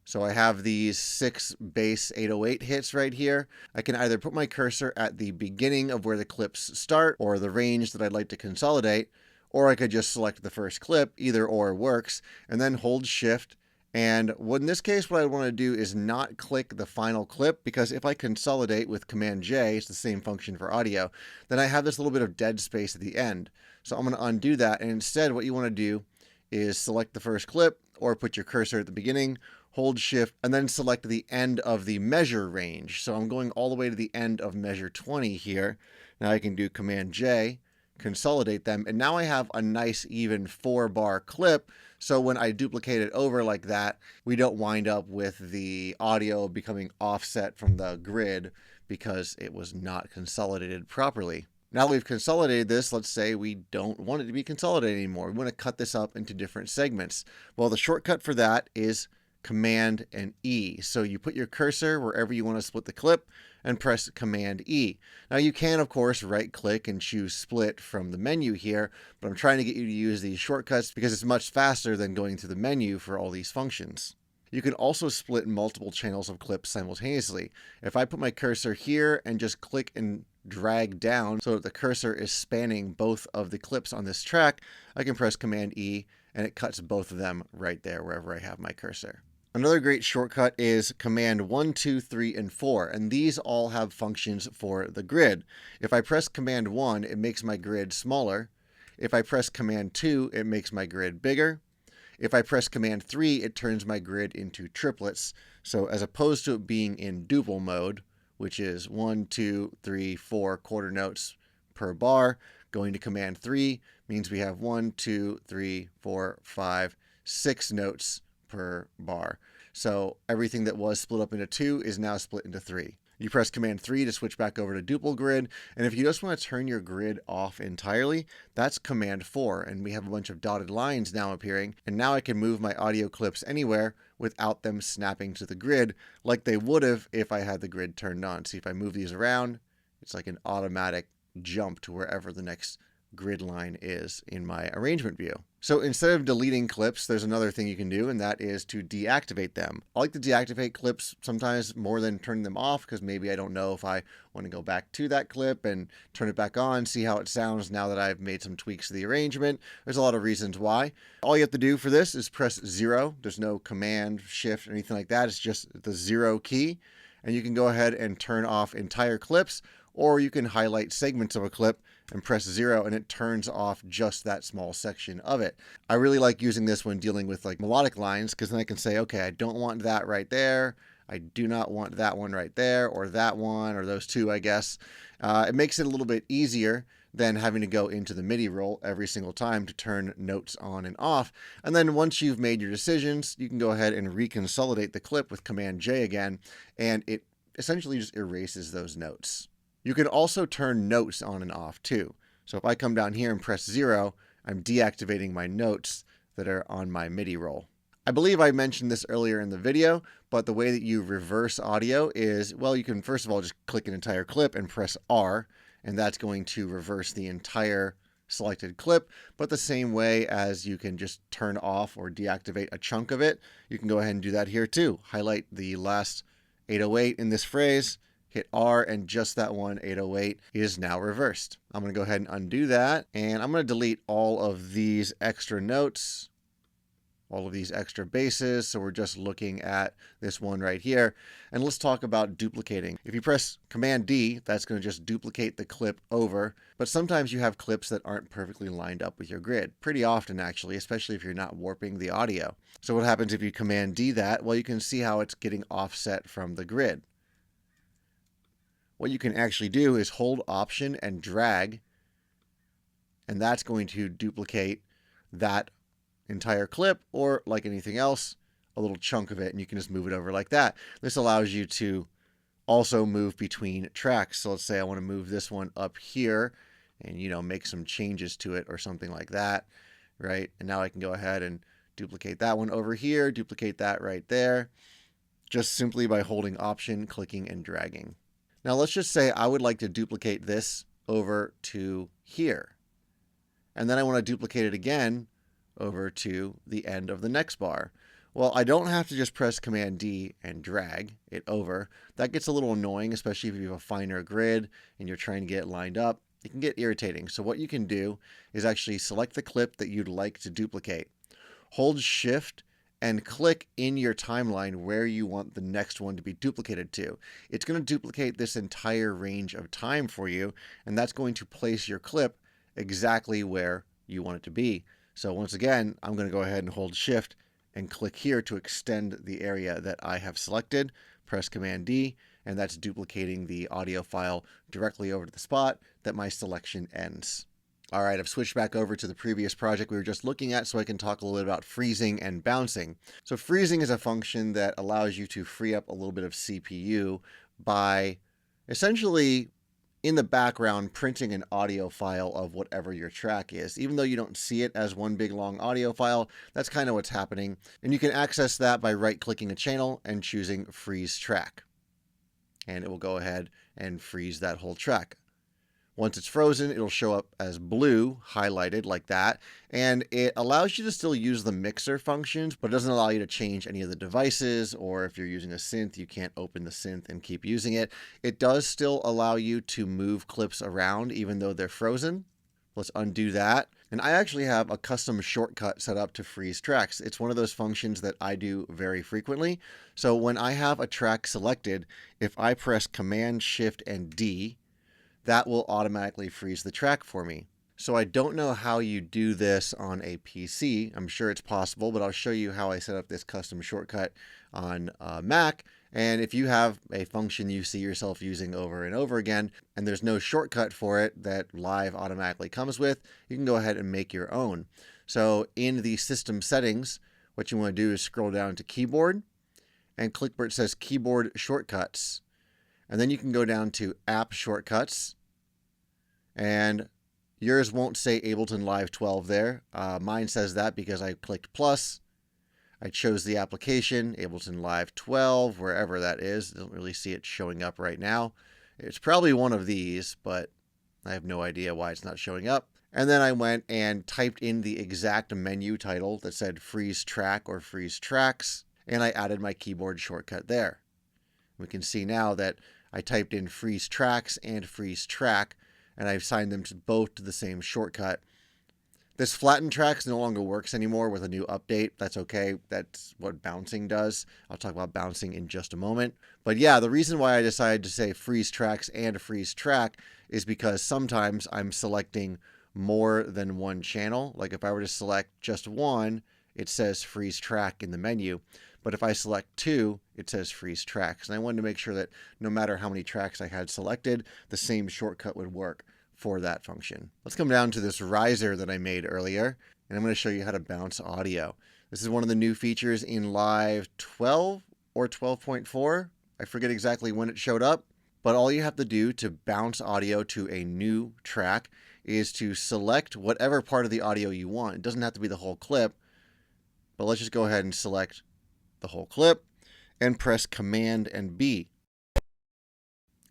A: So I have these 6 bass 808 hits right here. I can either put my cursor at the beginning of where the clips start or the range that I'd like to consolidate, or I could just select the first clip, either or works, and then hold shift. And in this case, what I want to do is not click the final clip, because if I consolidate with Command J, it's the same function for audio, then I have this little bit of dead space at the end. So I'm going to undo that, and instead what you want to do is select the first clip or put your cursor at the beginning, hold shift, and then select the end of the measure range. So I'm going all the way to the end of measure 20 here. Now I can do Command J, consolidate them, and now I have a nice even 4-bar clip. So when I duplicate it over like that, we don't wind up with the audio becoming offset from the grid because it was not consolidated properly. Now that we've consolidated this, let's say we don't want it to be consolidated anymore. We want to cut this up into different segments. Well, the shortcut for that is Command and E. So you put your cursor wherever you want to split the clip and press Command E. Now you can, of course, right click and choose split from the menu here, but I'm trying to get you to use these shortcuts because it's much faster than going through the menu for all these functions. You can also split multiple channels of clips simultaneously. If I put my cursor here and just click and drag down so that the cursor is spanning both of the clips on this track, I can press Command E and it cuts both of them right there wherever I have my cursor. Another great shortcut is Command 1, 2, 3, and 4, and these all have functions for the grid. If I press Command 1, it makes my grid smaller. If I press Command 2, it makes my grid bigger. If I press Command 3, it turns my grid into triplets. So as opposed to it being in duple mode, which is 1, 2, 3, 4 quarter notes per bar, going to Command 3 means we have 1, 2, 3, 4, 5, 6 notes per bar. So everything that was split up into 2 is now split into 3. You press Command 3 to switch back over to duple grid, and if you just want to turn your grid off entirely, that's Command 4, and we have a bunch of dotted lines now appearing, and now I can move my audio clips anywhere without them snapping to the grid like they would have if I had the grid turned on. See, if I move these around, it's like an automatic jump to wherever the next grid line is in my arrangement view. So instead of deleting clips, there's another thing you can do, and that is to deactivate them. I like to deactivate clips sometimes more than turning them off, because maybe I don't know if I want to go back to that clip and turn it back on, see how it sounds now that I've made some tweaks to the arrangement. There's a lot of reasons why. All you have to do for this is press 0. There's no command, shift, or anything like that. It's just the 0 key, and you can go ahead and turn off entire clips, or you can highlight segments of a clip and press 0 and it turns off just that small section of it. I really like using this when dealing with like melodic lines, because then I can say, okay, I don't want that right there. I do not want that one right there, or that one, or those two, I guess. It makes it a little bit easier than having to go into the MIDI roll every single time to turn notes on and off. And then once you've made your decisions, you can go ahead and reconsolidate the clip with Command J again, and it essentially just erases those notes. You can also turn notes on and off too. So if I come down here and press 0, I'm deactivating my notes that are on my MIDI roll. I believe I mentioned this earlier in the video, but the way that you reverse audio is, well, you can first of all just click an entire clip and press R, and that's going to reverse the entire selected clip. But the same way as you can just turn off or deactivate a chunk of it, you can go ahead and do that here too. Highlight the last 808 in this phrase, hit R, and just that one 808 is now reversed. I'm going to go ahead and undo that, and I'm going to delete all of these extra notes, all of these extra basses, so we're just looking at this one right here. And let's talk about duplicating. If you press Command D, that's going to just duplicate the clip over, but sometimes you have clips that aren't perfectly lined up with your grid. Pretty often, actually, especially if you're not warping the audio. So what happens if you Command D that? Well, you can see how it's getting offset from the grid. What you can actually do is hold Option and drag, and that's going to duplicate that entire clip, or like anything else, a little chunk of it, and you can just move it over like that. This allows you to also move between tracks. So let's say I want to move this one up here and, make some changes to it or something like that, right? And now I can go ahead and duplicate that one over here, duplicate that right there, just simply by holding Option, clicking, and dragging. Now let's just say I would like to duplicate this over to here. And then I want to duplicate it again over to the end of the next bar. Well, I don't have to just press Command D and drag it over. That gets a little annoying, especially if you have a finer grid and you're trying to get it lined up. It can get irritating. So what you can do is actually select the clip that you'd like to duplicate. Hold Shift and click in your timeline where you want the next one to be duplicated to. It's going to duplicate this entire range of time for you, and that's going to place your clip exactly where you want it to be. So once again, I'm going to go ahead and hold Shift and click here to extend the area that I have selected. Press Command D, and that's duplicating the audio file directly over to the spot that my selection ends. All right, I've switched back over to the previous project we were just looking at so I can talk a little bit about freezing and bouncing. So freezing is a function that allows you to free up a little bit of CPU by essentially in the background printing an audio file of whatever your track is. Even though you don't see it as one big long audio file, that's kind of what's happening. And you can access that by right-clicking a channel and choosing Freeze Track. And it will go ahead and freeze that whole track. Once it's frozen, it'll show up as blue, highlighted like that, and it allows you to still use the mixer functions, but it doesn't allow you to change any of the devices, or if you're using a synth, you can't open the synth and keep using it. It does still allow you to move clips around even though they're frozen. Let's undo that. And I actually have a custom shortcut set up to freeze tracks. It's one of those functions that I do very frequently. So when I have a track selected, if I press Command, Shift, and D, that will automatically freeze the track for me. So I don't know how you do this on a PC. I'm sure it's possible, but I'll show you how I set up this custom shortcut on Mac. And if you have a function you see yourself using over and over again, and there's no shortcut for it that Live automatically comes with, you can go ahead and make your own. So in the system settings, what you want to do is scroll down to Keyboard and click where it says Keyboard Shortcuts. And then you can go down to App Shortcuts, and yours won't say Ableton Live 12 there. Mine says that because I clicked plus. I chose the application, Ableton Live 12, wherever that is. I don't really see it showing up right now. It's probably one of these, but I have no idea why it's not showing up. And then I went and typed in the exact menu title that said Freeze Track or Freeze Tracks, and I added my keyboard shortcut there. We can see now that I typed in Freeze Tracks and Freeze Track, and I've assigned them to both to the same shortcut. This flattened tracks no longer works anymore with a new update. That's okay. That's what bouncing does. I'll talk about bouncing in just a moment. But yeah, the reason why I decided to say Freeze Tracks and Freeze Track is because sometimes I'm selecting more than one channel. Like if I were to select just one, it says Freeze Track in the menu. But if I select two, it says Freeze Tracks. And I wanted to make sure that no matter how many tracks I had selected, the same shortcut would work for that function. Let's come down to this riser that I made earlier, and I'm going to show you how to bounce audio. This is one of the new features in Live 12 or 12.4. I forget exactly when it showed up, but all you have to do to bounce audio to a new track is to select whatever part of the audio you want. It doesn't have to be the whole clip, but let's just go ahead and select the whole clip and press Command and B.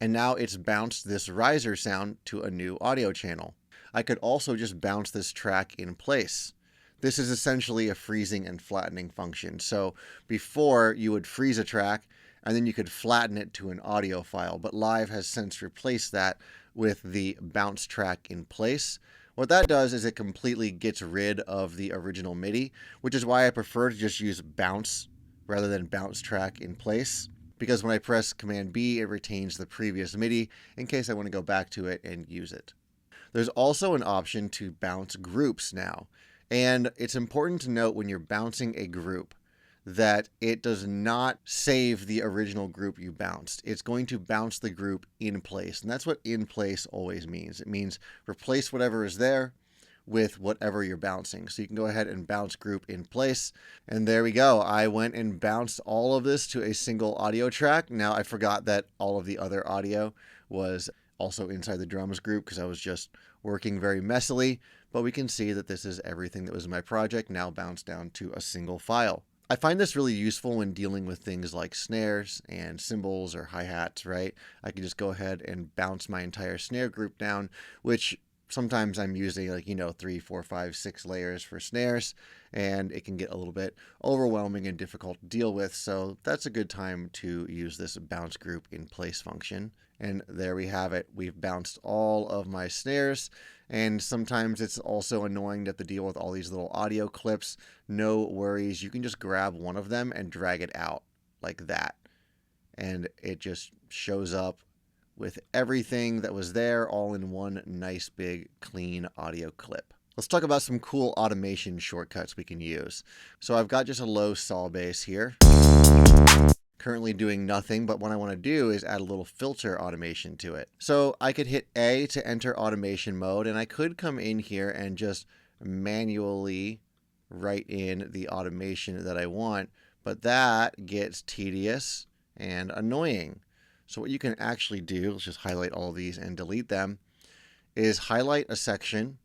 A: And now it's bounced this riser sound to a new audio channel. I could also just bounce this track in place. This is essentially a freezing and flattening function. So before you would freeze a track and then you could flatten it to an audio file, but Live has since replaced that with the bounce track in place. What that does is it completely gets rid of the original MIDI, which is why I prefer to just use bounce rather than bounce track in place, because when I press Command B, it retains the previous MIDI in case I want to go back to it and use it. There's also an option to bounce groups now, and it's important to note when you're bouncing a group that it does not save the original group you bounced. It's going to bounce the group in place, and that's what in place always means. It means replace whatever is there with whatever you're bouncing. So you can go ahead and bounce group in place. And there we go. I went and bounced all of this to a single audio track. Now I forgot that all of the other audio was also inside the drums group because I was just working very messily, but we can see that this is everything that was in my project now bounced down to a single file. I find this really useful when dealing with things like snares and cymbals or hi-hats, right? I can just go ahead and bounce my entire snare group down, which sometimes I'm using like, 3, 4, 5, 6 layers for snares, and it can get a little bit overwhelming and difficult to deal with. So that's a good time to use this bounce group in place function. And there we have it. We've bounced all of my snares. And sometimes it's also annoying to have to deal with all these little audio clips. No worries. You can just grab one of them and drag it out like that. And it just shows up with everything that was there all in one nice big clean audio clip. Let's talk about some cool automation shortcuts we can use. So I've got just a low saw bass here. Currently doing nothing, but what I want to do is add a little filter automation to it. So I could hit A to enter automation mode, and I could come in here and just manually write in the automation that I want, but that gets tedious and annoying. So what you can actually do, let's just highlight all these and delete them, is highlight a section,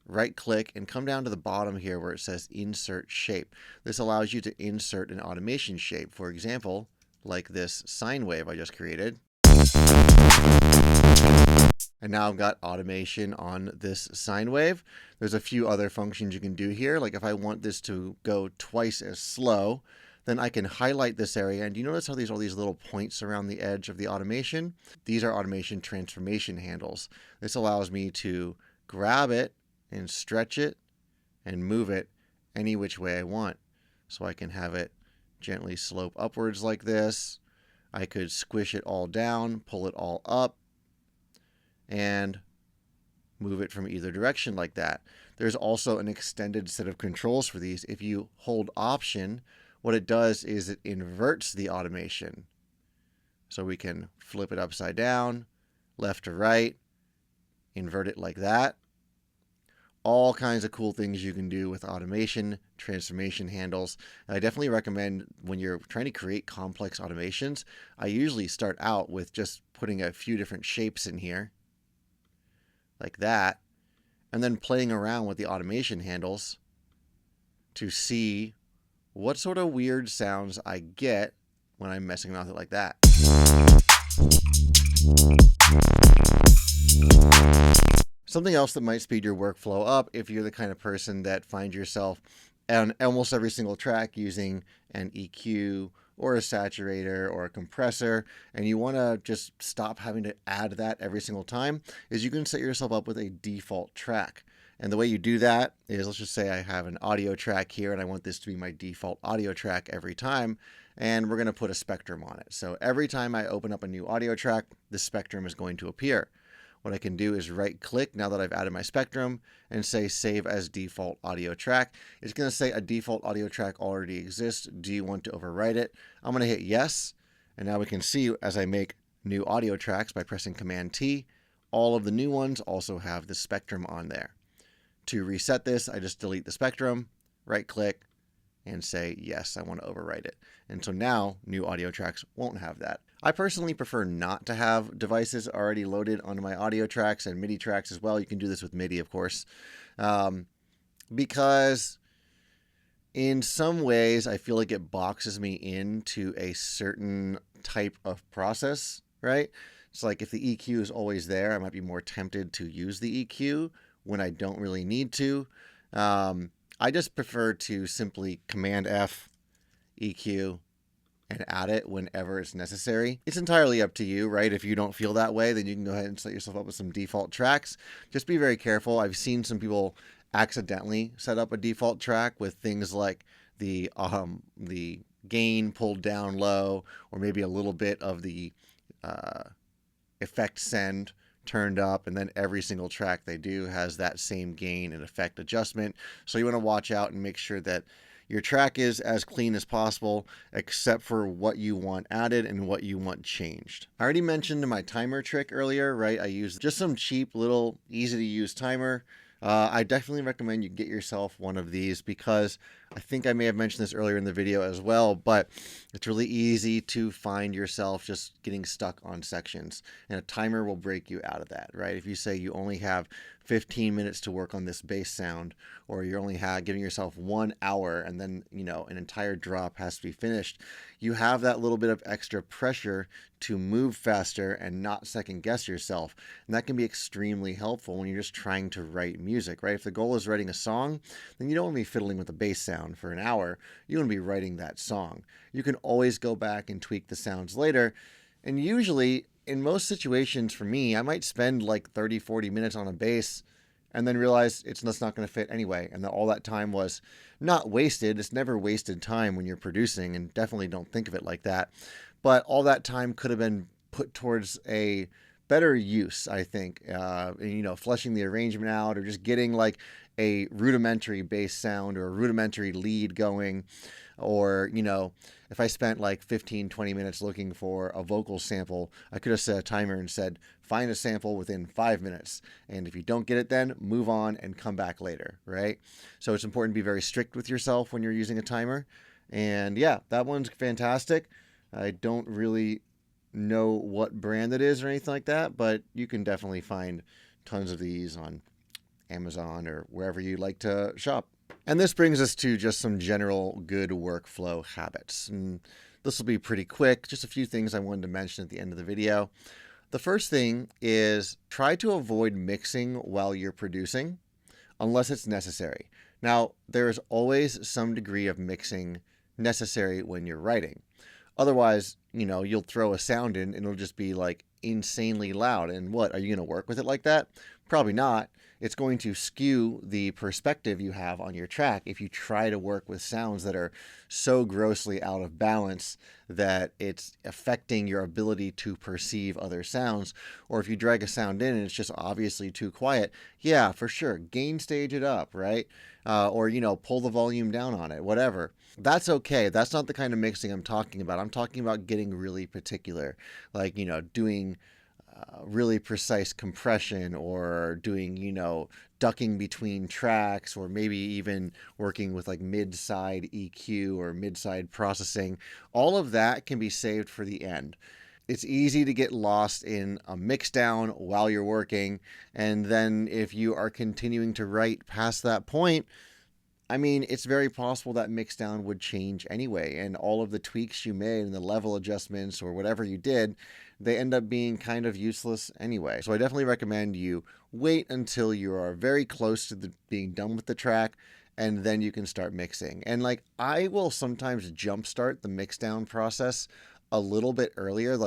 A: right click, and come down to the bottom here where it says insert shape. This allows you to insert an automation shape. For example, like this sine wave I just created. And now I've got automation on this sine wave. There's a few other functions you can do here. Like if I want this to go twice as slow, then I can highlight this area. And do you notice how there's all these little points around the edge of the automation? These are automation transformation handles. This allows me to grab it and stretch it and move it any which way I want. So I can have it gently slope upwards like this. I could squish it all down, pull it all up, and move it from either direction like that. There's also an extended set of controls for these. If you hold Option, what it does is it inverts the automation. So we can flip it upside down, left to right, invert it like that. All kinds of cool things you can do with automation, transformation handles. And I definitely recommend when you're trying to create complex automations, I usually start out with just putting a few different shapes in here, like that, and then playing around with the automation handles to see what sort of weird sounds I get when I'm messing around with it like that. Something else that might speed your workflow up if you're the kind of person that finds yourself on almost every single track using an EQ or a saturator or a compressor, and you want to just stop having to add that every single time, is you can set yourself up with a default track. And the way you do that is, let's just say I have an audio track here and I want this to be my default audio track every time, and we're going to put a spectrum on it. So every time I open up a new audio track, the spectrum is going to appear. What I can do is right click now that I've added my spectrum and say save as default audio track. It's going to say a default audio track already exists. Do you want to overwrite it? I'm going to hit yes. And now we can see as I make new audio tracks by pressing Command T, all of the new ones also have the spectrum on there. To reset this, I just delete the spectrum, right click, and say, yes, I want to overwrite it. And so now new audio tracks won't have that. I personally prefer not to have devices already loaded onto my audio tracks and MIDI tracks as well. You can do this with MIDI, of course, because in some ways I feel like it boxes me into a certain type of process, right? It's like if the EQ is always there, I might be more tempted to use the EQ when I don't really need to. I just prefer to simply Command F, EQ, and add it whenever it's necessary. It's entirely up to you, right? If you don't feel that way, then you can go ahead and set yourself up with some default tracks. Just be very careful. I've seen some people accidentally set up a default track with things like the gain pulled down low, or maybe a little bit of the effect send turned up, and then every single track they do has that same gain and effect adjustment. So you want to watch out and make sure that your track is as clean as possible, except for what you want added and what you want changed. I already mentioned my timer trick earlier, right? I used just some cheap little easy to use timer. I definitely recommend you get yourself one of these because I think I may have mentioned this earlier in the video as well, but it's really easy to find yourself just getting stuck on sections, and a timer will break you out of that, right? If you say you only have 15 minutes to work on this bass sound, or you're only giving yourself 1 hour and then, an entire drop has to be finished, you have that little bit of extra pressure to move faster and not second guess yourself. And that can be extremely helpful when you're just trying to write music, right? If the goal is writing a song, then you don't want to be fiddling with a bass sound for an hour. You want to be writing that song. You can always go back and tweak the sounds later. And usually, in most situations for me, I might spend like 30, 40 minutes on a bass and then realize it's just not going to fit anyway. And that all that time was not wasted. It's never wasted time when you're producing, and definitely don't think of it like that. But all that time could have been put towards a better use, I think, fleshing the arrangement out, or just getting like a rudimentary bass sound or a rudimentary lead going. Or, if I spent like 15, 20 minutes looking for a vocal sample, I could have set a timer and said, find a sample within 5 minutes. And if you don't get it then, move on and come back later, right? So it's important to be very strict with yourself when you're using a timer. And yeah, that one's fantastic. I don't really know what brand it is or anything like that, but you can definitely find tons of these on Amazon or wherever you like to shop. And this brings us to just some general good workflow habits. And this will be pretty quick, just a few things I wanted to mention at the end of the video. The first thing is try to avoid mixing while you're producing, unless it's necessary. Now, there is always some degree of mixing necessary when you're writing. Otherwise, you'll throw a sound in and it'll just be like insanely loud. And what, are you going to work with it like that? Probably not. It's going to skew the perspective you have on your track if you try to work with sounds that are so grossly out of balance that it's affecting your ability to perceive other sounds. Or if you drag a sound in and it's just obviously too quiet, yeah, for sure, gain stage it up, right? Or pull the volume down on it, whatever. That's okay. That's not the kind of mixing I'm talking about. I'm talking about getting really particular, like, doing really precise compression, or doing, ducking between tracks, or maybe even working with like mid-side EQ or mid-side processing. All of that can be saved for the end. It's easy to get lost in a mix down while you're working. And then if you are continuing to write past that point, it's very possible that mix down would change anyway, and all of the tweaks you made and the level adjustments or whatever you did, they end up being kind of useless anyway. So I definitely recommend you wait until you are very close to being done with the track, and then you can start mixing. And I will sometimes jumpstart the mix down process a little bit earlier,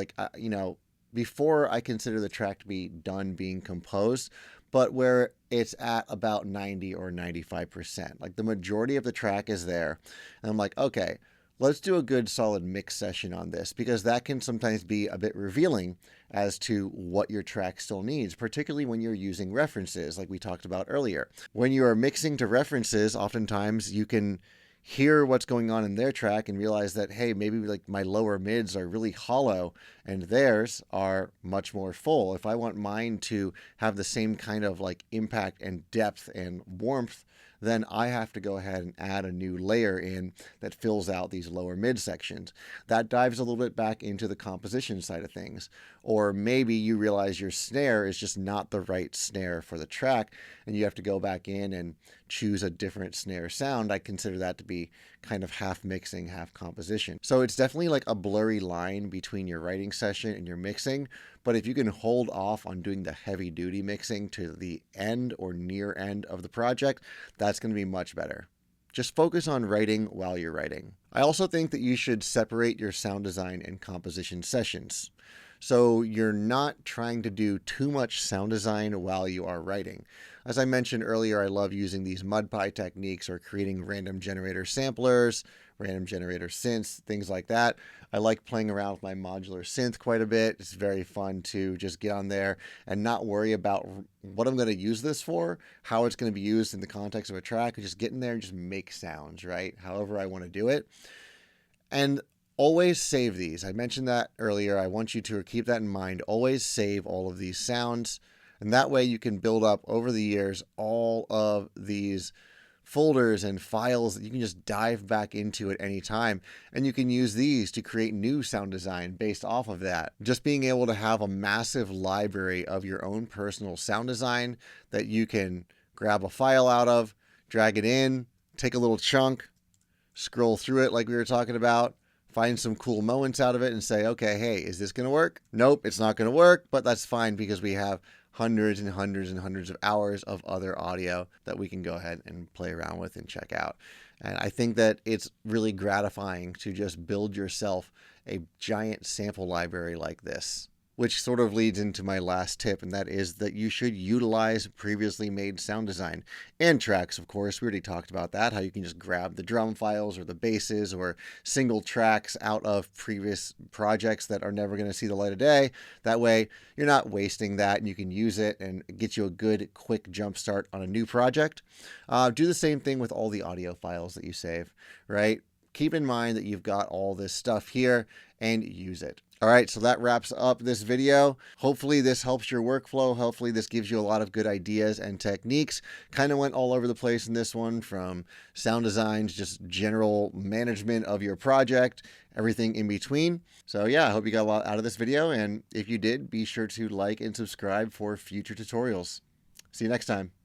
A: before I consider the track to be done being composed, but where it's at about 90 or 95%. Like the majority of the track is there. And I'm like, okay, let's do a good solid mix session on this, because that can sometimes be a bit revealing as to what your track still needs, particularly when you're using references like we talked about earlier. When you are mixing to references, oftentimes you can hear what's going on in their track and realize that, hey, maybe like my lower mids are really hollow and theirs are much more full. If I want mine to have the same kind of like impact and depth and warmth, then I have to go ahead and add a new layer in that fills out these lower mid sections. That dives a little bit back into the composition side of things. Or maybe you realize your snare is just not the right snare for the track, and you have to go back in and choose a different snare sound. I consider that to be kind of half mixing, half composition. So it's definitely like a blurry line between your writing session and your mixing. But if you can hold off on doing the heavy duty mixing to the end or near end of the project, that's going to be much better. Just focus on writing while you're writing. I also think that you should separate your sound design and composition sessions, so you're not trying to do too much sound design while you are writing. As I mentioned earlier, I love using these Mudpie techniques, or creating random generator samplers, random generator synths, things like that. I like playing around with my modular synth quite a bit. It's very fun to just get on there and not worry about what I'm going to use this for, how it's going to be used in the context of a track. Just get in there and just make sounds, right? However I want to do it. And always save these. I mentioned that earlier. I want you to keep that in mind. Always save all of these sounds. And that way you can build up over the years all of these folders and files that you can just dive back into at any time. And you can use these to create new sound design based off of that. Just being able to have a massive library of your own personal sound design that you can grab a file out of, drag it in, take a little chunk, scroll through it like we were talking about, find some cool moments out of it and say, okay, hey, is this going to work? Nope, it's not going to work, but that's fine because we have hundreds and hundreds and hundreds of hours of other audio that we can go ahead and play around with and check out. And I think that it's really gratifying to just build yourself a giant sample library like this. Which sort of leads into my last tip, and that is that you should utilize previously made sound design and tracks. Of course, we already talked about that, how you can just grab the drum files or the basses or single tracks out of previous projects that are never going to see the light of day. That way, you're not wasting that, and you can use it and get you a good, quick jump start on a new project. Do the same thing with all the audio files that you save, right? Keep in mind that you've got all this stuff here and use it. All right, so that wraps up this video. Hopefully this helps your workflow. Hopefully this gives you a lot of good ideas and techniques. Kind of went all over the place in this one, from sound designs, just general management of your project, everything in between. So yeah, I hope you got a lot out of this video. And if you did, be sure to like and subscribe for future tutorials. See you next time.